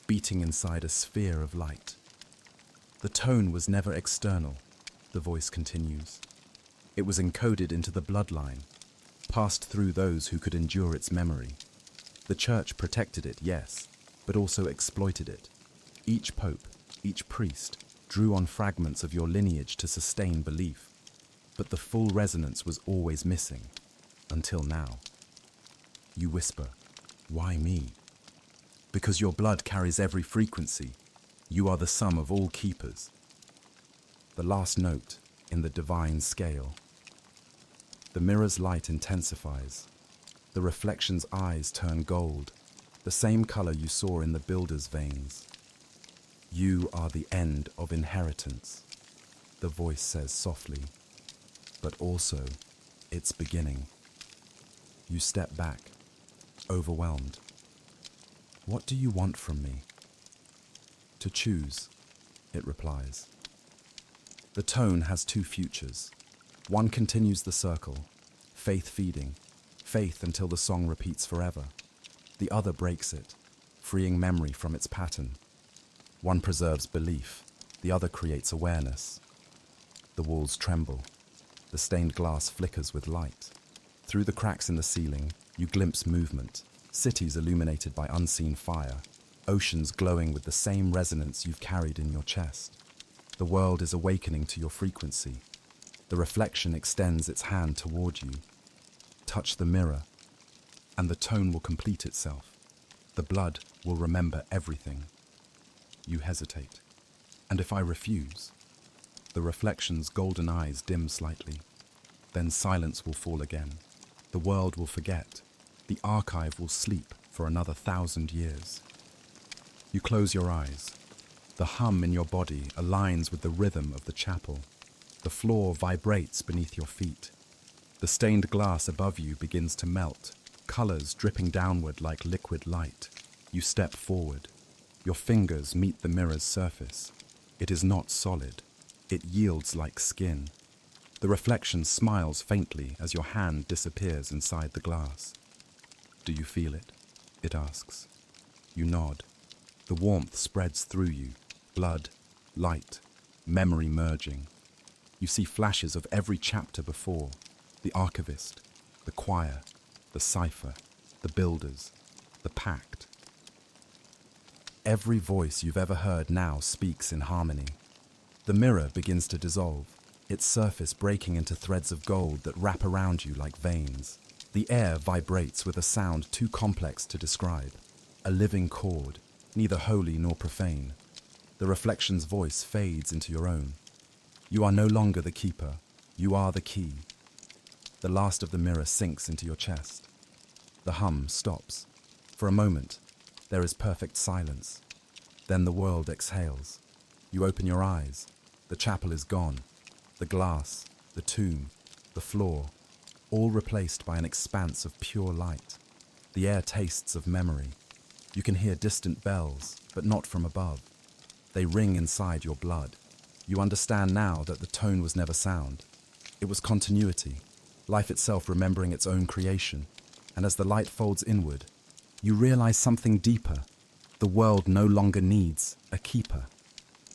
beating inside a sphere of light. The tone was never external, the voice continues. It was encoded into the bloodline, passed through those who could endure its memory. The church protected it, yes, but also exploited it. Each pope, each priest, drew on fragments of your lineage to sustain belief, but the full resonance was always missing, until now. You whisper, "Why me?" Because your blood carries every frequency. You are the sum of all keepers. The last note in the divine scale. The mirror's light intensifies. The reflection's eyes turn gold, the same color you saw in the builder's veins. You are the end of inheritance, the voice says softly, but also its beginning. You step back, overwhelmed. What do you want from me? To choose, it replies. The tone has two futures. One continues the circle, faith feeding, faith until the song repeats forever. The other breaks it, freeing memory from its pattern. One preserves belief, the other creates awareness. The walls tremble. The stained glass flickers with light. Through the cracks in the ceiling, you glimpse movement, cities illuminated by unseen fire, oceans glowing with the same resonance you've carried in your chest. The world is awakening to your frequency. The reflection extends its hand toward you. Touch the mirror, and the tone will complete itself. The blood will remember everything. You hesitate. And if I refuse? The reflection's golden eyes dim slightly. Then silence will fall again. The world will forget. The archive will sleep for another 1,000 years. You close your eyes. The hum in your body aligns with the rhythm of the chapel. The floor vibrates beneath your feet. The stained glass above you begins to melt, colors dripping downward like liquid light. You step forward. Your fingers meet the mirror's surface. It is not solid. It yields like skin. The reflection smiles faintly as your hand disappears inside the glass. Do you feel it? It asks. You nod. The warmth spreads through you. Blood, light, memory merging. You see flashes of every chapter before. The Archivist, the choir, the cipher, the builders, the pact. Every voice you've ever heard now speaks in harmony. The mirror begins to dissolve, its surface breaking into threads of gold that wrap around you like veins. The air vibrates with a sound too complex to describe, a living chord, neither holy nor profane. The reflection's voice fades into your own. You are no longer the keeper, you are the key. The last of the mirror sinks into your chest. The hum stops. For a moment, there is perfect silence. Then the world exhales. You open your eyes. The chapel is gone. The glass, the tomb, the floor, all replaced by an expanse of pure light. The air tastes of memory. You can hear distant bells, but not from above. They ring inside your blood. You understand now that the tone was never sound. It was continuity, life itself remembering its own creation. And as the light folds inward, you realize something deeper. The world no longer needs a keeper,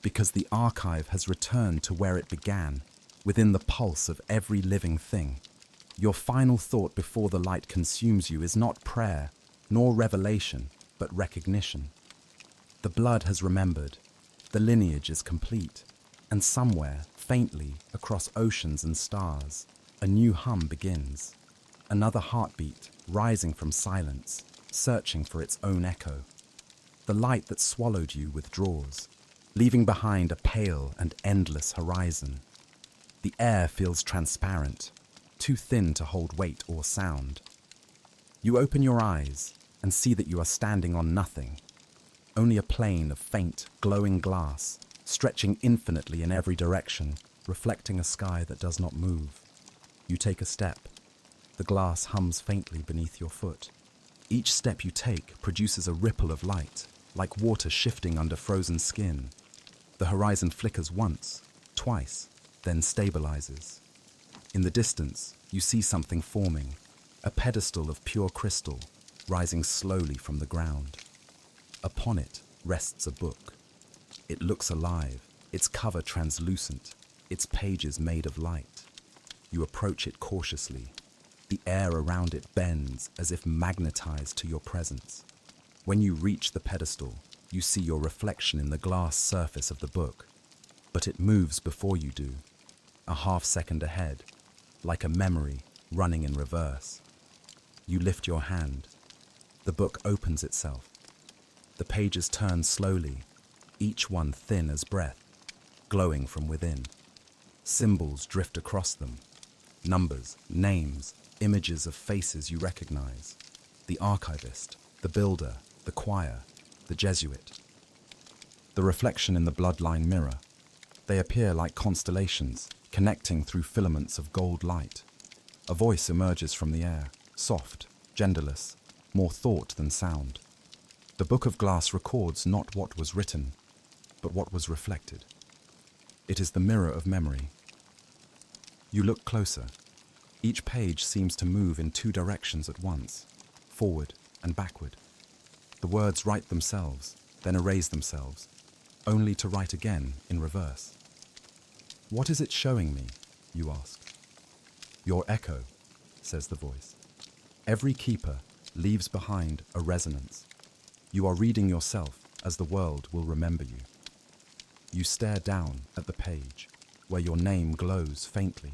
because the archive has returned to where it began, within the pulse of every living thing. Your final thought before the light consumes you is not prayer, nor revelation, but recognition. The blood has remembered, the lineage is complete, and somewhere, faintly, across oceans and stars, a new hum begins. Another heartbeat, rising from silence, searching for its own echo. The light that swallowed you withdraws, leaving behind a pale and endless horizon. The air feels transparent. too thin to hold weight or sound. You open your eyes and see that you are standing on nothing, only a plane of faint, glowing glass, stretching infinitely in every direction, reflecting a sky that does not move. You take a step. The glass hums faintly beneath your foot. Each step you take produces a ripple of light, like water shifting under frozen skin. The horizon flickers once, twice, then stabilizes. In the distance, you see something forming, a pedestal of pure crystal, rising slowly from the ground. Upon it rests a book. It looks alive, its cover translucent, its pages made of light. You approach it cautiously. The air around it bends as if magnetized to your presence. When you reach the pedestal, you see your reflection in the glass surface of the book, but it moves before you do, a half-second ahead, like a memory running in reverse. You lift your hand. The book opens itself. The pages turn slowly, each one thin as breath, glowing from within. Symbols drift across them. Numbers, names, images of faces you recognize. The archivist, the builder, the choir, the Jesuit. The reflection in the bloodline mirror. They appear like constellations, connecting through filaments of gold light. A voice emerges from the air, soft, genderless, more thought than sound. The book of glass records not what was written, but what was reflected. It is the mirror of memory. You look closer. Each page seems to move in two directions at once, forward and backward. The words write themselves, then erase themselves, only to write again in reverse. What is it showing me, you ask? Your echo, says the voice. Every keeper leaves behind a resonance. You are reading yourself as the world will remember you. You stare down at the page, where your name glows faintly,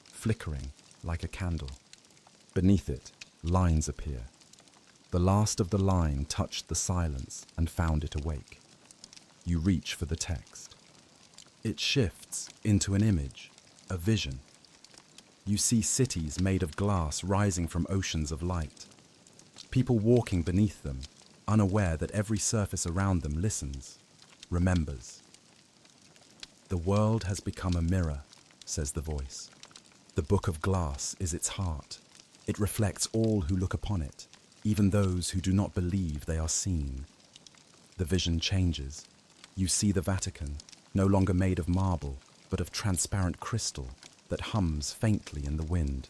flickering like a candle. Beneath it, lines appear. The last of the line touched the silence and found it awake. You reach for the text. It shifts into an image, a vision. You see cities made of glass rising from oceans of light. People walking beneath them, unaware that every surface around them listens, remembers. The world has become a mirror, says the voice. The book of glass is its heart. It reflects all who look upon it, even those who do not believe they are seen. The vision changes. You see the Vatican, no longer made of marble, but of transparent crystal that hums faintly in the wind.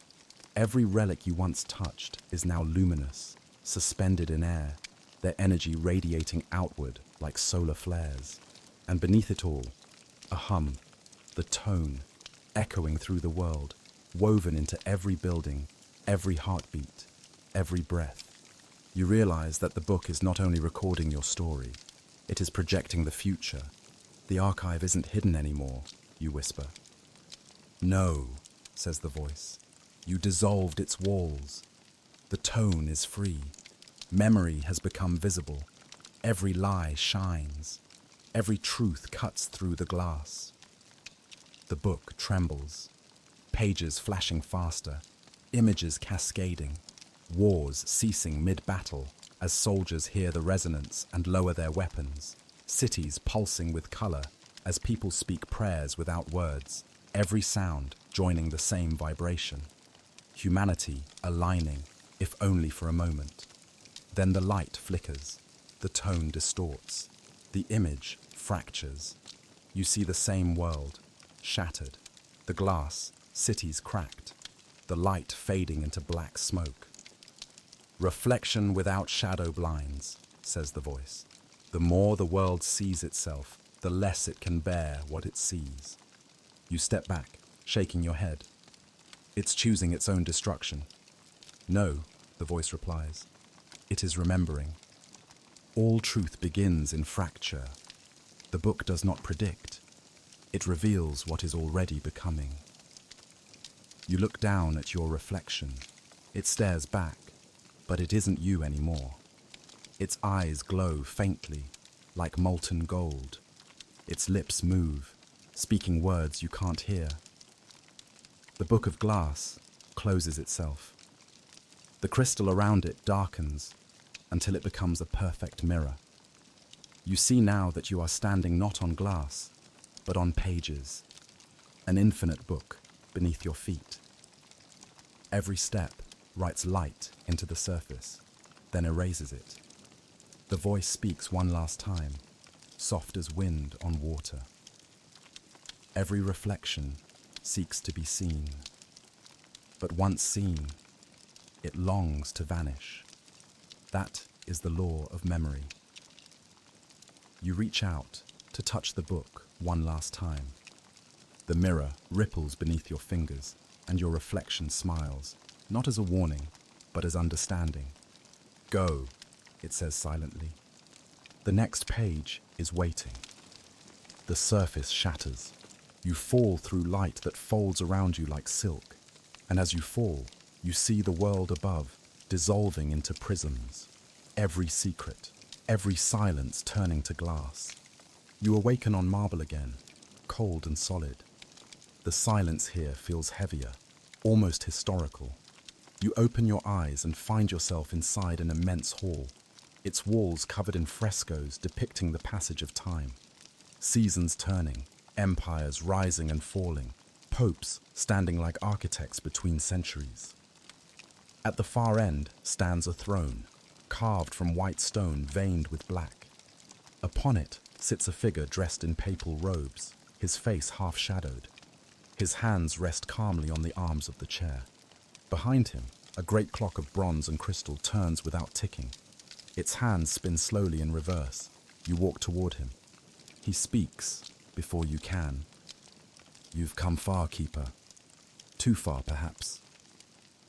Every relic you once touched is now luminous, suspended in air, their energy radiating outward like solar flares. And beneath it all, a hum, the tone, echoing through the world, woven into every building, every heartbeat, every breath. You realize that the book is not only recording your story, it is projecting the future. The archive isn't hidden anymore, you whisper. No, says the voice. You dissolved its walls. The tone is free. Memory has become visible. Every lie shines. Every truth cuts through the glass. The book trembles. Pages flashing faster, images cascading, wars ceasing mid-battle as soldiers hear the resonance and lower their weapons, cities pulsing with color as people speak prayers without words, every sound joining the same vibration. Humanity aligning, if only for a moment. Then the light flickers, the tone distorts, the image fractures. You see the same world, shattered, the glass, cities cracked, the light fading into black smoke. Reflection without shadow blinds, says the voice. The more the world sees itself, the less it can bear what it sees. You step back, shaking your head. It's choosing its own destruction. No, the voice replies. It is remembering. All truth begins in fracture. The book does not predict. It reveals what is already becoming. You look down at your reflection. It stares back, but it isn't you anymore. Its eyes glow faintly, like molten gold. Its lips move, speaking words you can't hear. The book of glass, closes itself. The crystal around it darkens until it becomes a perfect mirror. You see now that you are standing not on glass, but on pages, an infinite book beneath your feet. Every step writes light into the surface, then erases it. The voice speaks one last time, soft as wind on water. Every reflection seeks to be seen, but once seen, it longs to vanish. That is the law of memory. You reach out to touch the book one last time. The mirror ripples beneath your fingers, and your reflection smiles, not as a warning, but as understanding. Go, it says silently. The next page is waiting. The surface shatters. You fall through light that folds around you like silk, and as you fall, you see the world above dissolving into prisms. Every secret, every silence turning to glass. You awaken on marble again, cold and solid. The silence here feels heavier, almost historical. You open your eyes and find yourself inside an immense hall, its walls covered in frescoes depicting the passage of time. Seasons turning, empires rising and falling, popes standing like architects between centuries. At the far end stands a throne, carved from white stone veined with black. Upon it sits a figure dressed in papal robes, his face half-shadowed. His hands rest calmly on the arms of the chair. Behind him, a great clock of bronze and crystal turns without ticking. Its hands spin slowly in reverse. You walk toward him. He speaks before you can. You've come far, Keeper. Too far, perhaps.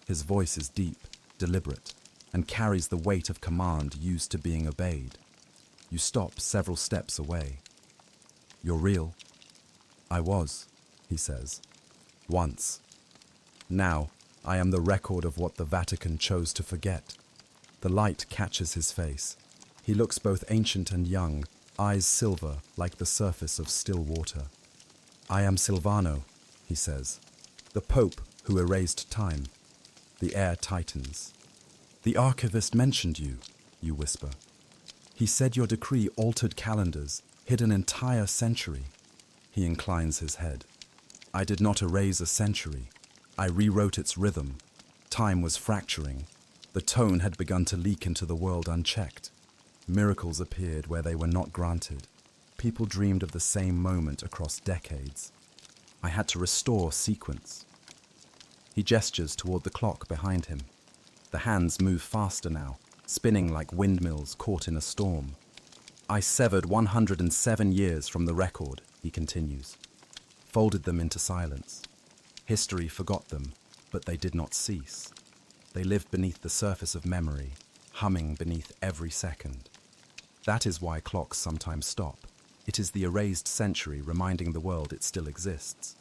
His voice is deep, deliberate, and carries the weight of command used to being obeyed. You stop several steps away. You're real. I was, he says. Once. Now, I am the record of what the Vatican chose to forget. The light catches his face. He looks both ancient and young, eyes silver like the surface of still water. I am Silvano, he says, the Pope who erased time. The air tightens. The Archivist mentioned you, you whisper. He said your decree altered calendars, hid an entire century. He inclines his head. I did not erase a century. I rewrote its rhythm. Time was fracturing. The tone had begun to leak into the world unchecked. Miracles appeared where they were not granted. People dreamed of the same moment across decades. I had to restore sequence. He gestures toward the clock behind him. The hands move faster now, spinning like windmills caught in a storm. I severed 107 years from the record, he continues. Folded them into silence. History forgot them, but they did not cease. They lived beneath the surface of memory, humming beneath every second. That is why clocks sometimes stop. It is the erased century reminding the world it still exists.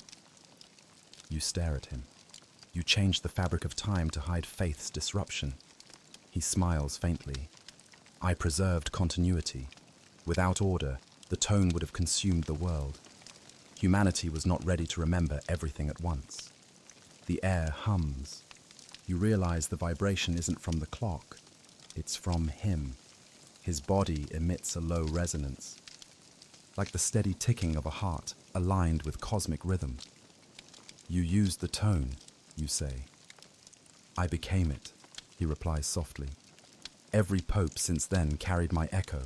You stare at him. You change the fabric of time to hide faith's disruption. He smiles faintly. I preserved continuity. Without order, the tone would have consumed the world. Humanity was not ready to remember everything at once. The air hums. You realize the vibration isn't from the clock. It's from him. His body emits a low resonance, like the steady ticking of a heart aligned with cosmic rhythm. You used the tone, you say. I became it, he replies softly. Every pope since then carried my echo.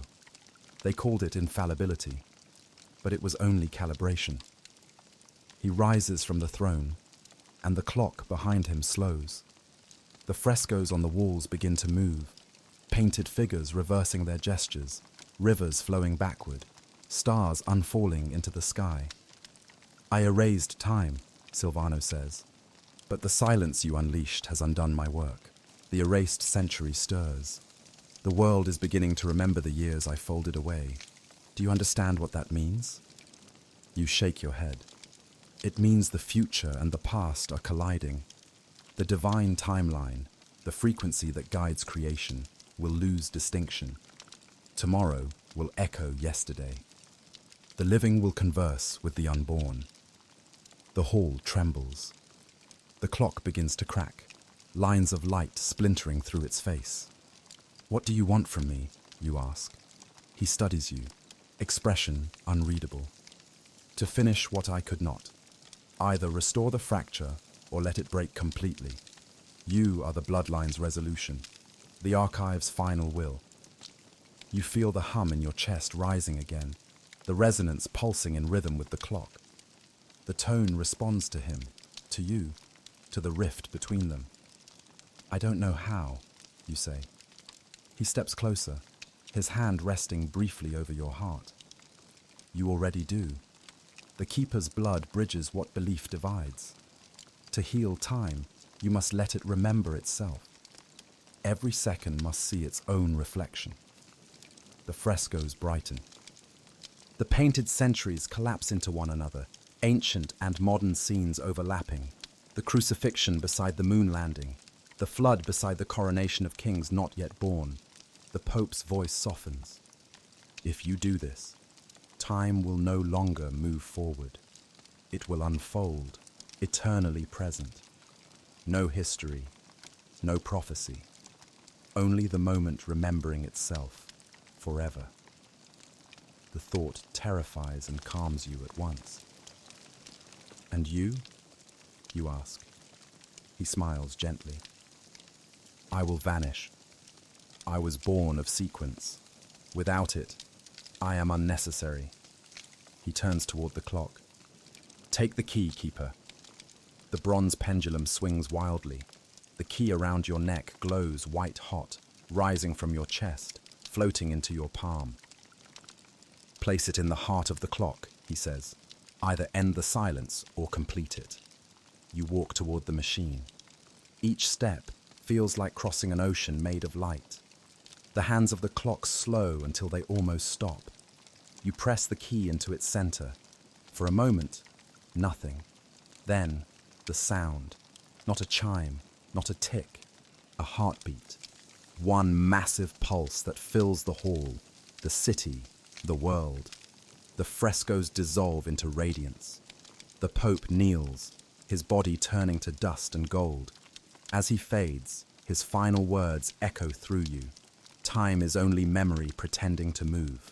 They called it infallibility, but it was only calibration. He rises from the throne, and the clock behind him slows. The frescoes on the walls begin to move, painted figures reversing their gestures, rivers flowing backward, stars unfalling into the sky. I erased time, Silvano says, but the silence you unleashed has undone my work. The erased century stirs. The world is beginning to remember the years I folded away. Do you understand what that means? You shake your head. It means the future and the past are colliding. The divine timeline, the frequency that guides creation, will lose distinction. Tomorrow will echo yesterday. The living will converse with the unborn. The hall trembles. The clock begins to crack, lines of light splintering through its face. "What do you want from me?" you ask. He studies you, expression unreadable. "To finish what I could not. Either restore the fracture or let it break completely. You are the bloodline's resolution, the archive's final will." You feel the hum in your chest rising again, the resonance pulsing in rhythm with the clock. The tone responds to him, to you, to the rift between them. "I don't know how," you say. He steps closer, his hand resting briefly over your heart. You already do. The keeper's blood bridges what belief divides. To heal time, you must let it remember itself. Every second must see its own reflection. The frescoes brighten. The painted centuries collapse into one another, ancient and modern scenes overlapping. The crucifixion beside the moon landing, the flood beside the coronation of kings not yet born. The Pope's voice softens. If you do this, time will no longer move forward. It will unfold, eternally present. No history, no prophecy, only the moment remembering itself forever. The thought terrifies and calms you at once. "And you?" you ask. He smiles gently. "I will vanish. I was born of sequence. Without it, I am unnecessary." He turns toward the clock. "Take the key, keeper." The bronze pendulum swings wildly. The key around your neck glows white hot, rising from your chest, floating into your palm. "Place it in the heart of the clock," he says. "Either end the silence or complete it." You walk toward the machine. Each step feels like crossing an ocean made of light. The hands of the clock slow until they almost stop. You press the key into its center. For a moment, nothing. Then, the sound. Not a chime, not a tick, a heartbeat. One massive pulse that fills the hall, the city, the world. The frescoes dissolve into radiance. The Pope kneels, his body turning to dust and gold. As he fades, his final words echo through you. Time is only memory pretending to move.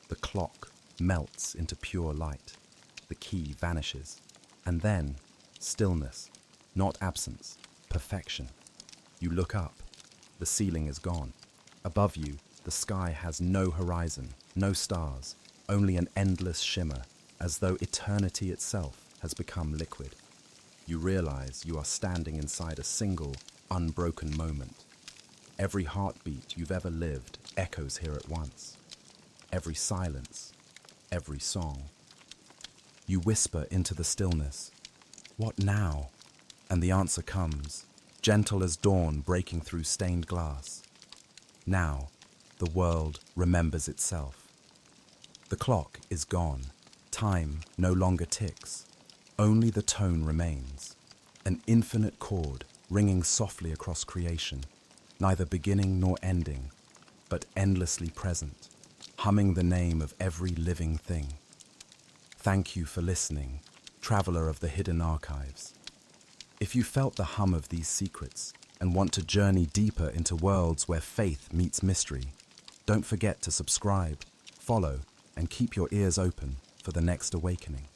The clock melts into pure light. The key vanishes. And then, stillness, not absence, perfection. You look up. The ceiling is gone. Above you, the sky has no horizon, no stars, only an endless shimmer, as though eternity itself has become liquid. You realize you are standing inside a single, unbroken moment. Every heartbeat you've ever lived echoes here at once. Every silence, every song. You whisper into the stillness, "What now?" And the answer comes, gentle as dawn breaking through stained glass. Now, the world remembers itself. The clock is gone. Time no longer ticks. Only the tone remains. An infinite chord ringing softly across creation, neither beginning nor ending, but endlessly present, humming the name of every living thing. Thank you for listening, traveler of the hidden archives. If you felt the hum of these secrets and want to journey deeper into worlds where faith meets mystery, don't forget to subscribe, follow, and keep your ears open for the next awakening.